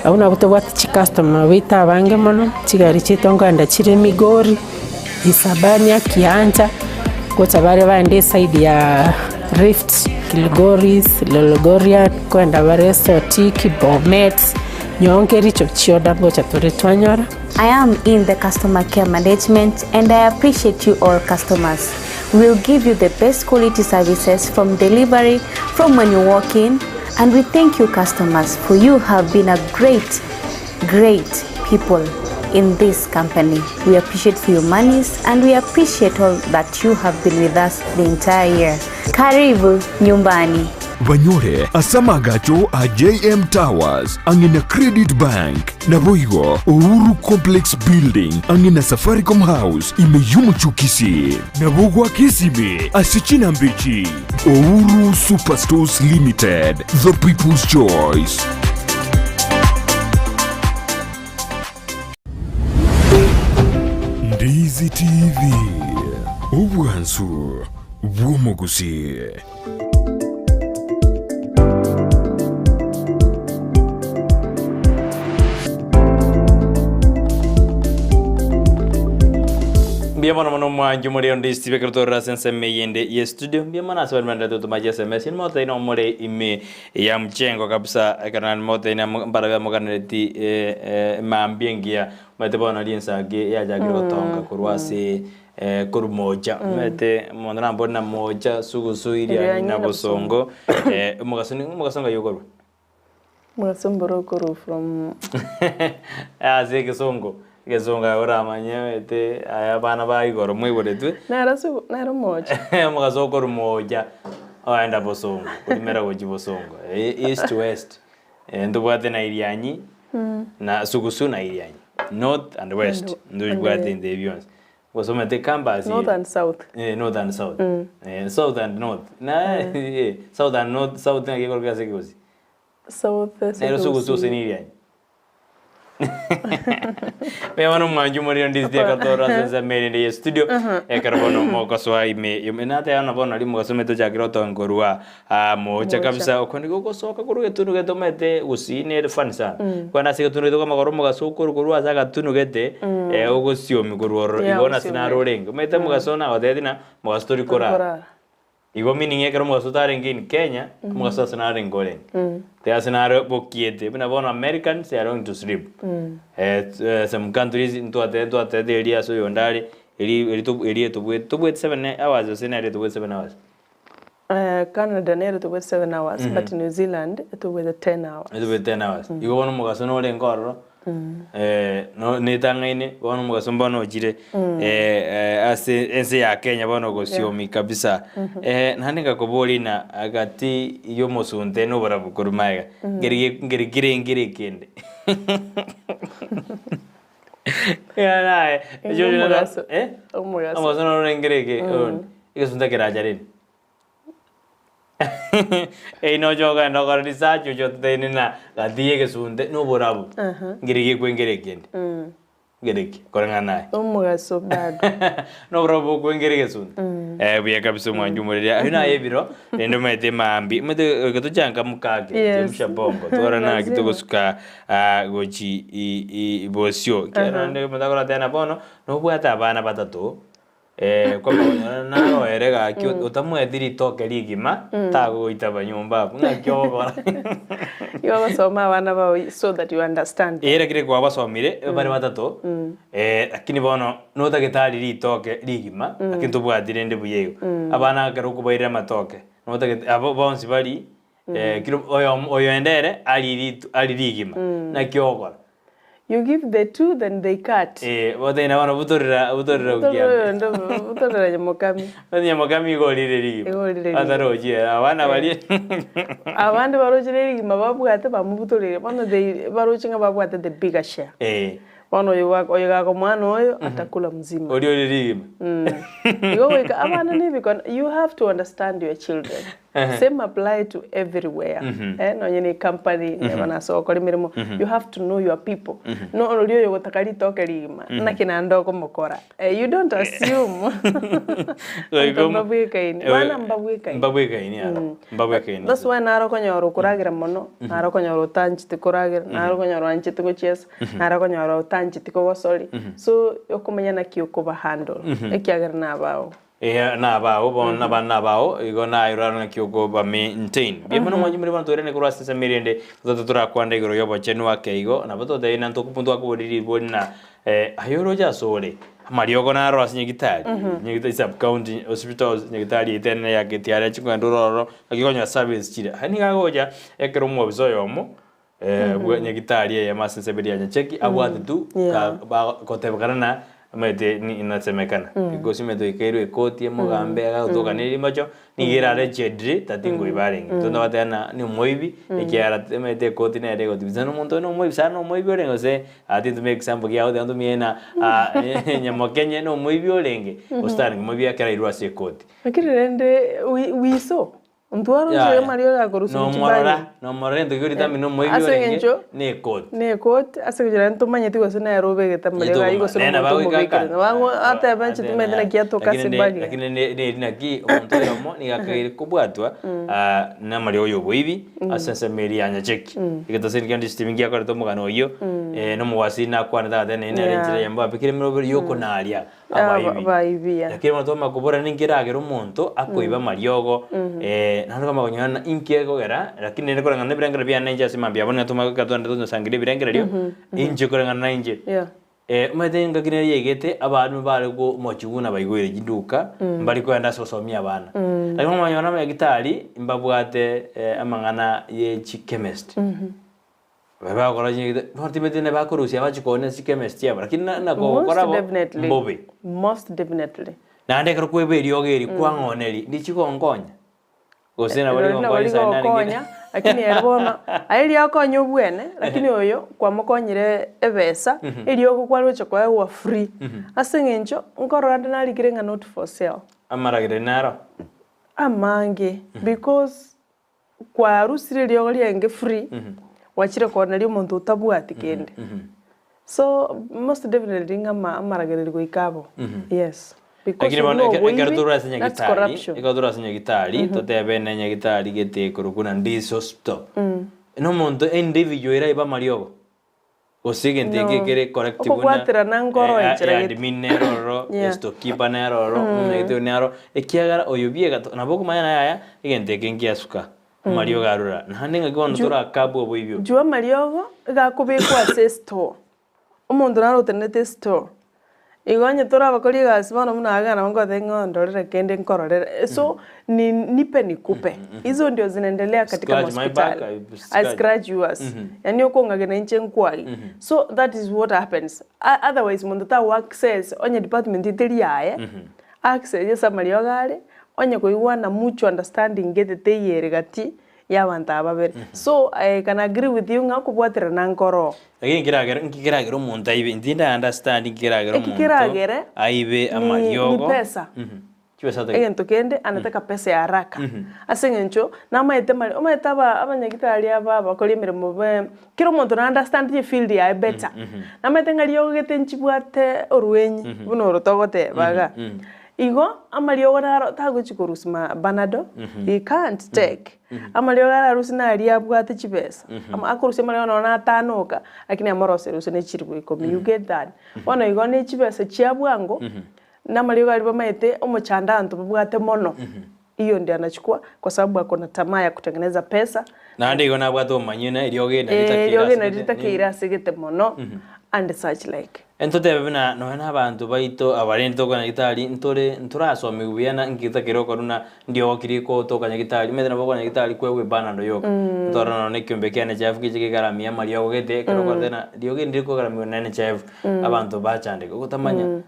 auna kutobwata chi customer wita bange mono chigari chitonga nda chire Migori Isabania Kianja kota bare bande side ya Rift Kilgoris Lologoria kwenda bare Sotiki Bomet nyonge richo chioda bocha tore twanyora. I am in the customer care management and I appreciate you all customers. We'll give you the best quality services from delivery, from when you walk in, and we thank you customers for you have been a great people in this company. We appreciate for your monies and we appreciate all that you have been with us the entire year. Karibu nyumbani. banyore asamagacho a JM Towers angina Credit Bank na boigo Uhuru Complex Building angina Safaricom House imeyumu chukisi na bogwa kisime asichina mbichi Uhuru Superstores Limited, the people's choice. Ndizi TV ubwansu bw'omugusi. Biamana mano mwanju muri on Ndizi TV kutoka sense meyende ye studio biamana sababu manda tu maji SMS ni moto ina more ime ya mchengo kabisa kana moto ina mbaraga moganeti maambiengia mate bona Ensakia ya jagiro tonga kurwasi kurumoja mate mondana mbona moja sugusuiri na bosongo mugasonga yokorwa mugasomboro koru from azeke songo gezonga ora manyete aya bana ba igoro mwiboretu nara moja mugasoka rumoja aenda bosongo kulimera goji bosongo east to west ndubwate na irianyi na sugusu na irianyi north and west ndubwate in the avions wasomete campus north and south north and south south and north na south and north south na kiko kasi kosi south sugusu senirianyi Memang mwanju muri Ndizi katora senza meri ye studio karabono moko swa ime nate ana bona limo gasome to jakiro to ngorua mocha kabisa okondi gosoka kuruge tunugete mete usine fanisa kwana sika tunugete kama goromo gasoko kurua zaga tunugete ogosiomi kuroro igona sinaro rengo mete mugasona odedina mugastori kora Igo meaning ekero mugasotare in Kenya mugasosana rengoren they are scenario bokiete bina bona Americans they are going to sleep some countries into the area so yondari eri to wait 7 hours scenario to wait 7 hours Canada near to wait 7 hours but New Zealand to wait 10 hours to wait 10 hours igo bona mugasona rengoro no netangaine bona mugasomba no jire ase ense ya Kenya bona gosiomi kabisa naninga koboli na agati yo mosunte no bara bukurumaiga ngere kende ya nae yo umugaso no rengereke igasunda kerajarin no joga no gar research yo tene na gadie ke sunde no borabu ngirige kwengere kende gereke korangana umugaso bado no borabu kwengere sunde biya kabisa mwanju muri ina ebiro ndo mete mambi mete gatuchanga mukage jemusha bongo tora na kitogosuka gochi ibosio kera ndo mudakora tena bono no bwata abana batatu kwa na erega ki utamwethiri toke rigima tago itaba nyumba ngakyo bora yo soma abana bawe so that you understand era kire kwa basomire bari batatu lakini bono no tagitari ritoke rigima akintu bwatire ndi buyeyo abana garu kubaira matoke no tagit abo bonsi bari kiro oyo endere ali rigima na kyogora You give the two, then they cut. Wate ina wana butorira ukia. Butorira nyamokami. Nyamokami igolire ligi. Ataroji abana bali. Abandi barojire ligi mababu ate bamubutorire. Bano they barojinga babu ate the bigger share. Bano oyo mwana oyo atakula mzima. Odio ligi. Yo weka abana ni because you have to understand your children. Same apply to everywhere. No nyene company nebana soko limirimo. You have to know your people. No olio yo gotakari toke ligima. Na kinando komokora. You don't assume. Mbabwekaini. Wana mbabwekaini. Mbabwekaini ya. Mbabwekaini. That's why naro konyoro kuragira mono. Naro konyoro tanchite kuragira. Naro konyoro anchite gochiesa. Naro konyoro tanchite kogosoli. So yokumenya na kiyoko handle. Ekiagira nabao. Na bao bona bana bao igona irano na kyoko ba maintain bimano mwanyi muri bana torene kurwa sesa mirende tutura kwanda igoro yobo chenu akeigo na bato de nanto kupundu akubodiri bona ayoro ja sole Mario gona ro asinye gitari nyigita sub county hospitals nyigitari itene ya gitiara chikandoro akigonya service chire hani gagoja ekero mu bizoyomo nyigitari ya masense beria cheki abwate tu ka kotebakana amete ni inasemekana because meto ikairo ekoti mugambe agagutoka niri macho nigira registry tatingo ibarengi tondo batana ni moibi ekiara mete ekoti na rego tibizano muntu no moibi sana no moibi orengo se ati to make example ya audio ando miena nyamokenye no moibi orenge ostani moibi akara irwa se ekoti lakini rende wiso Ntuaro nje Mario ya korusu mchibani. No morora ndo yuri tami no moibi orenge ne coat. Ne coat ase kujira ntumanye tigo sina aerobe geta Mario ga igo sina mutumbo bikira. Wango ata benchi tumende na kiato kasi bali. Lakini ne naki omuntu yomo ni gakaire kubwatwa na Mario yo boibi asense meri anya check. Iketo sen kandi steaming ya kare tomo gano yo no mwasi na kwa na tene ne renjira yamba pikire mero yo konaria abaibi. Lakini mtu makubora ningiragero umuntu akoiba Mariogo nando kama konyana inkego gera lakini nene koranga birangera bya nenja simambya bona tuma katonda tuno sangire birangera ryo inje koranga na inje umatenga kineri yegete abantu bari go mochuguna bayigwire jinduka mbali kwenda sosomia bana lakini mwanyona ya gitari mbabwate amangana ye chemist baba kora jinge ultimately ne bakurusia bachikone chemist ya lakini na ko kora mbobe most definitely na ande karo kweberio geri kwangoneri ndichikongonya Gusii bali ngongoni sana ngi lakini eribona airi akonye obwene lakini oyo kwamukonyire ebesa eri okukwarwa chokwa wa free asengencho nkorora ndinalikire nga not for sale amaragire naro amange because kwa rusire ryo lyenge free wachire kona lyo muntu utabwati kende so most definitely ngama amaragire goikabo yes. Lakini bwana ekadura senya gitari ekadura senya gitari totebe nenya gitari gete kurukuna Ndizi hospital no muntu individual era iba Mariogo osige ndeke kere corrective na nangoro enchera adminero stokipa nero ngete nero ekiagara oyubie gato naboko mayana yaya igenteke ngiasuka Mariogo arura nhaninga gikono tura kabu obo ibyo jua Mariogo gakubikwa store umuntu naro tenete store Igonye tora bakoli gasibana munaga na ngo thengo ndorere kende nkororere so nipe nikupe hizo ndio zinaendelea katika hospitali I scratch yours yani ukonga na nche nkwai so that is what happens otherwise mundu ta work says onye department iteli yae access ya Mariogo gare onye koigwa na mucho understanding gete teyere gati y'abantu ababere so I can agree with you nga kubwatira na nkoro lakini kiragera umuntu aibe ndinda understand kiragera umuntu aibe Mariogo ni pesa egento kende anataka pesa ya haraka asengencho namaete mali omaetaba abanyagitari aba bakoli mirimo be kiro umuntu na understand the field ya better namaete ngaliyo gete nchibwate orwenyi buno rotogote baga Igo Mariogo naro taguchikurusima banado he can't take Mariogo arusina aria bwate chibesa akuruse Mariogo na tanoka lakini amorose rusine chirwe ikomi you get that wana igo ne chibesa chiabwango na Mariogo ali bamaete omochanda antu bwate mono iyo ndio anachukua kwa sababu akona tamaa ya kutengeneza pesa na ndigo na bwato manyina irioge na litakira sigete mono and such like entote bena no na abantu baito abarenti tokana gitari nturasome ubiyana ngita kiroko runa ndio kiriko tokanya gitari medena bokanya gitari kwewe bana ndo yoko ntorana ne kyombe kyane chafu kichike karamia Mariogo gete kiroko tena ndio ndiko karamia nene chafu abantu bachandika gutamanya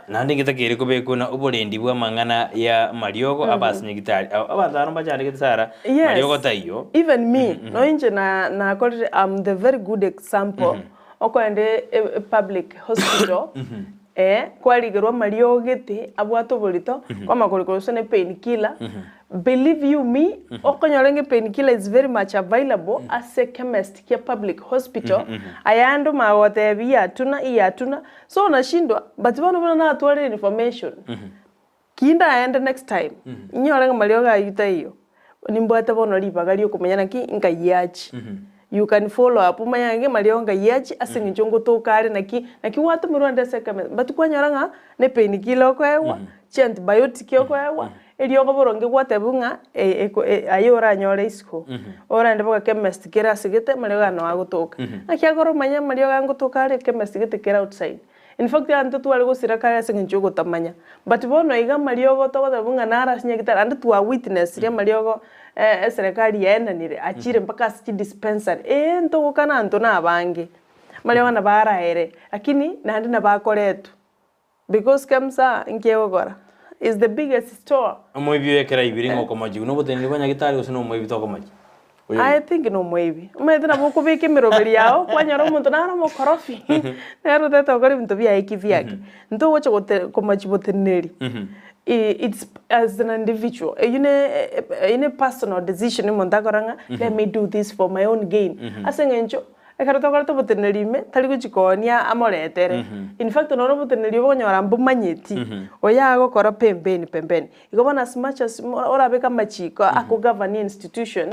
nandi ngita kiriko bekuna uburendi bwa mangana ya Mariogo abasinye gitari abantu aromba chandike tsara Mariogo tayo even me no inje na I'm the very good example okwende public hospital kwaligerwa Mariogo gete abwato bolito kwa makolikoloso ne painkiller believe you me okonyorenge painkiller is very much available as a chemist kia public hospital ayando mawote tuna so nashindwa but bana na atwale information kinda aende next time nyorenge Mariogo ayuta hiyo nimbwata bono libagali okumenyana ki ngayachi you can follow up mayange Mariogo yachi asingichongo tokare naki watu murwanda sekame but kwanyoranga ne painkiller okwewa antibiotic okwewa eliogo boronge gwatebunga ayora nyore isko ora ndeboka chemist kera sigete Mariogo no agotoka akiagoro manya Mariogo ngotokare chemist gete kera outside in fact antu twali gusira kare asingichongo tamanya but bono iga Mariogo togotebunga nara sinyagitara antu twa witness ria Mariogo serikali yenanire achire mpaka si dispensary ntogokana antu na abange Mariogo na barahere lakini nandi na bakoretu because Kamsa Nkewagora is the biggest store. Moibi ekera ibiri ngoko maji. No botenili banya gitari usino moibi toko maji. I think no moibi. Umete na buku biki mirobeli yao kwanya ro muntu na ro mokorofi. Nero tata okori bintu bya ikivi yake. Nto woche ko maji botenili. It's as an individual. In a personal decision montakoranga, let me do this for my own gain. Asengencho ekaratokarto botenelime tali kuchikonia amoretere. In fact no boteneli bonyora mbumanyeti. Oya gukora pembeni. Igobona as much as orabeka machiko ako govern institution.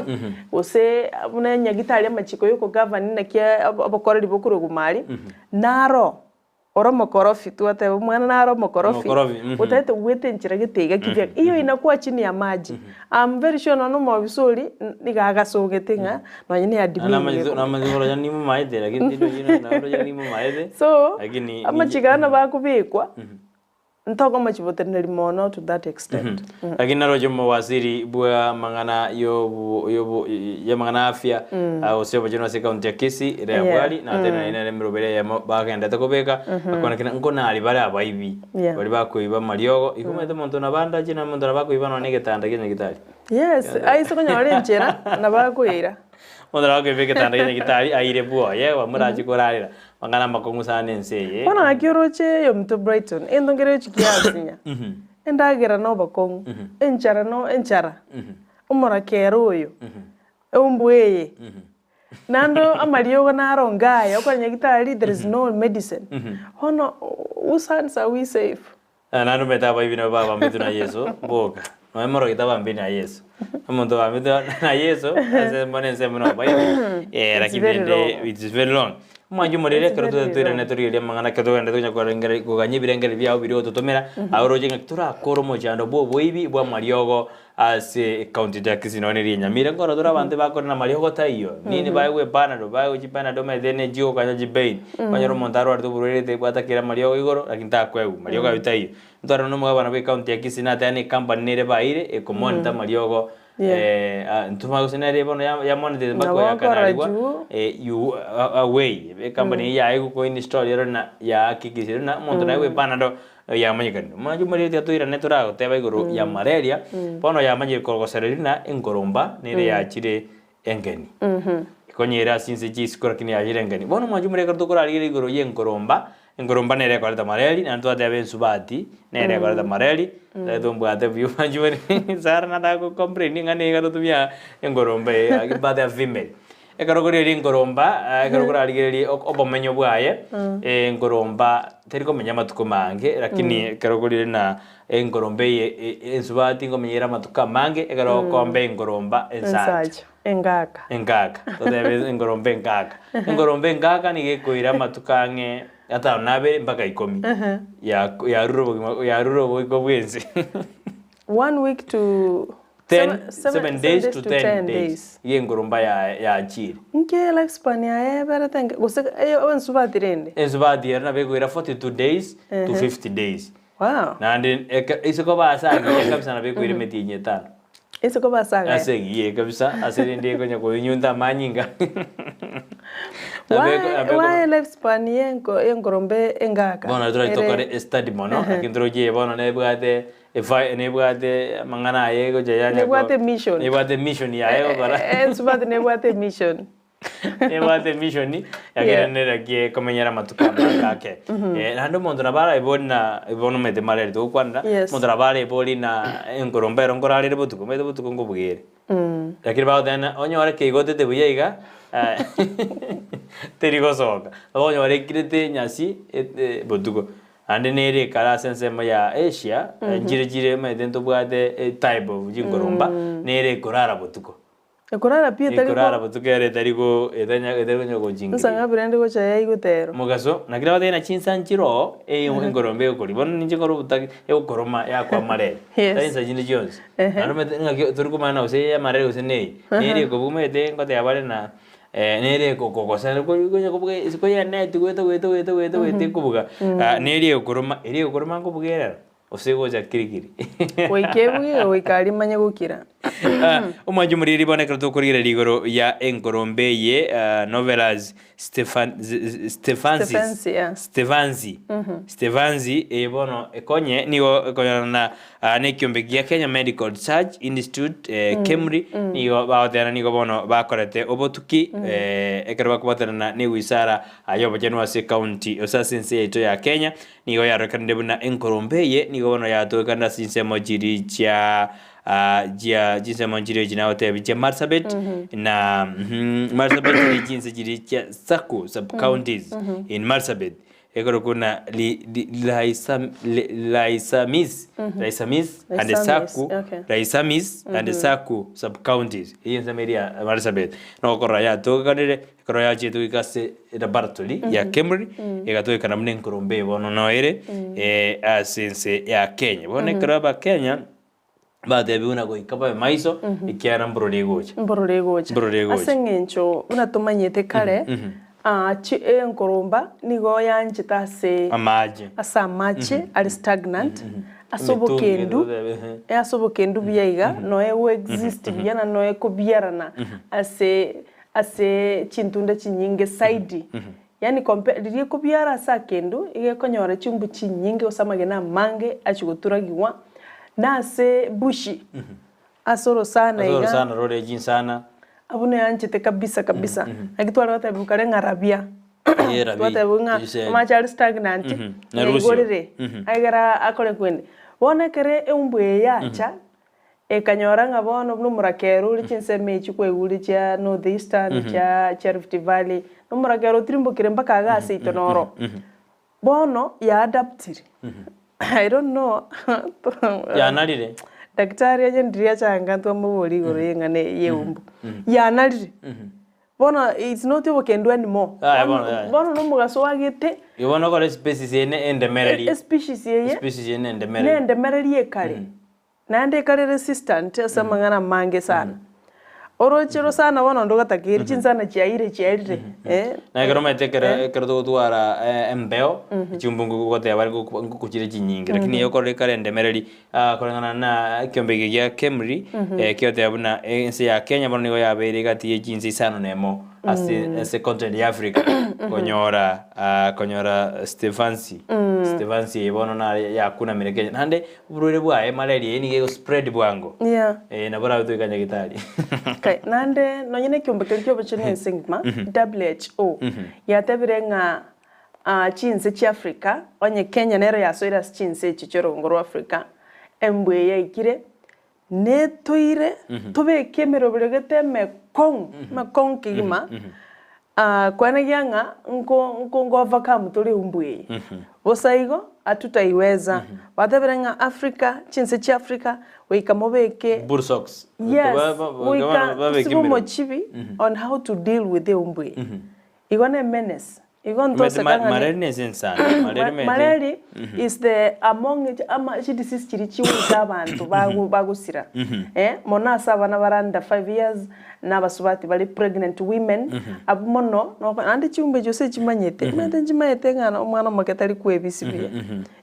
Ose munenya gitali machiko yoko govern na kia abokora libokuru gumari. Naro oromo korofi tu ate mwana na oromo korofi utaite wete nchira gitega kivya iyo inakuwa chini ya maji. I'm very sure no mo bisuri nigaga sogetinga no nyine ya dimi na mazoro ya nimu maide lakini ndio jina na ndio ya nimu maide so amachigana bakubikwa ntoko machiboteneri mono to that extent. Lakini narojo mawaziri bwa mangana yo ya mangana afya osio bajino se county ya Kisii reabwali na tena ina mirobere ya bagenda takobeka akona kina ngona ali bara abaibi bali bakuiba mariogo ikumete muntu na banda jina muntu na bakuiba no negetanda kinye gitari. Yes aiso konya warenchera na bakuira muntu na bakuiba getanda kinye gitari aire bwo ye wa muraji korarira mangana makongu sana nseye bona akiroche yo mto Brighton endongere chikiasinya endagera no bakongu enchara umora kero uyo umbweye nando amariogo narongaya okwanya gitari there is no medicine hono usansa we safe nando metaba ibino baba mbitu na Yesu boka no emoro kitaba mbini na Yesu umuntu wa mbitu na Yesu ase mbonense mno baibi lakini it is very long mwanju morere karoto tuira netori ya mangana kato ndo nya kwa ngere kuganye birengere bya biri ototomera awroje ngaktura koro mojando bo ibi bwa mariogo ase county ya Kisii no ne Nyamira ngoro dora bande bakora na mariogo taiyo nini bawe panado bawe chipanado medene jio kanya jibain kwanyero montaro ardo burere te kwata kira mariogo igoro lakini ta kweu mariogo bitaiyo ntara no mwa bana be county ya Kisii na tani company nere baire e common mariogo ntuma kusenere bono ya monete bako ya kanalwa you away be company ya ego ko install yero ya kikisiro na monto na we panado ya manyikano maju mari te tuira netura te ba igoro ya malaria bono ya manyiko ko serina engoromba nere ya chire engeni konyera sinse jiskora kini ya chire engeni bono maju mari ka tukora ali igoro ye engoromba nere ko alta malaria na ntwa te ben subati nere ko alta malaria Ledo mbate view manjuri sar na da ko comprending ane ga to bia engoromba agi bade a female e karo kore engoromba karo kora ali obomenyo bwaye engoromba teri ko menya matuko mange lakini karo kore na engorombe ensubati ko menyera matuka mange e karo kombe engoromba ensaja engaka to debe engorombe engaka ni ge koira matukange ata nabe mpaka 10 ya ruro iko bwenzi 1 week to 7 days to 10 days ye ngoromba ya achiri nke lifespan ya bera tanga guseka ensubati rende ensubati na be koira 42 days to 50 days wow na ndi isoko basaga kabisa na be koira metinye tano isoko basaga asegi kabisa asirinde ko nyako nyunda manyinga why lifespan yengorombe engaka bona dora itokare study mono akindroje bona ne bwate mangana yego jayanya ne bwate mission ya yego bara subate ne bwate mission ni yagerene kie komenyera matukamba kake nando mondo nabara ibono mete malere to kwanda mondo nabara iboli na engorombe ngorale butuko mete butuko ngobugere lakini bawo dana onyore ke igote te buyiga terigo soka onyore kirete nyasi butuko ande nere kala sense ya Asia jire mete to bwate type of jingoromba nere korara butuko Ekorara pia tari ko. Ekorara butukere tari ko edanya nyogo jingi. Nsanga brand ko chaya igutero. Mugaso nagira bade na chinsanchiro engorombe ukuri. Bono ninje koro butaki ekoroma ya kwa mare. Tari sajini Jones. Aro mete ngaki turku mana ose ya mare ose nei. Nere ko bume de ngote abale na nere ko sala ko buge isko ya net weto kubuga. Nere ekoroma ko bugera. Osego ja kirikiri. Oikebuge oikari manya gukira. Umwanju muriri boneka tukurira ligoro ya engorombe ye novelas Stefansi bono ekonye nigo konyana ne kiombe gia Kenya Medical Research Institute Kemri nigo baotera nigo bono bakorete obotuki ekero bakubaterana ni wisara ayobo jenwa se county osasense eto ya Kenya nigo yarekande buna enkorombeye nigo bono yatokanda sinse mojiri cha jinse monjiri jina hotel biche Marsabit na Marsabit jinse jiri cha Saku sub counties in Marsabit ekoro kuna Laisamis and the Saku Laisamis and the Saku sub counties in Samaria Marsabit no koraya to kanere koraya chetu ikase laboratory ya Kemri egato kana mnen korombe bono no ere asense ya Kenya bone kraba Kenya bade buna go ikaba maiso ikiara mbrode gocha asengencho una tomanyete kare chi enkoromba nigo yanchita se amache ali stagnant asobokendu byaiga no exist byana no kubyarana ase chintunda chinyinge side yani compare kubyara sakendu ige konyora chumbu chinyinge osamagena mange achigoturagiwa nase bushi asoro sana rode jinsana abune yanchite kabisa akitwala watabuka ngarabia watabuka machari stagnant ngorire agara akole kwende wona kere eumbwe yacha ekanyora ngabono numurakeru lichinseme chikweguli cha northeastern cha Rift Valley numurakeru trimbukire mpaka gase itonoro bono ya adaptiri I don't know ya nalire daktari ajendiria changa ntwa mubori gorenga ne yeumbu ya nalire bona it's not what can do anymore bona no mugaso wagete ibona ko species ene endemerali species ene endemerali ekare nande kare resistant asamangana mange sana orochero sana bona ndo gatakiri chinsana chiaire na gero metekera kerdo tuara embeo chimbungu gote abari kuchire chinyingi lakini yo kore kare endemerali korengana na kiombe gya Kemri kyote abuna ense ya Kenya bona nigo yabere gati chinsi sana nemo as continent ya Africa konyora Stefansi bono na ya kuna mireke nande burure bwa malaria ni go spread bwango na bora tu kanya gitali kai nande nonyene kiombe kyo chene singma WHO yatebirenga chinse chi Africa onye Kenya nero yasoira chinse chichoro ngoro Africa embwe ya ikire netoire tobe kemero biregete mekong kigima kwana gyanga nko overcome tuli umbwe bosaigo atutaiweza bateberenga Africa chinse chi Africa weikamobeke bursox sibumo chibi on how to deal with the umbwe igone menace malaria is the among disease chirichi abantu bagusira mona sabana baranda 5 years nabasubati bali pregnant women abumono no andi chumbe jose chimanyete mende njimayete ngana omwana maketali kwebisibye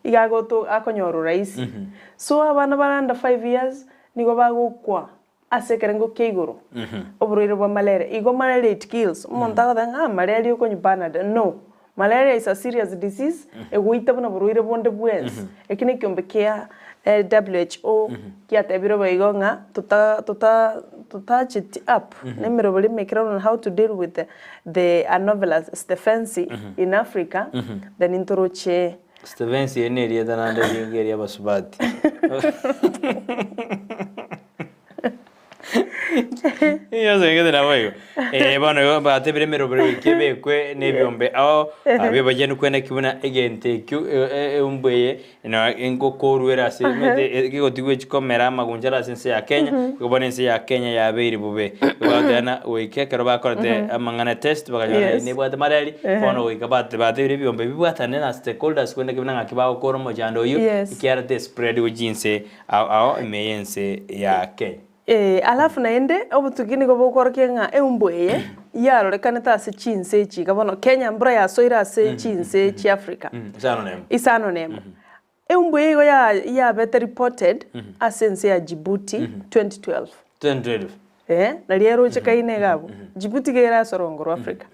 igagoto akonyoro rais so abana baranda 5 years nigo bagukwa asekerengo keigoro oburiro bwa malaria igo malaria it kills montago danga malaria ko nyibana no malaria is a serious disease egoita buna buriro bonde bwens ekine kiombe kia WHO kia tebiro baigonga tuta chit up nemero bali mekira on how to deal with the anomalous Stefansi in Africa then intoroche Stefansi ene ria danande ringeria basubati yo sé que te la voy bueno yo bate primero pero que ve que ne biombe abe bajenu kwena kibuna egente ku umbeye no enko koruera se mete que gotigwe chikomera magunjara sense ya Kenya ko bonense ya Kenya ya beiri bube batana oike kero ba korte amangana test baganya ne bwate marali bono oike bate biombe bibwatane na stakeholders kwena kibuna ngakiba ko romo jando yo ikiara te spread ujinse ao emeyense ya Kenya alafu naende obutugini go bokorokenga eumbweye yaro rekaneta se chinse chi gabono Kenya mbura ya soira se chinse chi Africa isano nemo eumbweye go ya better reported asense ya Djibouti 2012 2012 na liero chekaine gabo Djibouti gera sorongoro Africa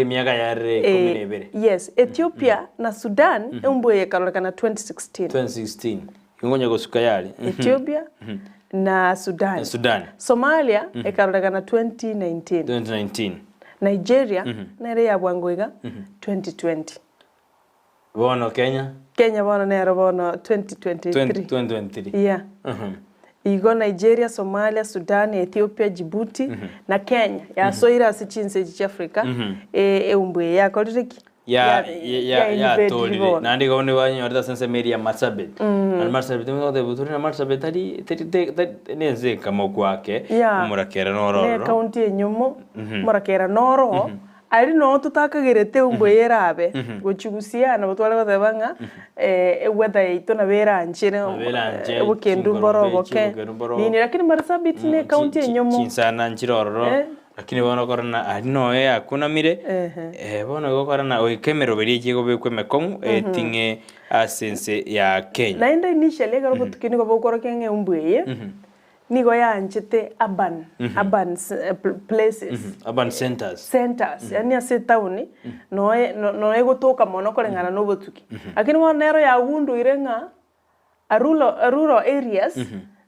miaka ya 12. Yes, Ethiopia na Sudan umbuye yakarolekana 2016. Ingonya gusuka yali. Ethiopia na Sudan. Somalia yakarolekana 2019. Nigeria nere ya bwangoiga 2020. Bono Kenya bono nere bono 2023. Yeah. Igo Nigeria, Somalia, Sudan, Ethiopia, Djibouti na Kenya. Ya soira sichinse Afrika umbuye yakoriki. Ya toli. Nandi gone wanyorda sense media Marsabit. Al Marsabit ngo de buturi na Marsabit tari neze kama kwake murakera noro. Ne county enyomo murakera noro. Ari no tutakagirete umbuye rabe gochigusia na butwale bathebanga weather ito na bera nchire bukendu boroboke nini lakini Marsabit ne county enyomo chinsana nchiroro lakini bono korana ari no akuna mire bono go korana oikemero beri kigo bekwe mekong tinge asense ya Kenya na enda initially garo butukini go bokoro kenge umbuye nigo yanchite urban places urban centers yani ase town no egotoka mono kolengana no botuki lakini monero ya gundu irenga rural areas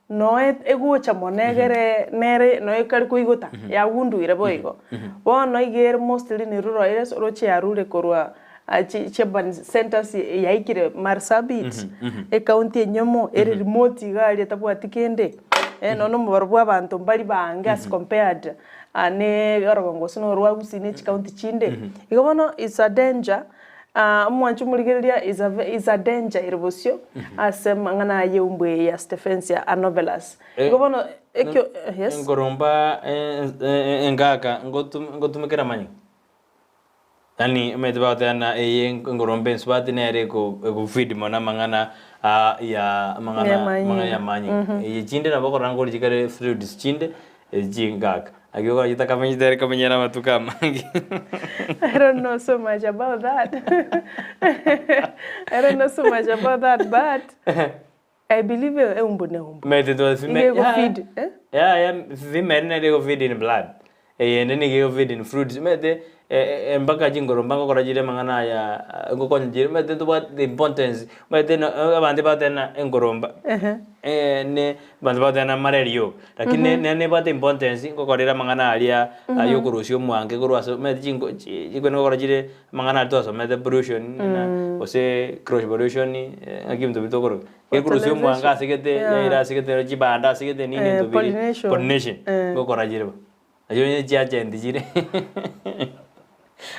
no egocha monegere nere no ekari kuigota ya gundu ire boigo bono igere mostly ni rural areas roche ya rule korwa urban centers yaikire Marsabit county enyomo eri remote gali tabwatikende no mubarwa abantu mbali banga as compared ne gorogongo sino rwa Gusii ne county chinde igobono is a danger mwanchu muligeria is a danger irobosio asema ngana yeumbwe ya Stephens a novelas igobono ekyo yes ngoromba engaka ngotumekera manyi yani medbatana ngorombe swati nere ko feed mona mangana ya mangana ya manyi chinde na boko rango likare fruits chinde jingaka agioga yitaka manyidere kamenyera matuka mangi. I don't know so much about that. But I believe umbone. Mete do feed. Yeah, female go feed in blood. And then go feed in fruits. Mete embaka jingoro mbanga kora jire mangana ya ngoko njire mete to what the importance mete no abande batena engoromba ne bande batena marerio lakini ne bate importance ngokorera mangana alia ayokorosio mwange korwaso mete jingo no kora jire mangana to so mete pollution na ose cross pollution agimto bitokoro ekorosio mwanga sigete ira sigete jibanda sigete nini to pollination ngokora jire ayo ne jaje ndijire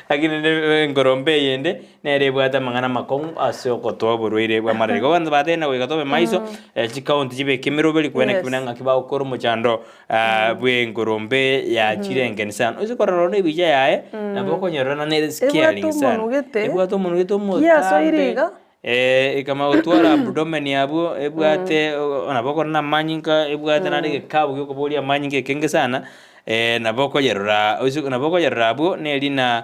lakini ngorombe yende nere bwata mangana makong aso kotoa burwire bwa marego band batena we gatobe maiso chikaunti jibe kimero beli kwena kinanga kiba okoro mochando bwe ngorombe ya chirenge sana uzi kororo ne bija yae na boko nyorona ne scaling sana ebwato munugeto mo ya so iriga kama otwara abdomen yabo ebwate ona boko na manyinka ebwate na ne kabu yoko bolia manyinke kenge sana naboko yerora usiku naboko yerabo nelina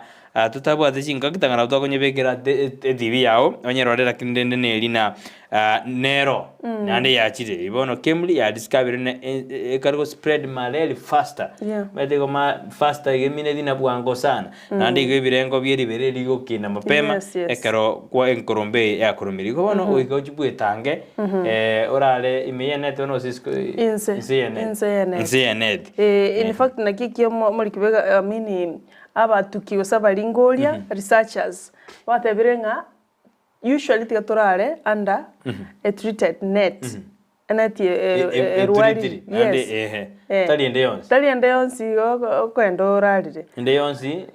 tutabwa tsinga kitangana utakonye bekera TV yao onyerorera kindende nelina nero nande yachire ibono kemli ya discover ne ekargo spread malaria faster mete koma faster gemine dina bwango sana nande igebirengo byeri bereri gokina mapema ekaro kwa enkorombe ya koromiri bono uiko chibwe tange orale imeyene tono sisko inseyenet in fact nakikyo molikibega mini abatukiyo sabalingolia researchers batebirenga usually tigatorare under a treated net net erwari yes tali ende yonsi kwenda orarire ende yonsi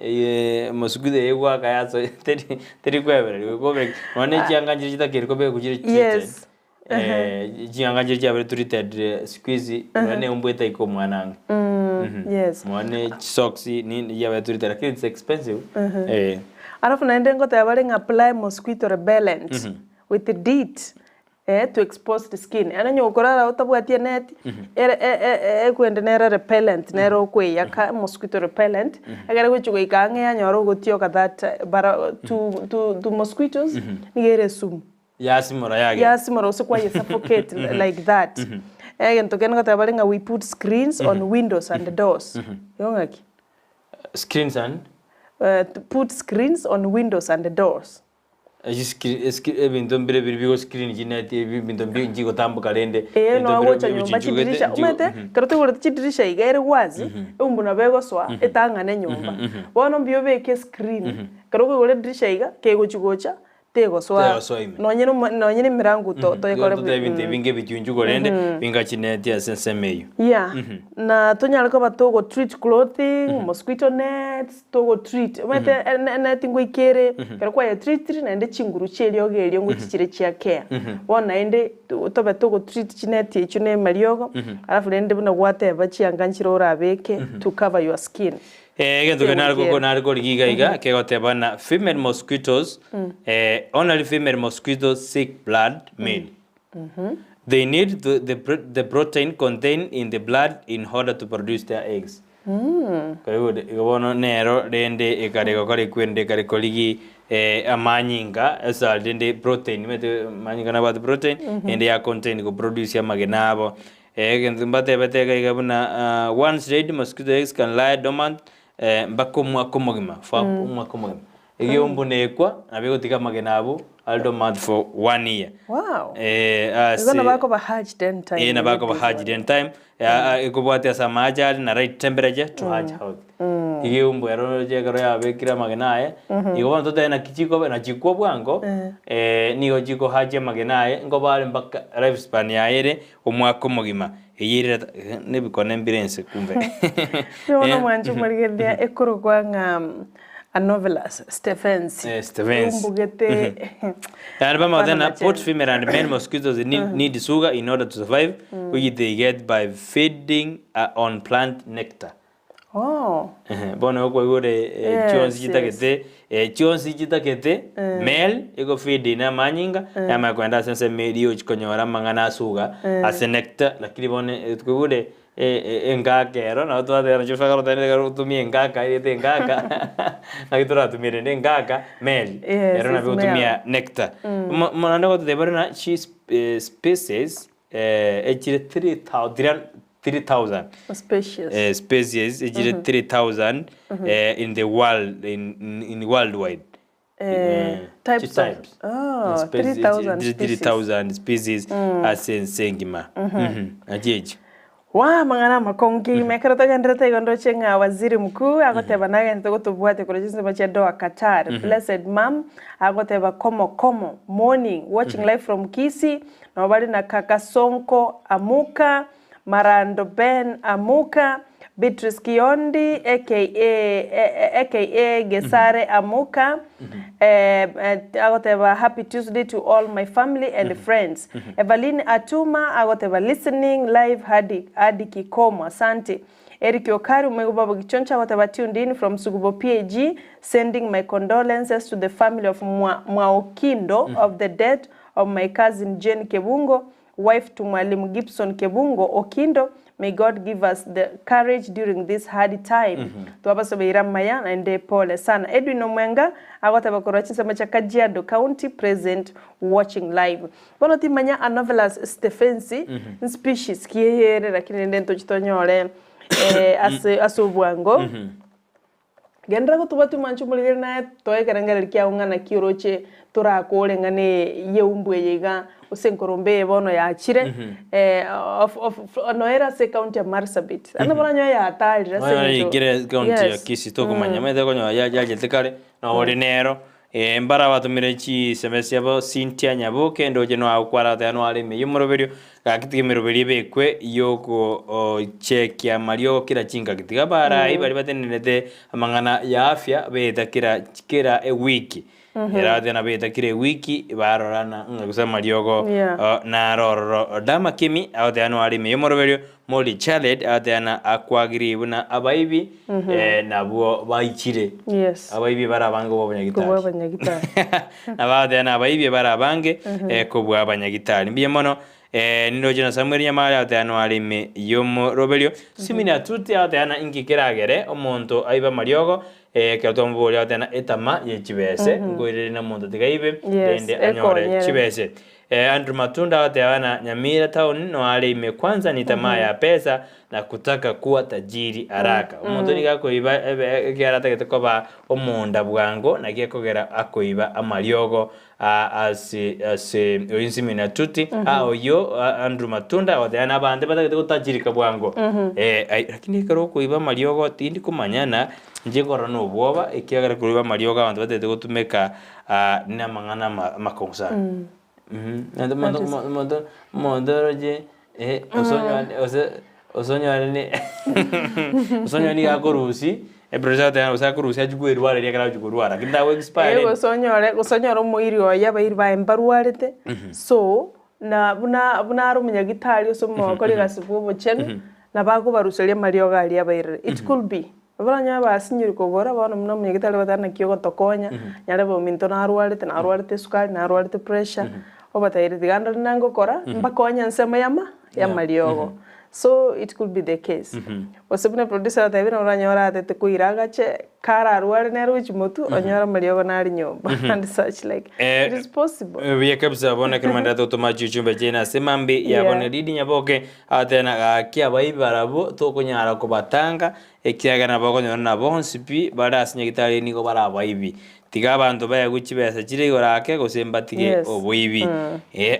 musugude yegwa kayaso teri kwebere gobe one chianganje chitakiriko be kujire yes chianganje chabere treated squeeze one umbweta iko mwananga yes mwane socks ni ya treated lakini it's expensive alafu naende ngoto yabalenga apply mosquito repellent with the DEET to expose the skin ananyo ukorara utabwatie net kwende nera repellent nero kwe yaka mosquito repellent agara gwichugo ikange yanyoro gutio ka that bara to mosquitoes nigere sumu yasimora usikwa suffocate like that again token ngoto yabalenga we put screens on windows and doors yongaki screens and put screens on windows and the doors. Ebintu mbere biri screen jinati ebintu bingi gotambuka rende no gocha nyumba chidirisha umete karote gore chidirisha igere wazi umbuna bego swa etangane nyumba bono mbio beke screen karote gore dirisha iga kego chigocha tego swa nonyene mirangu to yekore ebintu binge bitunjugo rende binga chineti asensemeyo na tonyala ko batogo treat clothing mosquito nets togo treat umete net ngoikere karote ya treat na ende chinguru chelio gelio ngo chichire chia care bona ende tobe togo treat chineti ichune mariogo alafu rende buna gwate bachianganchiro rabeke to cover your skin. Gento kenargo ligiga ke gotebana female mosquitoes only female mosquitoes seek blood male. They need the protein contained in the blood in order to produce their eggs. Kwa hiyo igono nero rende ekarego kare kwende kare koligi amanyinga esa rende protein mete manyinga na bad protein ende ya contain go produce ya magenabo gento mbate betega igabuna once laid mosquito eggs can lie dormant mbako mwakomogima fa mwakomogima egiyo mbunekwa nabego tika magenabo aldo month for 1 year. Wow. Gonna bako ba hatch den time. Na bako ba hatch den time. Ikobwate asamaja na right temperature to hatch out. Egiyo mbwero je garo ya bekira magenae. Igobona tote na kichiko na chikwo bwango nigo chiko hatch magenae ngobale mbaka lifespan ya ere omwakomogima. Eyire ne bikone ambulance kumbe. Ono mwanju maligedia ekoro kwanga a novelist Stephens. Umbugete. Alabama then both female and male mosquitoes need sugar in order to survive, which they get by feeding on plant nectar. Oh. Bono kwa gore chionsi chitakete male ego feed na manyinga ama kwenda sense medio chikonyora mangana sugar as nectar lakini bone kwa gore engakero na watu wale wanachofanya kama tena kutumia engaka ile engaka na kitu ratumia ni engaka male era na kutumia nectar mwana kwa tebara na she species ejire 3000 species ejire 3000 in the world in worldwide types. 3000 species as in sengima ajeje mangana makongi mekarata gandrata gondo chenga waziri mkuu agoteba naga ntogo tubwate kule jinsi bacha doa Qatar. Blessed mom agoteba komo morning watching live from Kisii na wabali na kaka Sonko amuka Marando Ben amuka Beatrice Kiondi aka Gesare amuka agoteba happy Tuesday to all my family and friends. Evaline Atuma agoteba listening live hadi Kikomo asante. Eric Okari umegobaba gichoncha agoteba tuned in from Sugubo PAG sending my condolences to the family of Mwaokindo of the death of my cousin Jane Kebungo, wife to Mwalimu Gibson Kebungo Okindo. May God give us the courage during this hard time. Tuwapa Iramaya and pole sana. Edwin Omwenga agoteba korochi sama cha Kajiado County present watching live. Bono timanya a novelist Stephens species kiere lakini ndento chitonyole asubwango. Gendra ko tubatu manchu muligere na toye karangara kia ungana kiroche tora ko lengane yeumbu yega usenkorombe bono ya chire of noera se county ya Marsabit ana bona nyo ya atali rase gire county ya Kisii to kumanya mede ko nyo ya jetekare na ordinero mbara batumire chi semesi abo Cynthia Nyaboke ndoje no akwara ta no ale me yumoroberio gakitike meroberi bekwe yoko check ya Mario kira chinga kitiga bara bari batenete amangana ya afya beta kira a wiki era tena beta kire wiki barorana ngusema Mariogo na roro dama kimi ate ano ali me yumoroberio moli chalet ate ana akwagiri buna abaibi nabo baichire abaibi barabango bobanyagitari abade ana abaibi barabange kubwa abanyagitari mbiye mono nino jina Samuel Nyamara ate ano ali me yumoroberio simini atuti ate ana ingikeragere omonto aiba Mariogo que tombo ate ana etama ye chibese ngoire na monto tigaibe ende anyore chibese Andrew Matunda watewana Nyamira Town no ale ime kwanza ni tamaa ya pesa na kutaka kuwa tajiri haraka. Umuntu ni gakoiba kiarata gitekoba omunda bwango na gekogera akoiba amariogo ase oinsimina tuti oyo Andrew Matunda wateana bande batagete gutajirika bwango. Lakini karo kuiba mariogo tindi kumanyana njegora no bwoba ikiagara kuiba mariogo abantu batete gutumeka na mangana makonsa. Mondoroje osonyo ni gakorusi ebreza tena usakurusi ajugwerwara ria kana ajugwerwara kinda we expire gusonyora muiri oya bairi ba embarwarete so na buna rumenya gitari osomo kori gasibu bochen na bago baruseria marioga aria bairi it could be baranya basinyiri kogora bana muna munya gitari batana kiyo tokonya nyare bo minto na arwarete sukari na arwarete pressure obataire diganda nango kora mbakonya nsema ya mariogo. So it could be the case. Wasibune producer taibina uranyora atete kuiraga che kara arware nero chimotu onyora mariogo nari nyomba and such like it is possible. We kabisa bona kirmanda to maji chumba jena semambi ya bona didi nyaboke atena kia baibi barabo to kunyara ko batanga ekiaga na bako nyona bonsipi bada asinya gitari niko bara baibi tiga abantu baya guchibesa chire gorake gosembatige obuibi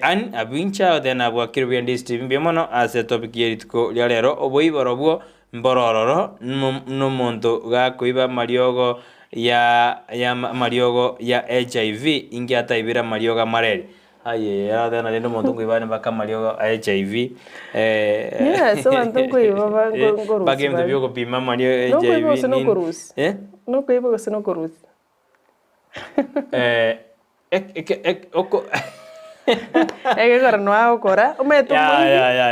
an abincha tena bwa kirbian district mbimono ase topic yeritiko lero obuibi robwo mborororo no monto ga kuiba mariogo ya mariogo ya HIV ingi ataibira marioga mareri aye era tena ndo monto kuiba ne baka mariogo HIV so anto kuiba ngorusi bagendo byo kupima mariogo HIV no kuiba gosino korusi egekora no akora umeto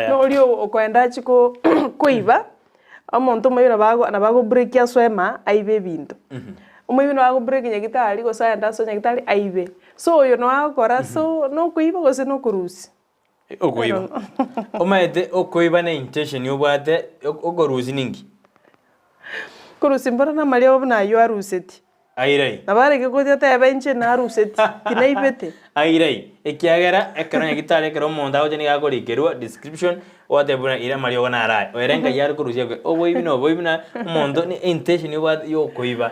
no rio okwenda chiko kuiba omonto moyo nabago break ya swema aibe bintu omoyo nabago break nyagitari go saenda so nyagitari aibe so oyo no akora so no kuiba go se no kurusi okuiba omete okuiba na intention yobwate ogorusi ningi kurusi mbona na malio na yo aruseti airai nabare ke kote tabenche na aruseti kinaibete airai ekiagera ekara nyagitari ekara monda ojeni gakorikerwa description whatever ira mariogo na arai oerenga yar kurusia boibi na mondo ni intention yo koiba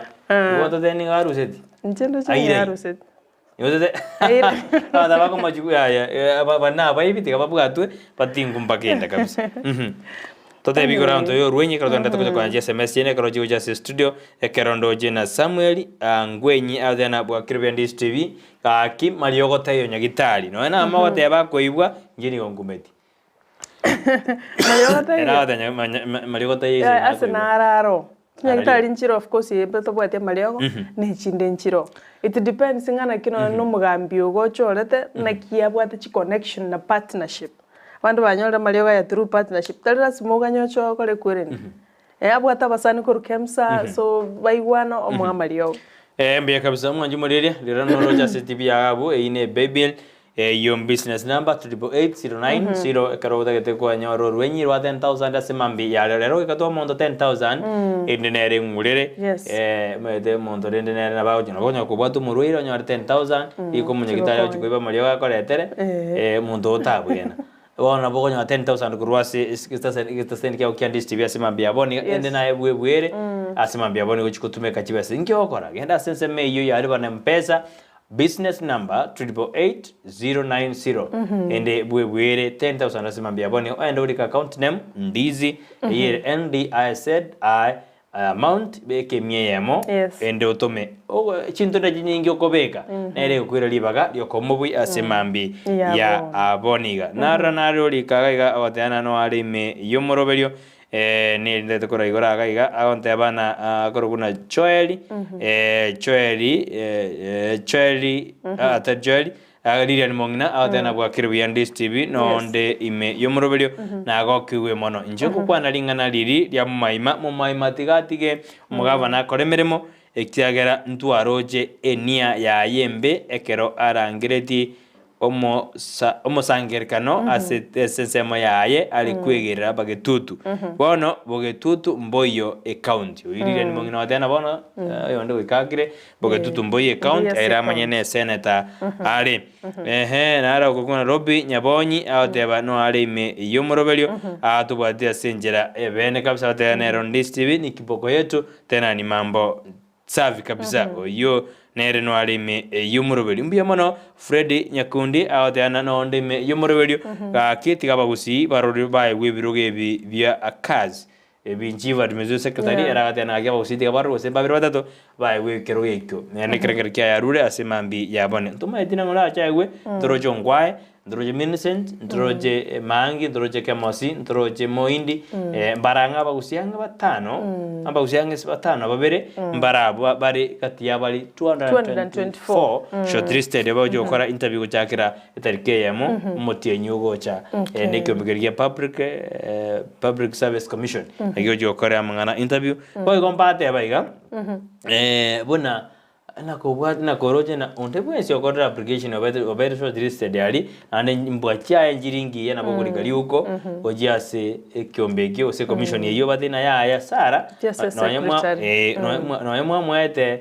woto teni garuseti njendo cha garuseti yote ada bako majibu ya bana baibi tika babugatu patingu mpakenda kabisa tote bigora onto yo ruenye karo tonda tokoja kwa SMS yene karo jiuja se studio ekerondo jena Samuel ngwenyi adena bwa Kirbian TV ka ki mariogo tayo nyagitari no na ama wate bakoibwa njini ngumeti mariogo tayo asenararo nyagitari nchiro of course yebeto bwate mariogo ne chinde nchiro it depends ngana kino no mugambi ogochorete na kia bwate chi connection na partnership bandu banyora mariogo ya through partnership talira simoga nyocho kore kwereni abwata basani korukemsa so baigwana omwa mariogo mbia kabisa mwanju muriria lira no roja CTV yabo ine baby your business number 88809 karoda gete kwa nyoro rwenyi rwa 10000 asemambi ya lero ikatwa mondo 10000 indinere ngurere mede mondo indinere na bawo nyoro kubwatu muruiro nyoro 10000 iko munyagitari ochikuiba mariogo akoretere mondo otabwena bona bogo nyoro 10000 kurwasi istaseni kia ukiandi TV asemambi yaboni ende na ebwebwere asemambi yaboni uchikutumeka chibese ngiokora genda sense meyo yari bana mpesa business number 888090 ende bwebwere 10000 asimambia boni ende ulika account name Ndizi here NDIZ amount beke mieyemo ende otome chinto na nyingi okobeka nere kwira libaga yokomobwi asimambi ya aboniga nara naro likaga awatana no alime yomoroberio ni ndete kora igora gaiga agonte abana koroguna Joeli Joeli Lilian Mongina atena bwa Kirbian TV no nde ime yomoroberio na gokiwe mono njoko kwana lingana liri lya mumaima tigatige mugabana koremeremo ekiagera ntwaroje enia ya yembe ekero arangireti omosangerikano ase ensemo yaye ari kwegera bagetutu bono bogetutu mboyo county oirire ni mongina watena bono yonde wikagire bogetutu mboyo county era manyene senator ari nara kokona Nairobi nyabonyi ateba no ari ime yomoroberio atubwatia senjera ebene kabisa tena Ndizi TV ni kiboko yetu tena ni mambo safi kabisa oyo nere no alime yumurobeli mbia mono Freddy Nyakundi aoteana no ndime yumurobeli ka kiti kaba Gusii barori bae webiroge via akazi ebinjiva dimezo secretary era atena akaba Gusii kabaro se babiro batato bae we keroge ikyo nene kerenger kya yarure asemambi yabone tuma etina ngola chawe ndorojo ngwae ndoroje Millicent ndoroje Mangi ndoroje Kemosi ndoroje Moindi mbaranga bagusianga batano abagusianga batano babere mbarabo bari kati ya bari 224 shortlisted abajo kora interview chakira etarike yamo mutie nyugo cha nekyo migeriya public service commission agijo kora mangana interview ko gombate abaiga bona na koroje na onde bwese okora application obere shortlisted ali ande mbwacha enjiringi yana bogori gali uko ojiase kyombeki ose commission yeyo batina ya Sara no mwete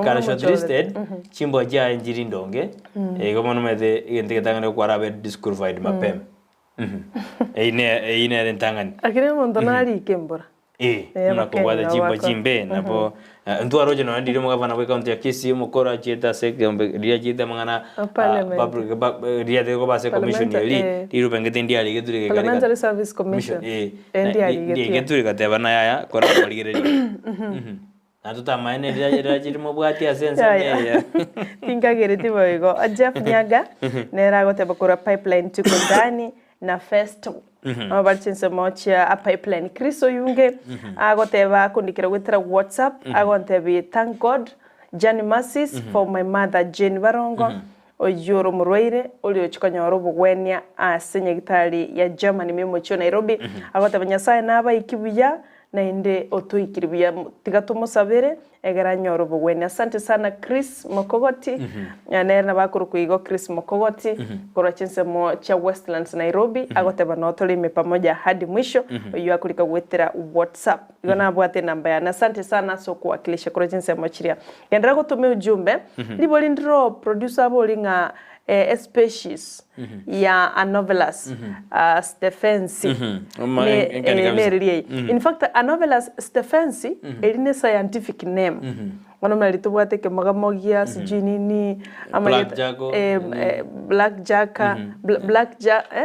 kala shortlisted chimbo ja enjirindonge gomono mede yenteketangane kwa rabe disqualified mapem ine rentangani akire mondonari kembora nakobwada chimbo chimbe napo ntu aroje no ndire mo gavana we county ya Kisii mukora cheta sekombe ria cheta mangana ria de ko base commission yeli tiru pengete ndia ali gedure parliamentary service commission ndia ali gedure kateba na ya kora ligere natuta maene ria chiri mo bwati asense ya tingagere tiboigo Jeff Nyaga nera goteba kora pipeline tukondani na festo abarchense mocha a pipeline Kristo yunge agoteba kundikira gwitira WhatsApp agontebi thank God Jani Masses for my mother Jane Barongo oyoro murwaire oli ochikanyoro bugwenia asenye gitari ya Germany memocho Nairobi agoteba nyasaye naba ikibuya na inde otoikiribia tigatomo sabere egera nyoro bugwene asante sana Chris Mokogoti na bakuru kuigo Chris Mokogoti kora chense mo cha Westlands Nairobi agoteba no tolime pamoja hadi mwisho uyu akulika gwetera WhatsApp igona bwate namba ya asante sana so kuwakilisha kora chense mo chiria yendera gutumia ujumbe liboli ndro producer bolinga species ya Anovelus Stephensii in fact Anovelus Stephensii eline scientific name wana malitubwate ke magamogia sijui nini ama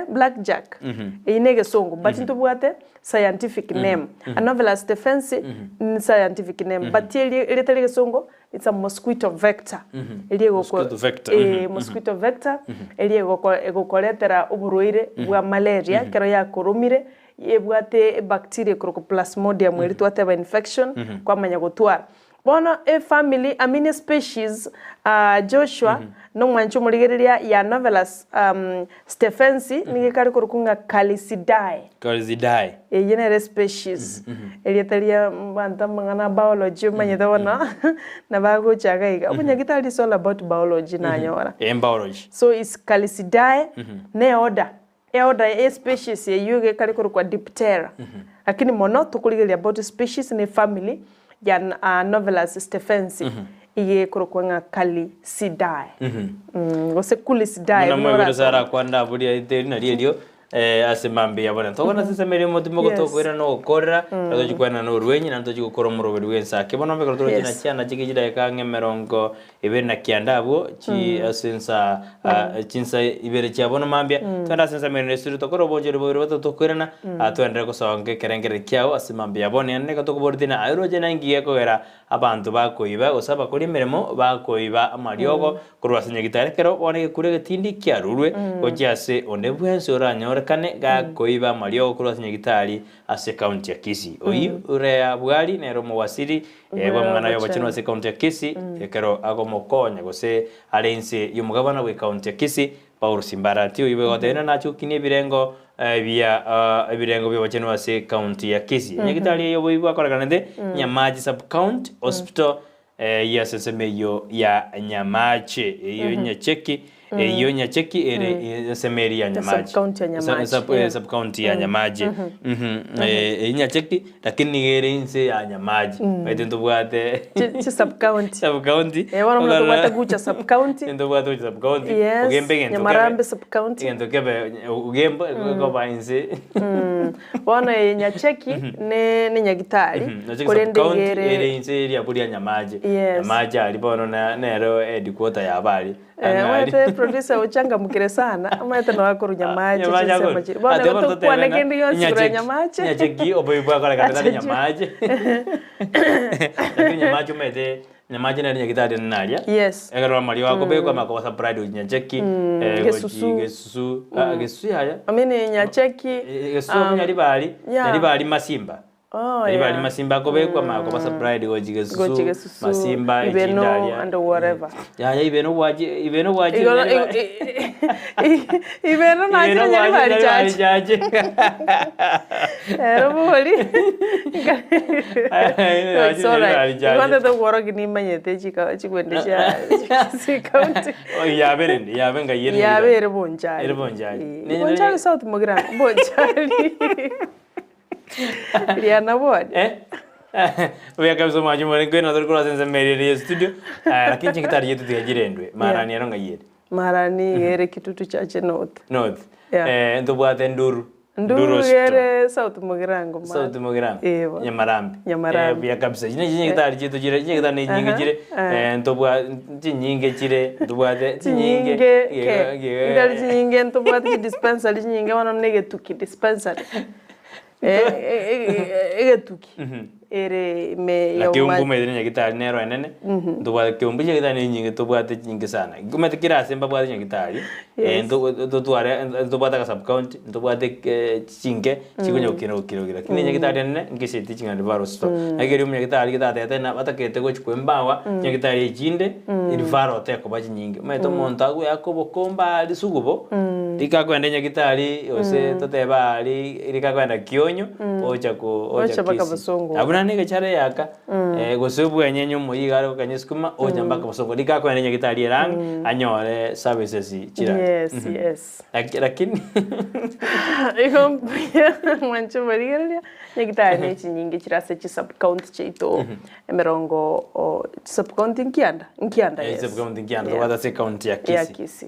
blackjack inege songo but ntubwate scientific name Anovelus Stephensii ni scientific name but ile tele songo it's a mosquito vector mosquito vector egokoletera uburuire bwa malaria kero ya kurumire yebwate bacteria Plasmodium mweri twateba infection kwa manya gutwara bona family amine species Joshua no mwancho muligereria ya Anovelus Stephensii nige kari kurukunga Calicidae yenere species elitalia banta mangana biology manyedona na bago chagaiga abunya gitali is all about biology na nyora biology so is Calicidae ne order species ye yuge kari kurukwa Diptera lakini mono tukuligeria about species ne family ya Anovelus Stephensii iye kurukwanga Calicidae gose Calicidae na mwebero sara kwanda buri ite na rio asemambe yabona tokona sese merimo timogo tokwera no okora tokikwana no rwenyi na tokikora muroberi Ensakia bono mekoro toroje na cyana kigijira kange merongo ibere na kiandabo chi asensa chinsa ibere cyabona mambya tanda sensa merene suru tokoro bonjero boro tokwerana atwendere ko songe kerengere kyao asemambe yabona ne ka tokobordina airoje na ngiye kogera abantu bakoiba osaba kuri meremo bakoiba amariogo kurwasenya gitare kero one kure tindi kyarurwe ojiase onde bwense oranyora kane ga koiba mario kurwasenya gitari ase county ya Kisii oyu urea bwali nero mwasiri bwa mwana yo bachino ase county ya Kisii kero agomokonya gose alense yumugabana we county ya Kisii Paul Simbarati oyu begotena nacho kini birengo birengo byo bachino ase county ya Kisii nyagitari yo boibu akorakanende Nyamaji sub county hospital ya sesemeyo ya Nyamache iyo nyacheki iyo nyacheki ere semeri ya Nyamaji sub county ya Nyamaji nyacheki lakini ere inse ya Nyamaji baite ndubwate sub county wana ndubwate gucha sub county ndubwate sub county ugembe ngento Nyamarambe sub county ngento kebe ugembe ko bainse wana nyacheki ne nyagitari kurendegere ere inse ya buri ya Nyamaji Nyamaji alibono na nero headquarter ya bali Mwete producer uchanga mukire sana mwete no akuru Nyamaji sema chiri bona tukwa nekendi yonsura Nyamaji nyacheki oboyibwa kala katali Nyamaji lakini Nyamaji mwete Nyamaji na nyagitari nalia yes egaro mali wako be kwa makosa pride nyacheki gesusu haya amene nyacheki gesusu nyali bali masimba Ibali masimba kobekwa makosa pride gojigesusu masimba ibeno and whatever ibeno waji ibeno na nyali jaje roboli sorry kwanda to woro gini manyete chikwendesha county yabenga yere yabere bonjali South Mugirango bonjali Riana bode we kabisa maji mwana kwena ndoro kwa senza meri studio lakini chikitari yetu tuyajirendwe marani yaronga yere marani yere kitutu chache north ndobwate nduru yere South Mugirango Nyamarambe ya kabisa chikitari yetu jire chikitari nyingi jire ndobwa nyingi jire ndobwate nyingi ndali nyingi ndobwate dispensary nyingi wana nege tuki dispensary egetuki ere me ya kiumbu medine nyagitari nero enene ndobwa kiumbu nyagitari nyingi tobwate nyingi sana kumete kirase mbabwate nyagitari ndotware ndobwata ka sub county ndobwate chinge chikunya kiro lakini nyagitari enene ngiseti chingandi varo sto ageri nyagitari gitate tena batakete go chikwembawa nyagitari jinde iri varo te ko baji nyingi meto montagu yakobo komba ali sugubo tikakwenda nyagitari ose toteba ali irikakwenda kionyo ocha baka basongo abuna nige chare yaka gosebu enyenyo moyigaro kanyeskuma ocha baka basongo likakwenda nyagitari rang anyore services chira yes lakini iko mwancho barigelia nyagitari nyingi chirase chi sub county chito emerongo sub county nkianda yes sub county nkianda wada se county ya Kisii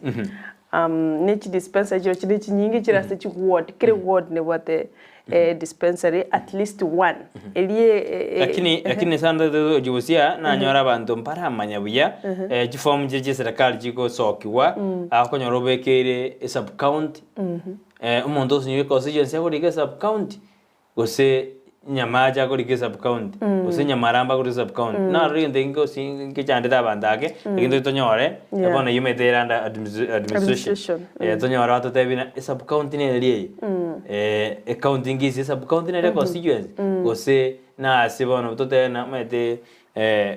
nichi dispensary chiri nyingi chirase chi ward kire ward ne wate dispensary at least one elie lakini sanda do jusia na nyora bantu mpara manyabuya form je serikali jiko sokiwa akonyorobekere sub county umuntu sinye constituency ko sub county gose Nyamaja ko like sub county ose Nyamaramba ko sub county na rinde ngo singe chandeta bandake ikindo tonyore ebona yumetera under administration tonyora to tebina sub county ne lie accounting is sub county ne constituency ose na sibona to tena mete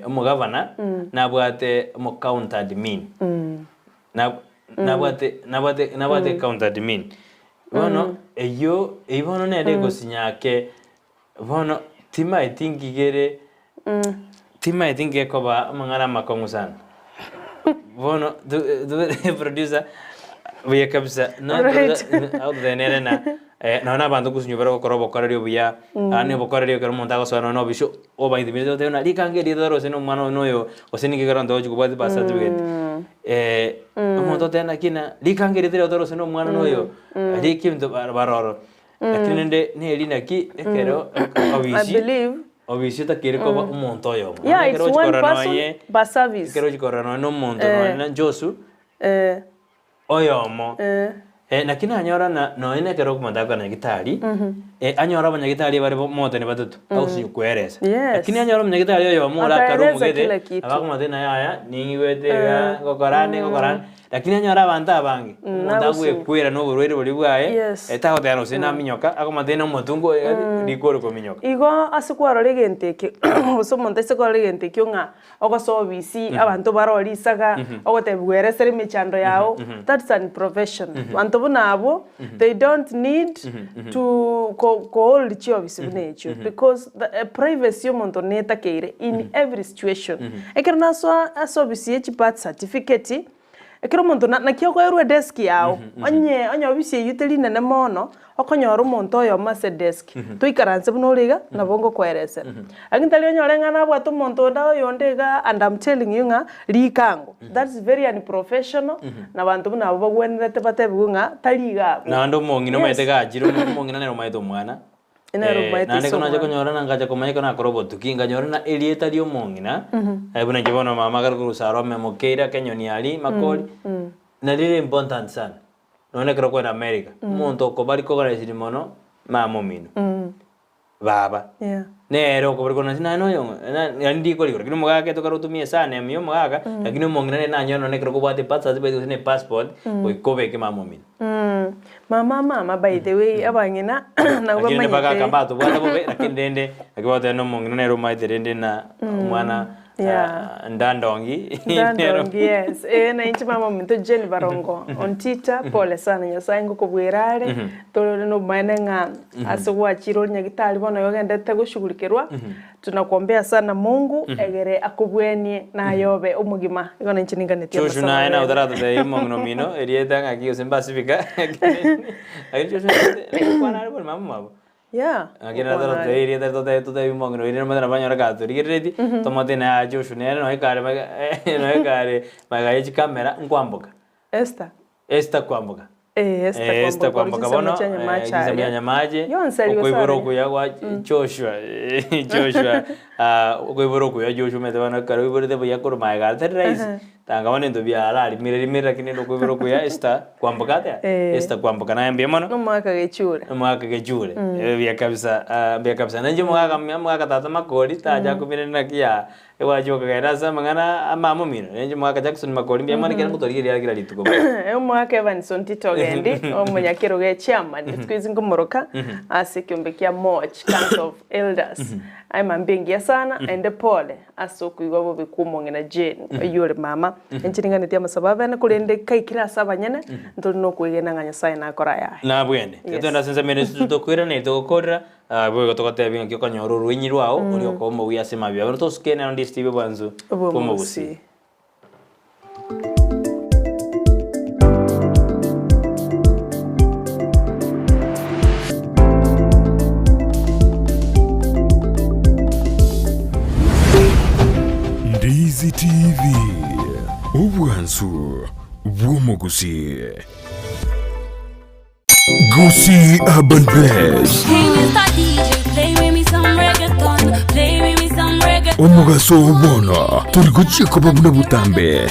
mo governor na bwate mo county admin na bwate county admin bono eyo ibono ne de gosinyake bono tima itingigere tima itinge koba mangara makongu sana bono the producer we kabisa na out the nerena na bantu kusunyubara ko korobo korero buya ane bokorero ko monta ko sono no bisho oba indimiro te na likangeri daro seno mano noyo osenike garondo jukubati basa tuget monto tena kina likangeri daro seno mano noyo likimdo baroro lakini ne elina ki ekero obisi takire ko monto yo it's one person by service kero jikoro no monto na josu oyomo lakini anyora no ine kero kumanda kana gitari anyora banya gitari bari moto ne batatu au si kueresa lakini anyora banya gitari yo mura karumu gede abakumate na yaya ningi wete gokorane lakini anyora banta bangi ndaguye kwera no burwere buri bwaye etaho tano sina minyoka akomate no motungo likoro ko minyoka igo asikwaro legenteke so monte sikwaro legenteke nga ogosobisi abantu barorisaga ogotebwere seri michando yao that's an profession abantu bunabo they don't need to hold chiobisi bunecho because the privacy omonto netakeire in every situation ekero naso asobisi echi birth certificate ekero omonto nakio goerwe desk yao onye obisi yuteli nene mono okonyora omonto oyo mase desk tuikaranse buno riga nabongo kwerese agintali onyore ngana abwata omonto nda oyo ndega and I'm telling you nga likango that's very unprofessional na bantu buna abo bagwenerete batebu nga taliga na ndo mongino maite gajiro mongino nero maite omwana nande kono je konyora nanga je komanye kona korobotu kinga nyora na elieta dio mongina buna jibono mama kar kurusaro memokeira kenyoni ali makoli na lile important sana none kero kwa America monto ko bari ko gara mono mamo mino baba nero ko bari ko na no yo na ndi ko liko kino mugaga to karo tumie sana miyo mugaga lakini mongina na nyono ne kero ko bate patsa zibe ne passport ko ikobe ke mamo mino mama by the way abangina na uba manye baga kambato bwana bobe lakini dende akibote no mongina nero maite dende na mwana ndandongi yes na inchi mama minto Jenny Barongo on Twitter pole sana nyasaye ngukubwirare tolo no manenga asogwa chiro nyagitali bono yogendete gushughulikirwa tunakuombea sana Mungu egere akubweni na yobe umugima igona inchi ninganetia masaba choshu na udarato de mongno mino erieta ngaki osembasifika ayo choshu kwana ari mama mabo agina daro te iri daro te tu mongno iri madana banyora gato iri tomate na joshu ne no ikare maga echi kamera nkwamboka esta kwamboka esta kwamboka bono gizamya nyamaje okwiboroku yagwa Joshua okwiboroku ya Joshua metebana karo iborete boya koro maga terrais tanga bone ndo bya alali mira kinendo okwiboroku ya esta kwamboka esta kwamboka na mbye mono no mwaka gechure bya kabisa nanje mwaka tata makori taja kumire nakia ewajo kagairasa mangana amamo mino nanje mwaka Jackson makori mbye mani kera mutori ya kira lituko mwaka Evanson Titogendi omunyakiro ge chairman squeezing kumoroka asekyombekia Moch Council of Elders aimambingia sana ende pole asokuigwa bo bikumo ngena Jane yore mama enchiringa netia masababa na kulende kaikira saba nyene ntoli no kuigena nganya sai na kora ya na bwende ketenda senza mene tutokwira ne tokora bwo gotokote binga kikonyoro ruinyi rwao uri okomo uyasema bya bano toskene ndi Steve Bwanzu pomo Gusii Ndizi TV Ubwanzu Bwomo Gusii Gusii Urban Place Omugaso ubona turi gucika babuna butambe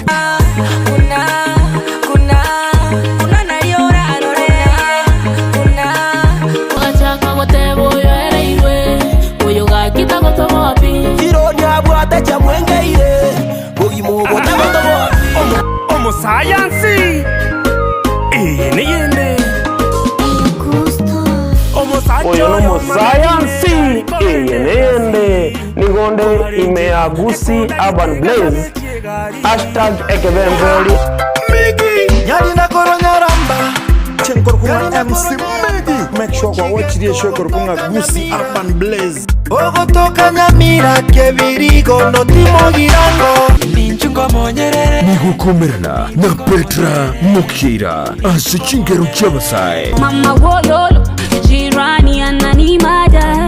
Science niyende oyo no science niyende nigonde imea Gusii Urban Blaze #ekebembeli yali na koronyaramba chenkor kuma MC Megi make sure kwa watch the show kor kuma Gusii Urban Blaze ogotoka Nyamira kebirigo no timo girango ninchuko monyerere nigukomerana na Petra Mukira asichingeru cyabasai mama woyolo jirani ananimada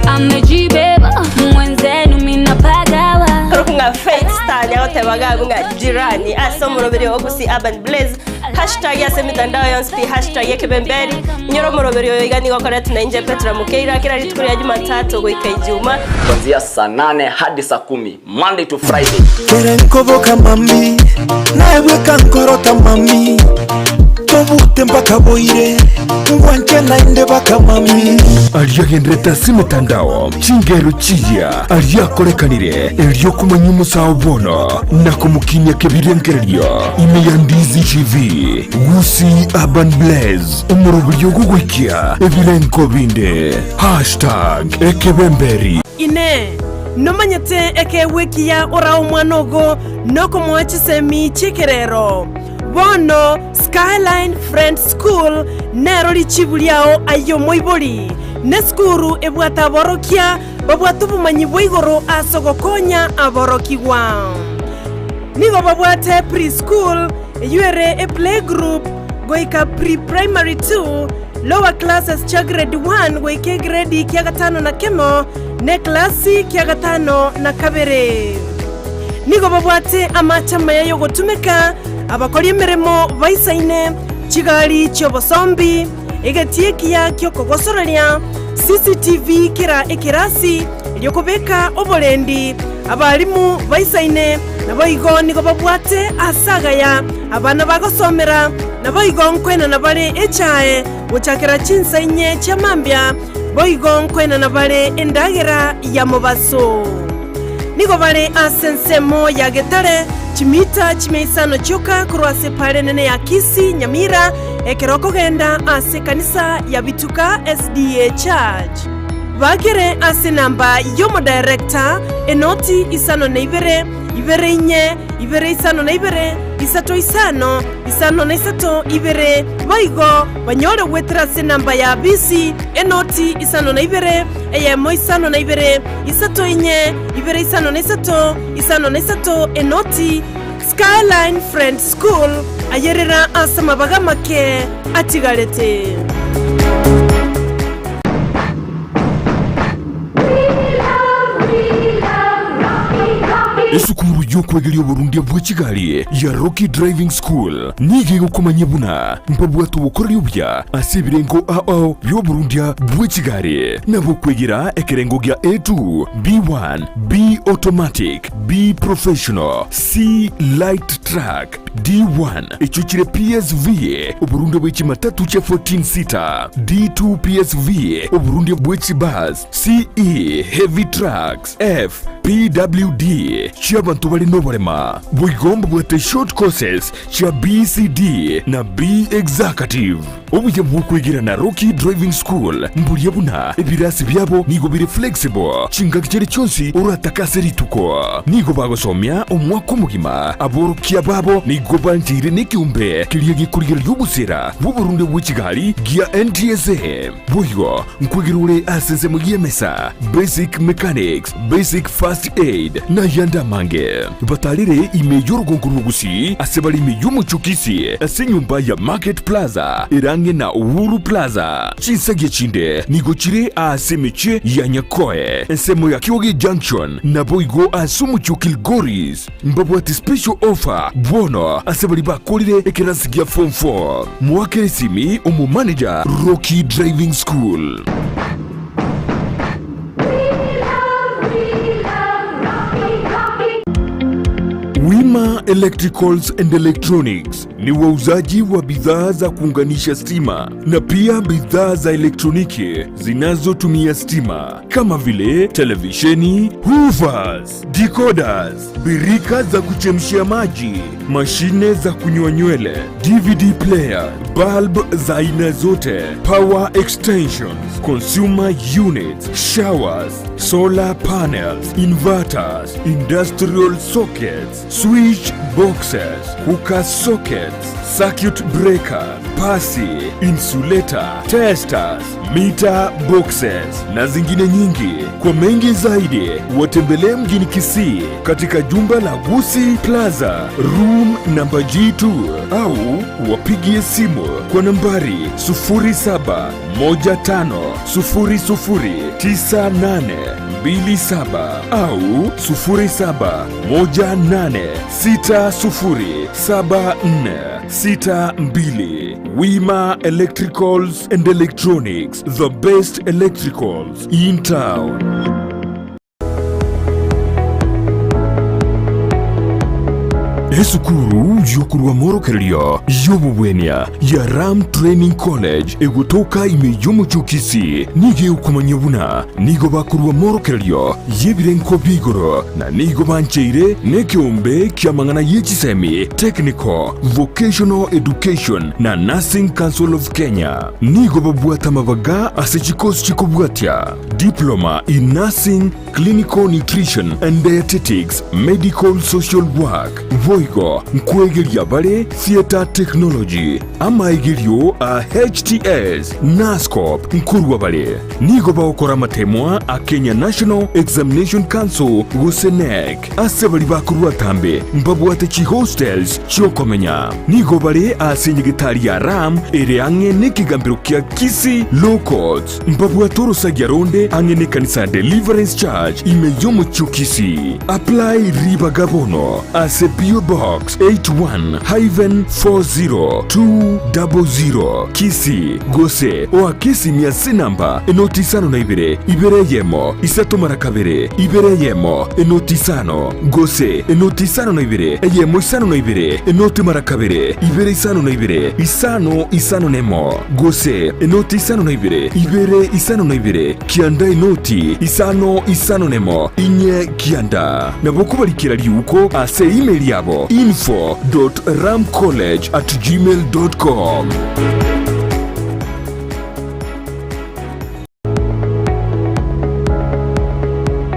amejibeba mwenzenu minapagawa kurunga FaceTime yote bagagu nga jirani asomuroberi wo Gusii Urban Blaze #yase mitandao yonse #yekebemberi nyoro muroberi yo igani gokora tunainje Petra Mukira kila litukuri ya Jumatatu goika Ijuma kuanzia saa 8 hadi saa 10 Monday to Friday kerenkoboka mami nawe kankorota mami tobute mpaka boire ngwanche nainde baka mami aliyagendreta simitandao chingero chiya aliyakorekanire elyo kumanya umusawo bono na kumukinya kebirengereryo ime ya Ndizi TV Gusii Urban Blaze umurubyo gugwikia ebirenko binde #ekebemberi ine nomanyete ekewikia ora omwanogo noko mwachisemi chikerero bono Skyline Friends School nero lichibuliao ayo moiboli ne skuru ebwata aborokia babwata obumanyi bwaigoro asogokonya aborokiwa nigo babwate preschool yuere a playgroup goika pre-primary 2 lower classes cha grade 1 goike grade kia gatano na kemo ne klasi kia gatano na kabere nigo babwate amachama yayo gotumeka abakora emirimo baisaine kigali cy'obosombi egetie kia kyo kogosororia CCTV kira ekirasi lyokobeka oborendi abalimu baisaine naboigo nigo babwate asagaya abana bagosomera naboigo nkwena nabale echae guchakira chinsainye chamambya boigo nkwena nabale endagera ya mobaso nigo bale asensemo ya getare chimita chimeisano choka kurwase pale nene ya Kisii Nyamira ekeroko genda ase kanisa ya Bituka SDA Church bagere ase namba yomo director enoti isano na ibere inye ibere isano na ibere isato isano na isato ibere baigo banyore wetra ase namba ya BC enoti isano na ibere eyemo isano na ibere isato inye ibere isano na isato enoti Skyline Friend School ayerera asama bagamake atigarete esukuru y'okwegeria oburundia bwa Kigali ya Rocky Driving School nige gukomanya buna mpabwa tubukorera ubya asibirengo ao by'oburundia bwa Kigali nabo kwegera ekerengo gya A2 B1 B automatic B professional C light track D1 echuchire PSV oburundia bwa chimatatu cha 14 seater D2 PSV oburundia bwa chibus CE heavy trucks F PWD chia bantu bali nobarema bwigomba bwate short courses chia BCD na B executive obuye bwukwigira na Rocky Driving School mburiye buna ebirasi byabo nigo biri flexible chinga kicere cyonsi urataka rituko nigo bagosomya omwaka mugima aborokia babo nigo banjire n'ikiumbe kiriye gikurira y'ubusera bw'Uburundi bwa Kigali gya NTSA bwigo nkwigirure aseze mu yemesa basic mechanics basic first aid na yanda mange batalire imeyo Gusii asebali imeyo muchukisi asenyumba ya Market Plaza irange na Uhuru Plaza chisage chinde nigo chire asemeche ya Nyakoe ensemo ya Kioge Junction na boigo asumuchukil Goris mbabwati special offer bono asebali bakolire ekerasigia form 4 mwakere simi umu manager Rocky Driving School. Wima Electricals and Electronics ni wauzaji wa bidhaa za kuunganisha stima na pia bidhaa za elektroniki zinazotumia stima kama vile televisheni, hoovers, decoders, birika za kuchemshia maji, mashine za kunywa nywele, DVD player, bulb za aina zote, power extensions, consumer units, showers, solar panels, inverters, industrial sockets, switch boxes, cooker sockets, circuit breaker, pasi, insulator, testers, meter boxes na zingine nyingi. Kwa mengi zaidi watembelee mjini Kisii katika jumba la Gusii Plaza room namba G2 au wapigie simu kwa nambari 0715009827 au 0718607462. Wima Electricals and Electronics, the best electricals in town. esukuru yokurwa morokerio yobubwenia ya Ram Training College egutoka imeyomo chukisi nige ukumanya buna nigo bakurwa morokerio yebirenko bigoro na nigo bancheire nekiombe kiamangana yechisemi Technical Vocational Education na Nursing Council of Kenya nigo babwata mabaga asechikosi chikobwatia Diploma in Nursing, Clinical Nutrition and Dietetics, Medical Social Work voigo igo nkwegeria bare theater technology amaigerio a HTS NASCOP nkurwa bare nigo baokora matemwa a Kenya National Examination Council gusenek asebali bakurwa tambe mbabwate chi hostels chiokomenya nigo bare a senyegitari ya RAM ere ange nekigambiro kia Kisii Low Courts mbabwate urusagia ronde ange ne kanisa Deliverance Church imeyomo chukisi apply riba gabono as a PO Box 81-40200 Kisii Gusii o Kisii miasi namba enotisano na ibere yemo isato marakabere ibere yemo enotisano Gusii enotisano na ibere yemo isano na ibere enoti marakabere ibere isano na ibere isano nemo Gusii enotisano na ibere isano na ibere kianda enoti isano nemo inye kianda nabokubalikira liuko ase email yabo info.ramcollege@gmail.com.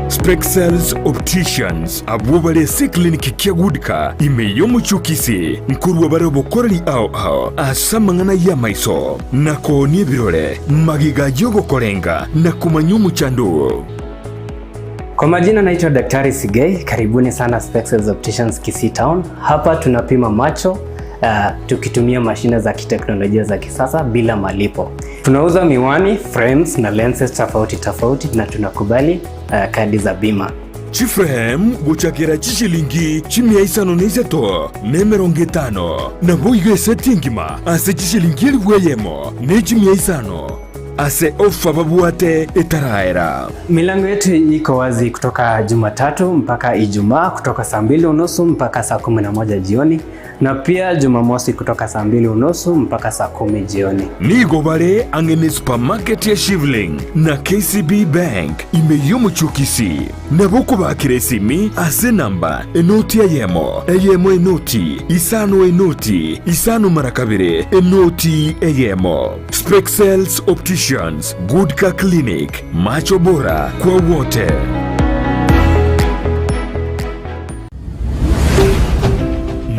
Spexels Opticians abwobale si kliniki kia gudika imeyomu chukisi nkurwa bare bokorali ao asamangana ya maiso nako ni birole magiga yogo korenga na kumanyumu chandu. Kwa majina naitwa Daktari Sigei, karibuni sana Spexels Opticians Kisii Town. Hapa tunapima macho tukitumia mashine za kiteknolojia za kisasa bila malipo. Tunauza miwani, frames na lenses tofauti na tunakubali kadi za bima. Chiframe guchakira chishilingi chimia isano neiseto nemerongitano na boige settingima ase chishilingi libweyemo ne chimia isano ase ofa babuate etaraera. Milango yetu iko wazi kutoka Jumatatu mpaka Ijumaa kutoka saa 2:30 mpaka saa 11 jioni na pia Jumamosi kutoka saa 2:30 mpaka saa 10 jioni. Nigo bare angene supermarket ya Shivling na KCB Bank imeyomo chukisi na boko bakire simi ase namba enoti eyemo enoti isano marakabire enoti eyemo. Spexels Opticians, Goodka Clinic, macho bora kwa wote.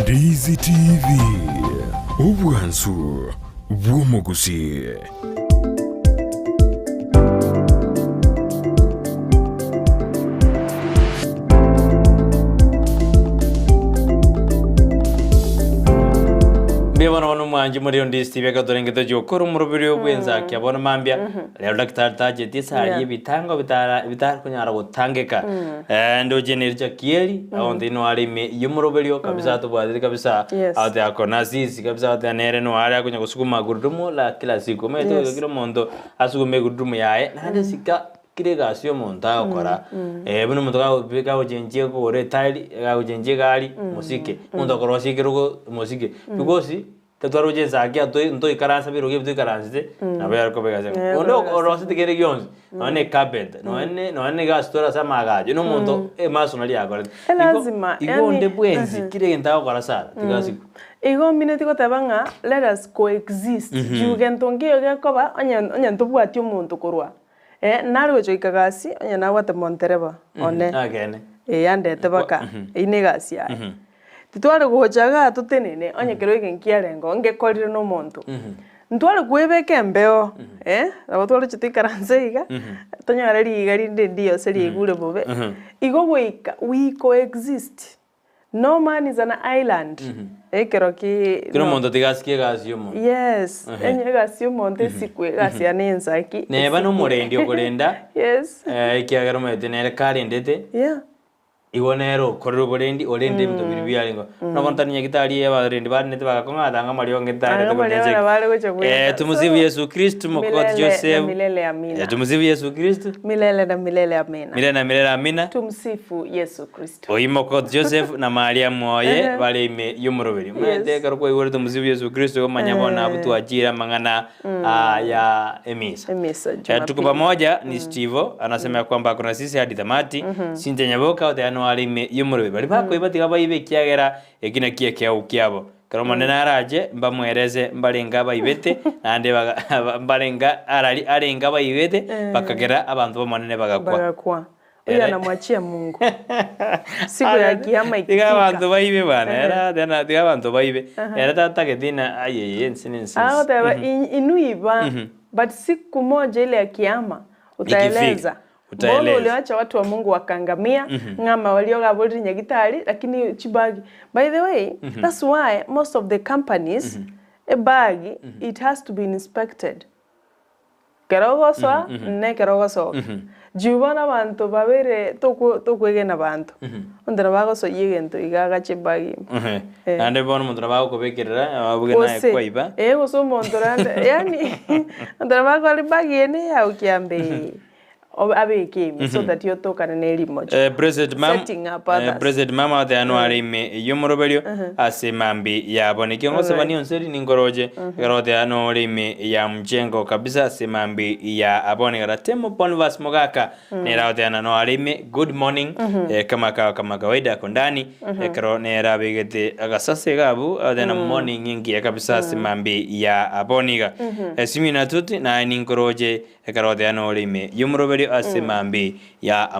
Ndizi TV, ubwansu bw'omugusi. Bwana wanu mwanji muri Ndizi TV akatorengeta jokoro murubiri obwensakia bona mambia lero daktari taje tisari bitango bitari kunyara gutangeka ndo generija kieli aonde no arime yumurubiri kabisa tubwadiri kabisa ate akona sisi kabisa ate nere no ari akunya gusukuma gurudumu la kila siku meto kiro mondo asukume gurudumu yae nande sika kirega sio monta okora buno muntu ka ujenje ko retire ka ujenje gali musike muntu akorosi kirugo musike tugosi tatwaro Ensakia ndo ikaransa biro gibi ikaranse nabo yariko begaze ondo orosi tikere gyonzi none carpet none ga store sama gaje no muntu masonali yakora lazima igonde bwenzi kirege ntago karasara tigasi igo minute ko tabanga let us coexist jugentongio gakoba onye ntubwati umuntu kurwa nari wecho ikagasi onye nawate montereba one agene yandete baka inegasi yae titware guhojaga tutenene onye kero igenkiarengo ngekorire no muntu ntware kwebeke mbeo abo tware chitikaranze iga tonyara rigari ndio seri igure bobe igo we coexist. No man is an island. Kero muntu tigasikie gasio mo. Yes, enye gasio monte sikwe gasia Ensakia. Neba no murendi okorenda. Yes. Ikiagero mete nere karendete. Yeah. Igonero korero borendi orende mto biribi alingo no kontani nyagitari eba rendi barnete bagakonga atanga mariyo ngitari tumusifu Yesu Kristo mokoti Joseph milele amina tumusifu Yesu Kristo milele na milele amina milele na milele amina tumsifu Yesu Kristo oyimokoti Joseph na Maria moye bale ime yumuroberi mwete karoko iwore tumusifu Yesu Kristo manyabona abutu ajira mangana ya emisa tuko pamoja ni Steve anasema kwamba kuna sisi hadi tamati sinte nyaboka otano alime yumurwe bali bako ibatiga bayibe kiagera ekina kiye kya ukyabo karomane naraje mbamwereze mbalenga bayibete nande mbalenga arenga bayibete bakagera abantu bamonene bagakwa Huyo anamwachia Mungu. Siku ya kiyama ikifika. Tiga bantu baibe bana. Era tena tiga bantu baibe. Era tata ketina ayeye nsinensi. Teba inuiba. But siku moja ile ya kiyama utaeleza. Mbona uliacha watu wa Mungu wakangamia ngama walioga bodi nyagitari lakini chibagi. By the way, that's why most of the companies a bag it has to be inspected. Kerogoso ne kerogoso. Jubana bantu babere tokwege na bantu. Ondera bagoso yegento igaga chibagi. Ande bono muntu bago kubekirira abuge naye kwaiba. Goso muntu rande yani ondera bago ali bagi ene ya ukiambe. So that you're talking nelimo. President Mama the annual me yomorobelio ase mambi ya boniki ngose bani onseri ningoroje garode annual me ya mjengo kabisa ase mambi ya abone garatemo bonvas mogaka nera de annual me good morning kama kawaida kondani karo nera begete agasase gabu adena morning ingi kabisa ase mambi ya aboniga simina tuti na ningoroje garode annual me yomorobelio asemambi ya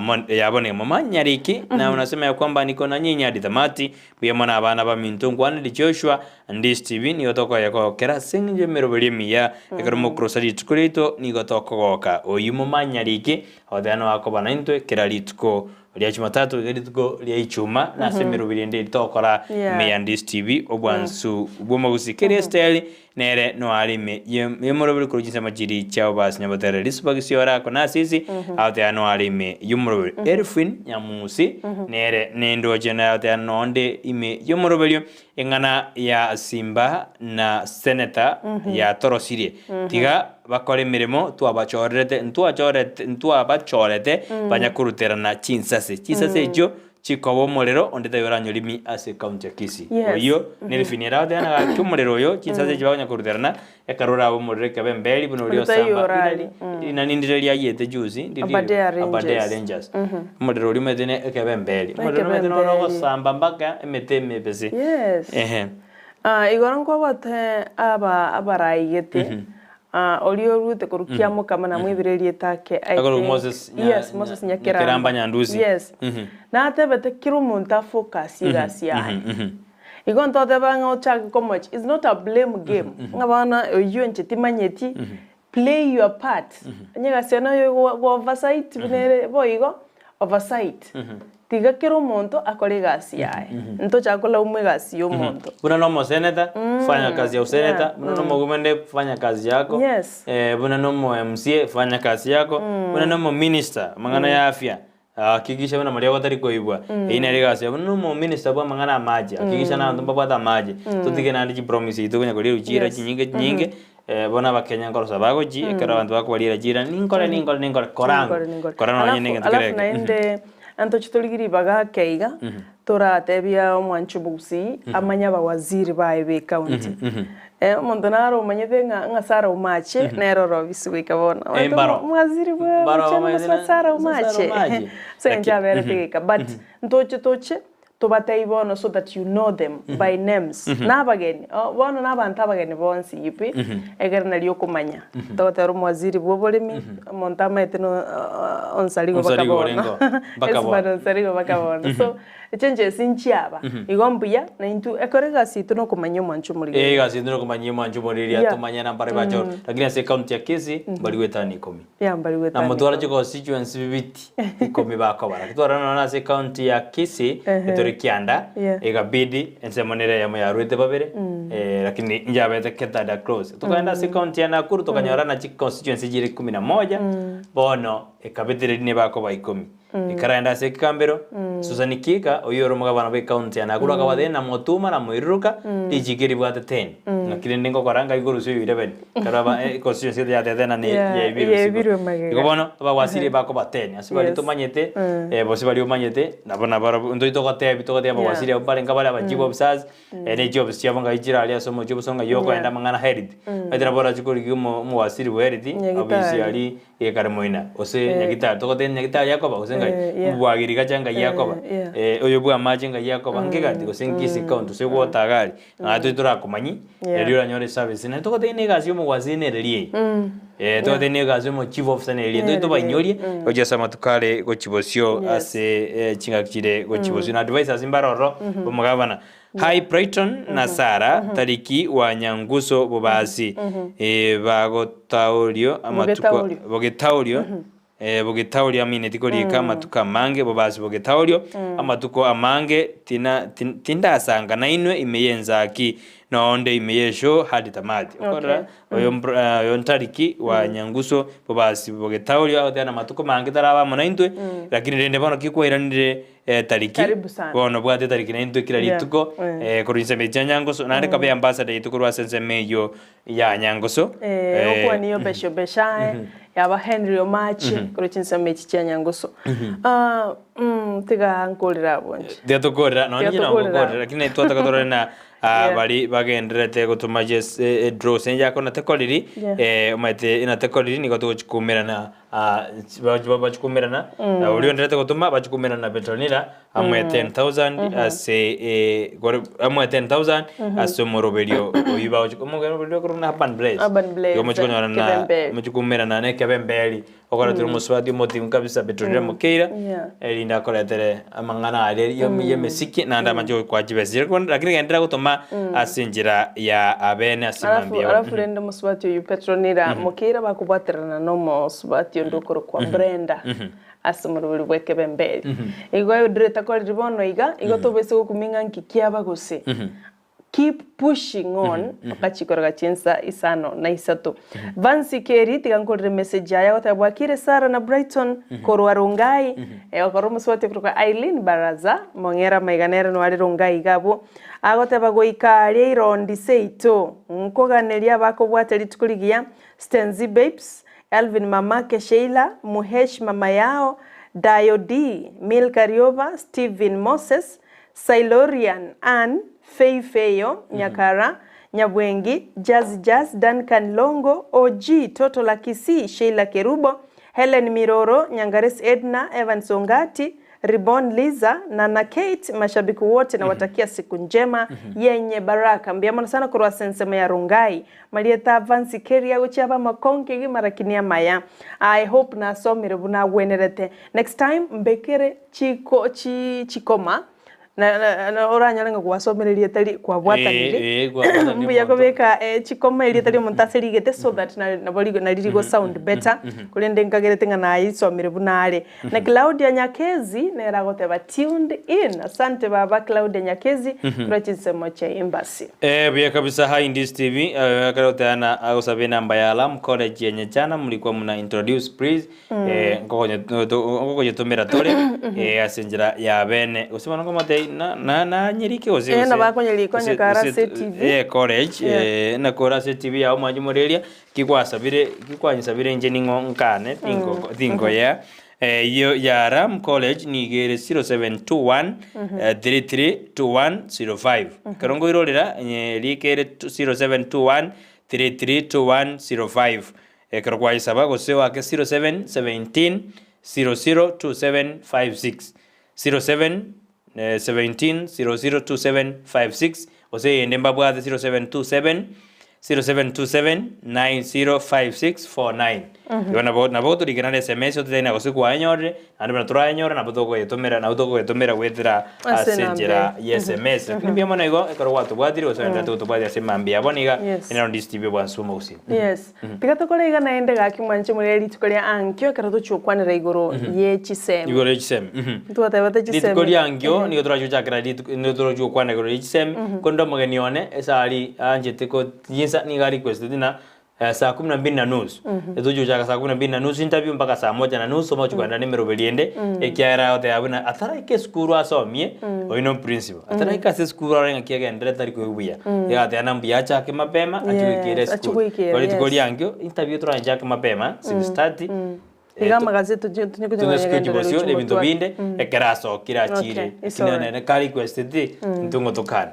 abone mama nyariki na unasema ya kwamba niko na nyinyi hadi tamati bia mwana abana ba mintungu ani Joshua Ndizi TV ni gotoko yako kera sinje merobelimi ya ekeromo crossari tukulito ni gotoko goka oyu mama nyariki odano wako bana intwe kera litko lya Jumatatu litko lya Ichuma na semerobeli ndi tokora me Ndizi TV obwansu bwoma gusikere style nere no alime yemorobeli kurujisa majiri chao bas nyabotere lisbagisiora kona sisi ate ano alime yemorobeli Erfin nyamusi nere nendo jena ate anonde ime yemorobeli engana ya Simba na Senator ya Torosirie tiga bakore mirimo tuabachorete banyakuruterana chinsase jo chikobo molero ondeta yoranyo limi ase county Kisii oyo nilifinira dena kumolero yo chinsase jibanya kuruterana ekarora abo molero kabembeli buno lyo samba ina nindirelia yete juzi abadea rangers molero limo dene kabembeli molero medeno no samba mbaka emeteme pese igoran kwa wate abaraigete olio rute korukiamo kama na mwibirerie take Moses Nyakiramba Nyanduzi na atebete kirumunta focus igasi yahe igon to tebanga ochaka komoch is not a blame game ngabana oyo nchetimanyeti play your part nyaga sena yo oversight binere boigo oversight tiga kero monto akore gasi yae nto chakola umwe gasi yo monto buna no mo senator fanya kazi ya senator buna no mogumende fanya kazi yako buna no mo MCA fanya kazi yako buna no mo minister mangana ya afya hakikisha bana Maria watari koibwa ina regasi buna no mo minister bwa mangana maji hakikisha na ndomba bata maji tutige na ndi promise itukunya kolira uchira nyinge bona bakenya ngoro sabago ji ekara bantu bakwalira jira ningole korano nyinge ngetekere anto chitoligiri baga keiga tora tebia omwanchu Gusii amanya ba waziri bae be county mondonaro manyete nga sara umache neroro biswika bona waziri ba sara umache so njabere tegeka but ntoche tobatei bono so that you know them by names nabageni bono nabanta bageni bonsi yipi egerna liyo kumanya totero mwaziri bobolemi montama eteno onsaligo bakabona so echenje sinchiaba igombuya na intu ekorega situno kumanya mwanchu muri situno kumanya mwanchu muri atumanya nambare bacho lakini ase county ya Kisii baliwetani 10 baliwetani na mutwara chiko constituency bibiti 10 bakobara kitwara na ase county ya Kisii Kianda egabidi ensemonere ya yarwete babere lakini njabete ketada close tukaenda se county ya Nakuru tukanyora na constituency jiri 11 bono ekabetire ne bako ba 10 ikaraenda se Kambero Susan Kika oyoro mugabana be county ya Nakuru akabade na motuma na muiruka dijigiri bwate 10 nakire ndingo koranga iguru so 11 karaba constituency ya tena ni ya ibiru ikobono abawasiri bako ba 10 asibali tumanyete bosibali umanyete nabona bara ndoito kote bitogode abawasiri abare ngabale abajibo bisazi ene jobs cyabanga ijira ali asomo jobs songa yoko enda mangana herit adira bora chikuri mu wasiri weriti abisi ali kare moina ose nyagitari togote nyagitari yakoba ose ngai bwagiri gachanga yakoba oyo bwa majinga yakoba ngegati ose Kisii county ose gwotagari ngato turakumanyi rero ranyore service na togote ne gazi mu wazine relie togote ne gazi mu chief officer ne relie to banyorie oje sama tukale go chibosio ase chingakire go chibosio na advisors imbaroro bomugabana Hi Brighton na Sara tariki wa nyanguso bobasi bagotaurio amatuko bogetaurio bogetaurio amine tikorika amatuka mange bobasi bogetaurio amatuko amange tinda asanga na inwe imeyenza ki naonde imeyesho hadi tamati okora oyo ntariki wa nyanguso bobasi bogetaurio aho matuko mange taraba mona intwe lakini rende bono kikwiranire tariki bono bwate tariki na intwe kira lituko kurinse meja nyangoso nande kabe ambassador ituko sense meyo ya nyangoso okwa niyo besho beshae yaba Henry Omachi kurinse mechi cha nyangoso tiga nkolira bonje tetokora no nyina ngokora lakini twatakatora na bali bagenderete gutuma draw senja kona tekoliri umate ina tekoliri niko tukumerana bachukumerana ulio nderete gutuma bachukumerana petronira amwe 10,000 ase amwe 10,000 ase moroberio oyiba okumugero kuruna hapan blaze yo muchukonyana na muchukumerana ne kebembeli okora turi muswadi motim kabisa petronira mukeira elinda koletere amangana ale yo mesiki na anda majo kwa jibesir lakini gendera gutuma asinjira ya abene asimambia alafu rende muswati yu petronira mukeira bakubwaterana no muswati ndokoro kwa Brenda asumurubiri bweke bembeli igo yo direta ko ribono iga igo tobese kuminga nkikia bagose keep pushing on akachikora chensa isano na isato Vansi Keri tigankorre message ya tabwakire Sara na Brighton korwa Rongai okoromo swate kuruka Eileen Baraza mongera maiganera no ari Rongai gabo agoteba goikaria irondi seito nkoganeria bako bwateri tukurigia Stenzi Babes Alvin mamake Sheila Muhesh mama yao Diodi Milka Riova Steven Moses Sailorian Ann Feifeyo Nyakara Nyabwengi Jazz Duncan Longo OG Toto la Kisii Sheila Kerubo Helen Miroro Nyangares Edna Evans Ongati Ribon Liza na Kate mashabiki wote na watakia siku njema yenye baraka mbiamana sana kwa sensema ya Rongai Marieta Vansi Keria uchaba makonke marakinia maya I hope na somire buna wenerete next time mbekere chikoma na oranya nga kwasomereria tari kwa bwatanire mbuya kobeka chikoma iria tari montaseri gete so that na bali na ririgo sound better kulende ngagerete nga na isomere bunare na Claudia Nyakezi na ragoteba tuned in asante baba Claudia Nyakezi turachisemo cha embassy buya kabisa ha Ndizi TV akarotana agosabe namba ya alarm college yenye jana mlikuwa mna introduce please ngokonye tomera tore asenjira ya bene usema ngo mate na nyirike ose na bakonyeli konya karase TV college na korase TV ya umanyumureria kikwanyisabire nje ningo nkane tingo ya yo ya Ram College ni gere 0721 332105 karongo irolera likere 0721 332105 karokwa isaba gose wake 0717 002756 17 002756 ose endemba bwa 0727 905649 yona na boto ligana SMS otena gose kwa nyore andi bana tura nyore na boto ko yetomera na boto ko yetomera wethira asenjera SMS lakini bia mona igo ekoro watu bwadiri ose enda to bwadiri asemambia boniga ina Ndizi TV bwa sumo usi pikato kole iga naende ga kimwanche mureri tukolia ankyo karato chukwanira igoro ye chisem tuwatebata chisem ditukolia ankyo ni otra chucha credit ni otra chukwana igoro chisem kondo mogenione esali anjete ko jinsa ni gari request dina saa 12:30 etuju chaka saa 12:30 interview mpaka saa 1:30 somo chukanda nimero beliende ekiara yote abuna atara ike skuru asomie oino principal atara ika skuru arenga kiaga ndere tari ko buya ya ate anambia chake mapema achuikire skuru bali tukoli angyo interview turanja ke mapema 6:30 iga magazeto tunasikujibocio ebintu binde ekeraso kirachire kinene kali request ndi ntungo tokana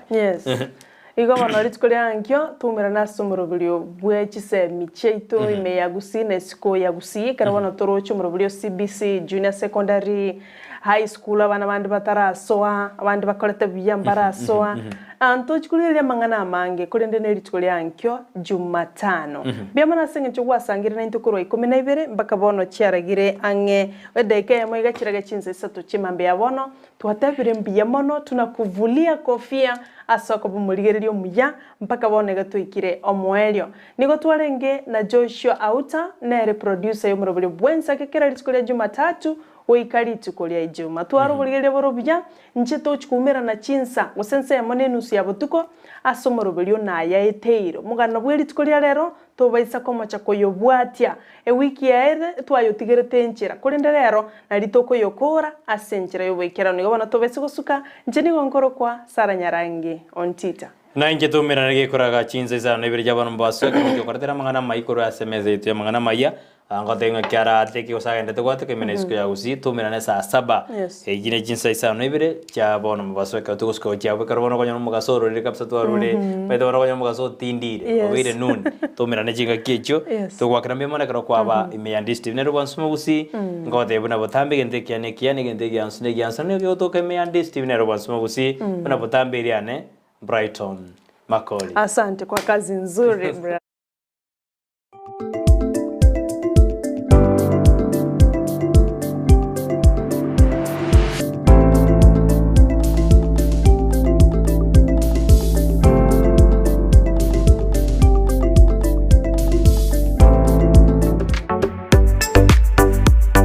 igo bono ritiko ankyo tumira na somorobilio bwe chisemi cheito ime ya Gusii na siko ya Gusii kara bono torocho morobilio CBC junior secondary high school abana bandi batarasoa abandi bakorete biyambarasoa anto chikulilia mangana mange kurende ne ritiko ankyo Jumatano biamana senge chugwa sangire na intokoro 12 mpaka bono chiaragire ange wedeke ya moiga chiraga chinse sato chimambe ya bono tuatebire mbia mono tunakuvulia kofia asoko bumuligererio muya mpaka bonega tuikire omwelio nigo twarenge na Joshua Auta na producer yo murobule bwensa kekera litikolia Jumatatu oikari tukolia Ijuma twaro buligererio borobya nche tochikumera na chinsa gusense ya monenusu ya botuko asomorobelio na ya eteiro mugano bweli tukolia rero tobaisa komacha koyobwatia wiki yaere twayotigerete enchera kurinde rero na litoko yokora asenchera yobekera nigo bana tobese gusuka nje nigo nkoro kwa Sara Nyarangi ontita na inje tumira nige koraga chinza isa na ibirja bano baso ko koratera mangana mai koro SMS itu mangana maya angotenga kiara ateki osagende tegwate ke menesco ya Gusii tumira ne saa 7 ejine chinza isa na ibire cha bono baso ka tusko cha be karbono ko nyomo mugasoro ri kapsa twarure pedo bono ko nyomo mugaso tindire obire nun tumira ne chinga kicho tugwakira mbemona karo kwaba imeyandi Steve ne rwansumo Gusii ngote buna botambe gente kiane gente gyansne gyansne yo to ke imeyandi Steve ne rwansumo Gusii buna botambe iriane Brighton Makoli. Asante kwa kazi nzuri.